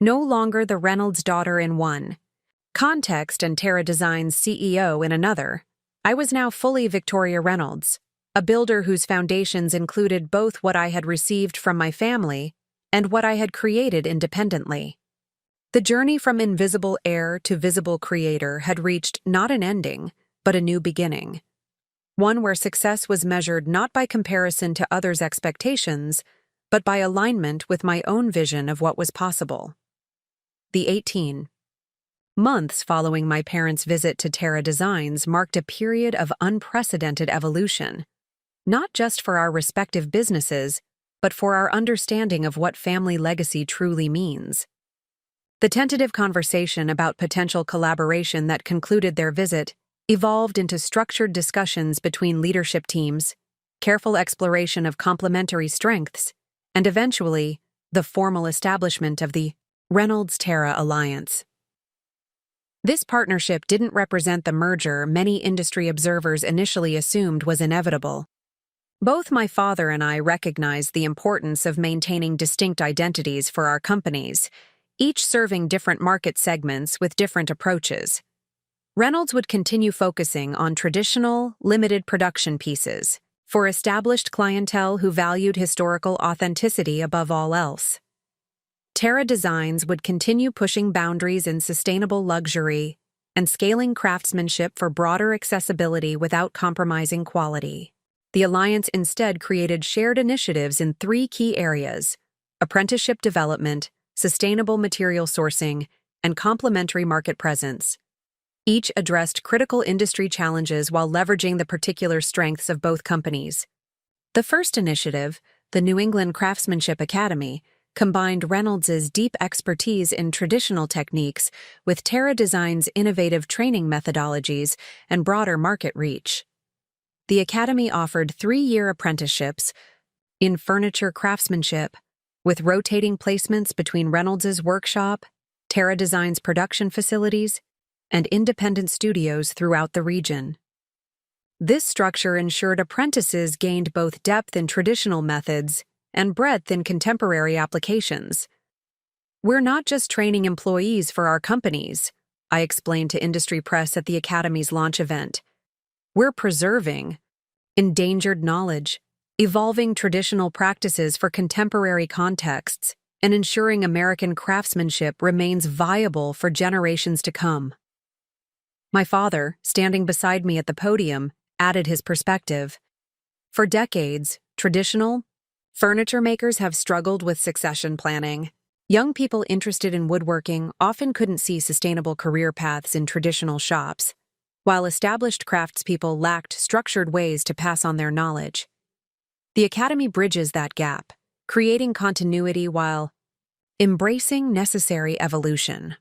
No longer the Reynolds daughter in one context and Terra Design's CEO in another, I was now fully Victoria Reynolds, a builder whose foundations included both what I had received from my family and what I had created independently. The journey from invisible heir to visible creator had reached not an ending, but a new beginning. One where success was measured not by comparison to others' expectations, but by alignment with my own vision of what was possible. The 18 months following my parents' visit to Terra Designs marked a period of unprecedented evolution, not just for our respective businesses, but for our understanding of what family legacy truly means. The tentative conversation about potential collaboration that concluded their visit evolved into structured discussions between leadership teams, careful exploration of complementary strengths, and eventually, the formal establishment of the Reynolds-Terra Alliance. This partnership didn't represent the merger many industry observers initially assumed was inevitable. Both my father and I recognized the importance of maintaining distinct identities for our companies, each serving different market segments with different approaches. Reynolds would continue focusing on traditional, limited production pieces for established clientele who valued historical authenticity above all else. Terra Designs would continue pushing boundaries in sustainable luxury and scaling craftsmanship for broader accessibility without compromising quality. The alliance instead created shared initiatives in 3 key areas: apprenticeship development, sustainable material sourcing, and complementary market presence. Each addressed critical industry challenges while leveraging the particular strengths of both companies. The first initiative, the New England Craftsmanship Academy, combined Reynolds's deep expertise in traditional techniques with Terra Design's innovative training methodologies and broader market reach. The academy offered 3-year apprenticeships in furniture craftsmanship, with rotating placements between Reynolds's workshop, Terra Design's production facilities, and independent studios throughout the region. This structure ensured apprentices gained both depth in traditional methods and breadth in contemporary applications. "We're not just training employees for our companies," I explained to industry press at the Academy's launch event. "We're preserving endangered knowledge, evolving traditional practices for contemporary contexts, and ensuring American craftsmanship remains viable for generations to come." My father, standing beside me at the podium, added his perspective. "For decades, traditional furniture makers have struggled with succession planning. Young people interested in woodworking often couldn't see sustainable career paths in traditional shops, while established craftspeople lacked structured ways to pass on their knowledge. The Academy bridges that gap, creating continuity while embracing necessary evolution."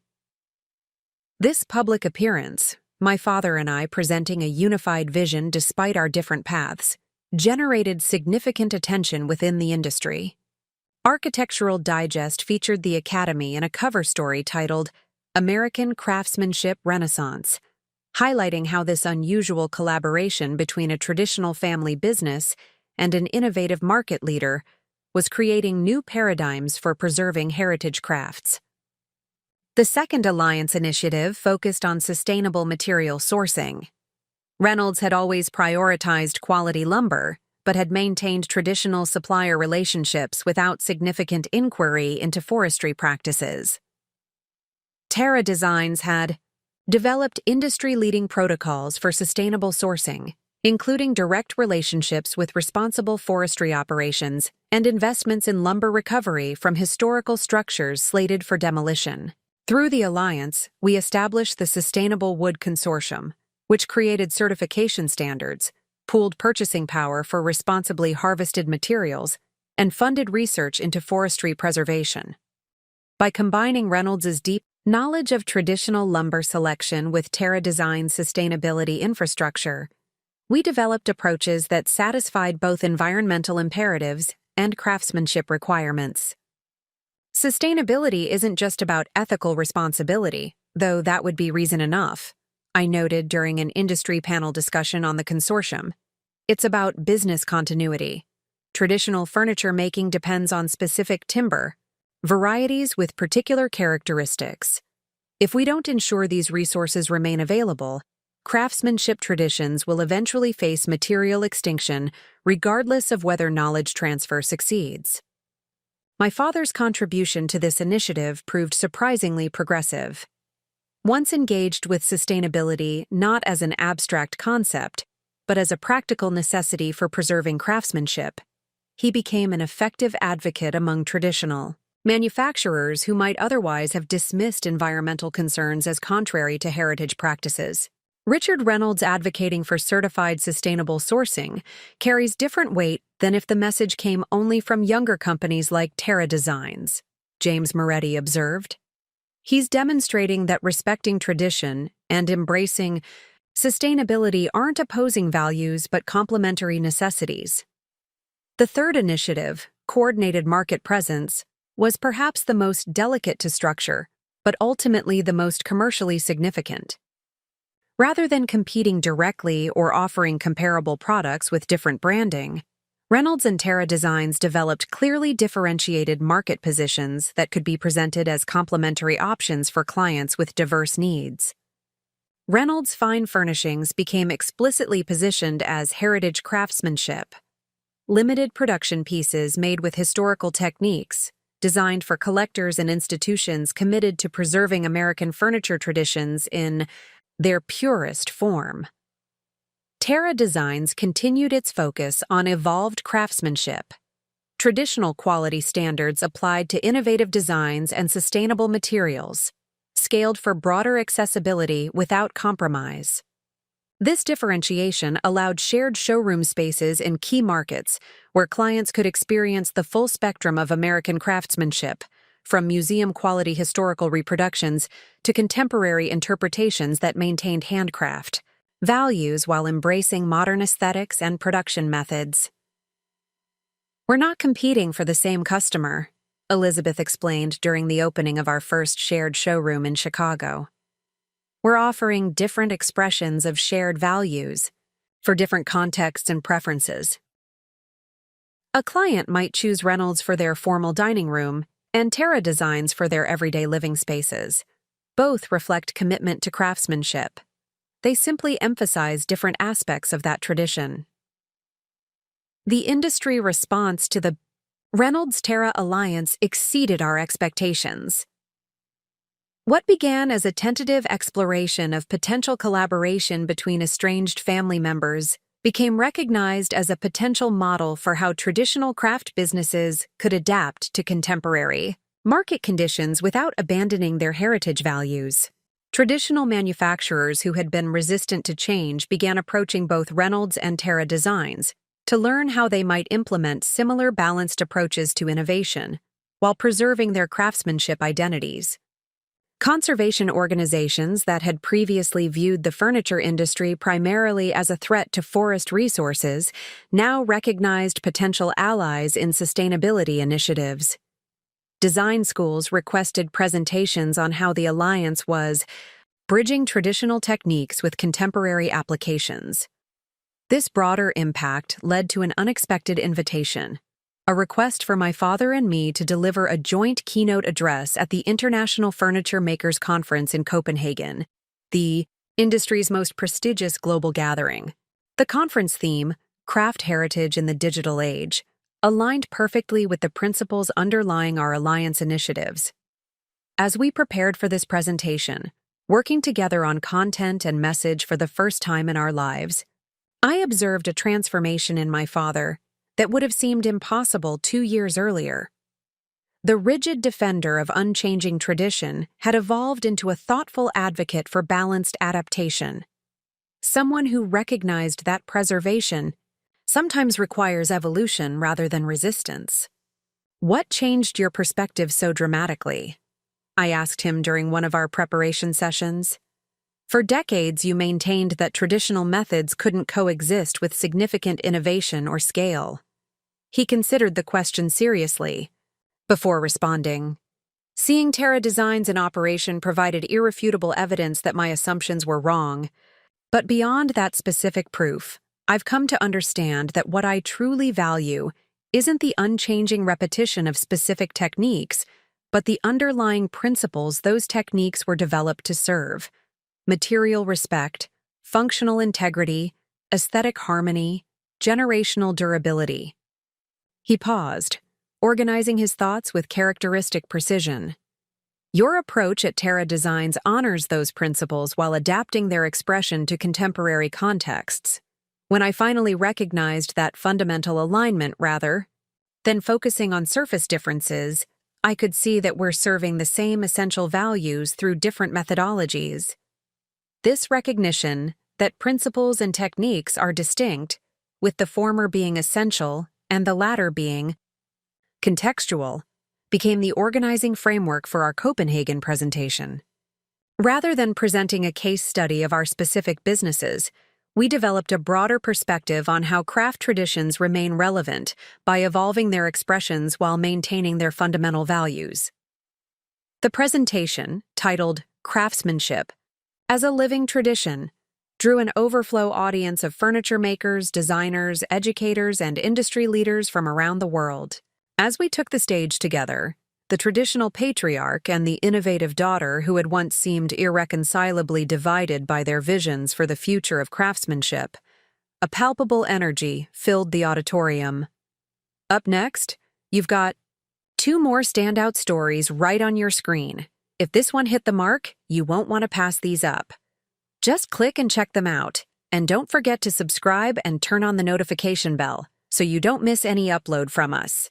This public appearance, my father and I presenting a unified vision despite our different paths, generated significant attention within the industry. Architectural Digest featured the Academy in a cover story titled American Craftsmanship Renaissance, highlighting how this unusual collaboration between a traditional family business and an innovative market leader was creating new paradigms for preserving heritage crafts. The second alliance initiative focused on sustainable material sourcing. Reynolds had always prioritized quality lumber, but had maintained traditional supplier relationships without significant inquiry into forestry practices. Terra Designs had developed industry-leading protocols for sustainable sourcing, including direct relationships with responsible forestry operations and investments in lumber recovery from historical structures slated for demolition. Through the alliance, we established the Sustainable Wood Consortium, which created certification standards, pooled purchasing power for responsibly harvested materials, and funded research into forestry preservation. By combining Reynolds' deep knowledge of traditional lumber selection with Terra Design's sustainability infrastructure, we developed approaches that satisfied both environmental imperatives and craftsmanship requirements. Sustainability isn't just about ethical responsibility, though that would be reason enough, I noted during an industry panel discussion on the consortium. It's about business continuity. Traditional furniture making depends on specific timber, varieties with particular characteristics. If we don't ensure these resources remain available, craftsmanship traditions will eventually face material extinction regardless of whether knowledge transfer succeeds. My father's contribution to this initiative proved surprisingly progressive. Once engaged with sustainability not as an abstract concept, but as a practical necessity for preserving craftsmanship, he became an effective advocate among traditional manufacturers who might otherwise have dismissed environmental concerns as contrary to heritage practices. Richard Reynolds advocating for certified sustainable sourcing carries different weight than if the message came only from younger companies like Terra Designs, James Moretti observed. He's demonstrating that respecting tradition and embracing sustainability aren't opposing values but complementary necessities. The third initiative, coordinated market presence, was perhaps the most delicate to structure, but ultimately the most commercially significant. Rather than competing directly or offering comparable products with different branding, Reynolds and Terra Designs developed clearly differentiated market positions that could be presented as complementary options for clients with diverse needs. Reynolds Fine Furnishings became explicitly positioned as heritage craftsmanship, limited production pieces made with historical techniques, designed for collectors and institutions committed to preserving American furniture traditions in their purest form. Terra Designs continued its focus on evolved craftsmanship, traditional quality standards applied to innovative designs and sustainable materials, scaled for broader accessibility without compromise. This differentiation allowed shared showroom spaces in key markets where clients could experience the full spectrum of American craftsmanship, from museum-quality historical reproductions to contemporary interpretations that maintained handcraft values while embracing modern aesthetics and production methods. "We're not competing for the same customer," Elizabeth explained during the opening of our first shared showroom in Chicago. "We're offering different expressions of shared values for different contexts and preferences." A client might choose Reynolds for their formal dining room and Terra Designs for their everyday living spaces. Both reflect commitment to craftsmanship. They simply emphasize different aspects of that tradition. The industry response to the Reynolds-Terra alliance exceeded our expectations. What began as a tentative exploration of potential collaboration between estranged family members became recognized as a potential model for how traditional craft businesses could adapt to contemporary market conditions without abandoning their heritage values. Traditional manufacturers who had been resistant to change began approaching both Reynolds and Terra Designs to learn how they might implement similar balanced approaches to innovation while preserving their craftsmanship identities. Conservation organizations that had previously viewed the furniture industry primarily as a threat to forest resources now recognized potential allies in sustainability initiatives. Design schools requested presentations on how the alliance was bridging traditional techniques with contemporary applications. This broader impact led to an unexpected invitation, a request for my father and me to deliver a joint keynote address at the International Furniture Makers Conference in Copenhagen, the industry's most prestigious global gathering. The conference theme, Craft Heritage in the Digital Age, aligned perfectly with the principles underlying our alliance initiatives. As we prepared for this presentation, working together on content and message for the first time in our lives, I observed a transformation in my father that would have seemed impossible 2 years earlier. The rigid defender of unchanging tradition had evolved into a thoughtful advocate for balanced adaptation, someone who recognized that preservation sometimes requires evolution rather than resistance. "What changed your perspective so dramatically?" I asked him during one of our preparation sessions. "For decades, you maintained that traditional methods couldn't coexist with significant innovation or scale." He considered the question seriously before responding. "Seeing Terra Designs in operation provided irrefutable evidence that my assumptions were wrong. But beyond that specific proof, I've come to understand that what I truly value isn't the unchanging repetition of specific techniques, but the underlying principles those techniques were developed to serve: material respect, functional integrity, aesthetic harmony, generational durability." He paused, organizing his thoughts with characteristic precision. "Your approach at Terra Designs honors those principles while adapting their expression to contemporary contexts. When I finally recognized that fundamental alignment rather than focusing on surface differences, I could see that we're serving the same essential values through different methodologies. This recognition that principles and techniques are distinct, with the former being essential and the latter being contextual, became the organizing framework for our Copenhagen presentation. Rather than presenting a case study of our specific businesses, we developed a broader perspective on how craft traditions remain relevant by evolving their expressions while maintaining their fundamental values. The presentation, titled Craftsmanship as a Living Tradition, drew an overflow audience of furniture makers, designers, educators, and industry leaders from around the world. As we took the stage together, the traditional patriarch and the innovative daughter who had once seemed irreconcilably divided by their visions for the future of craftsmanship, a palpable energy filled the auditorium. Up next, you've got 2 more standout stories right on your screen. If this one hit the mark, you won't want to pass these up. Just click and check them out, and don't forget to subscribe and turn on the notification bell so you don't miss any upload from us.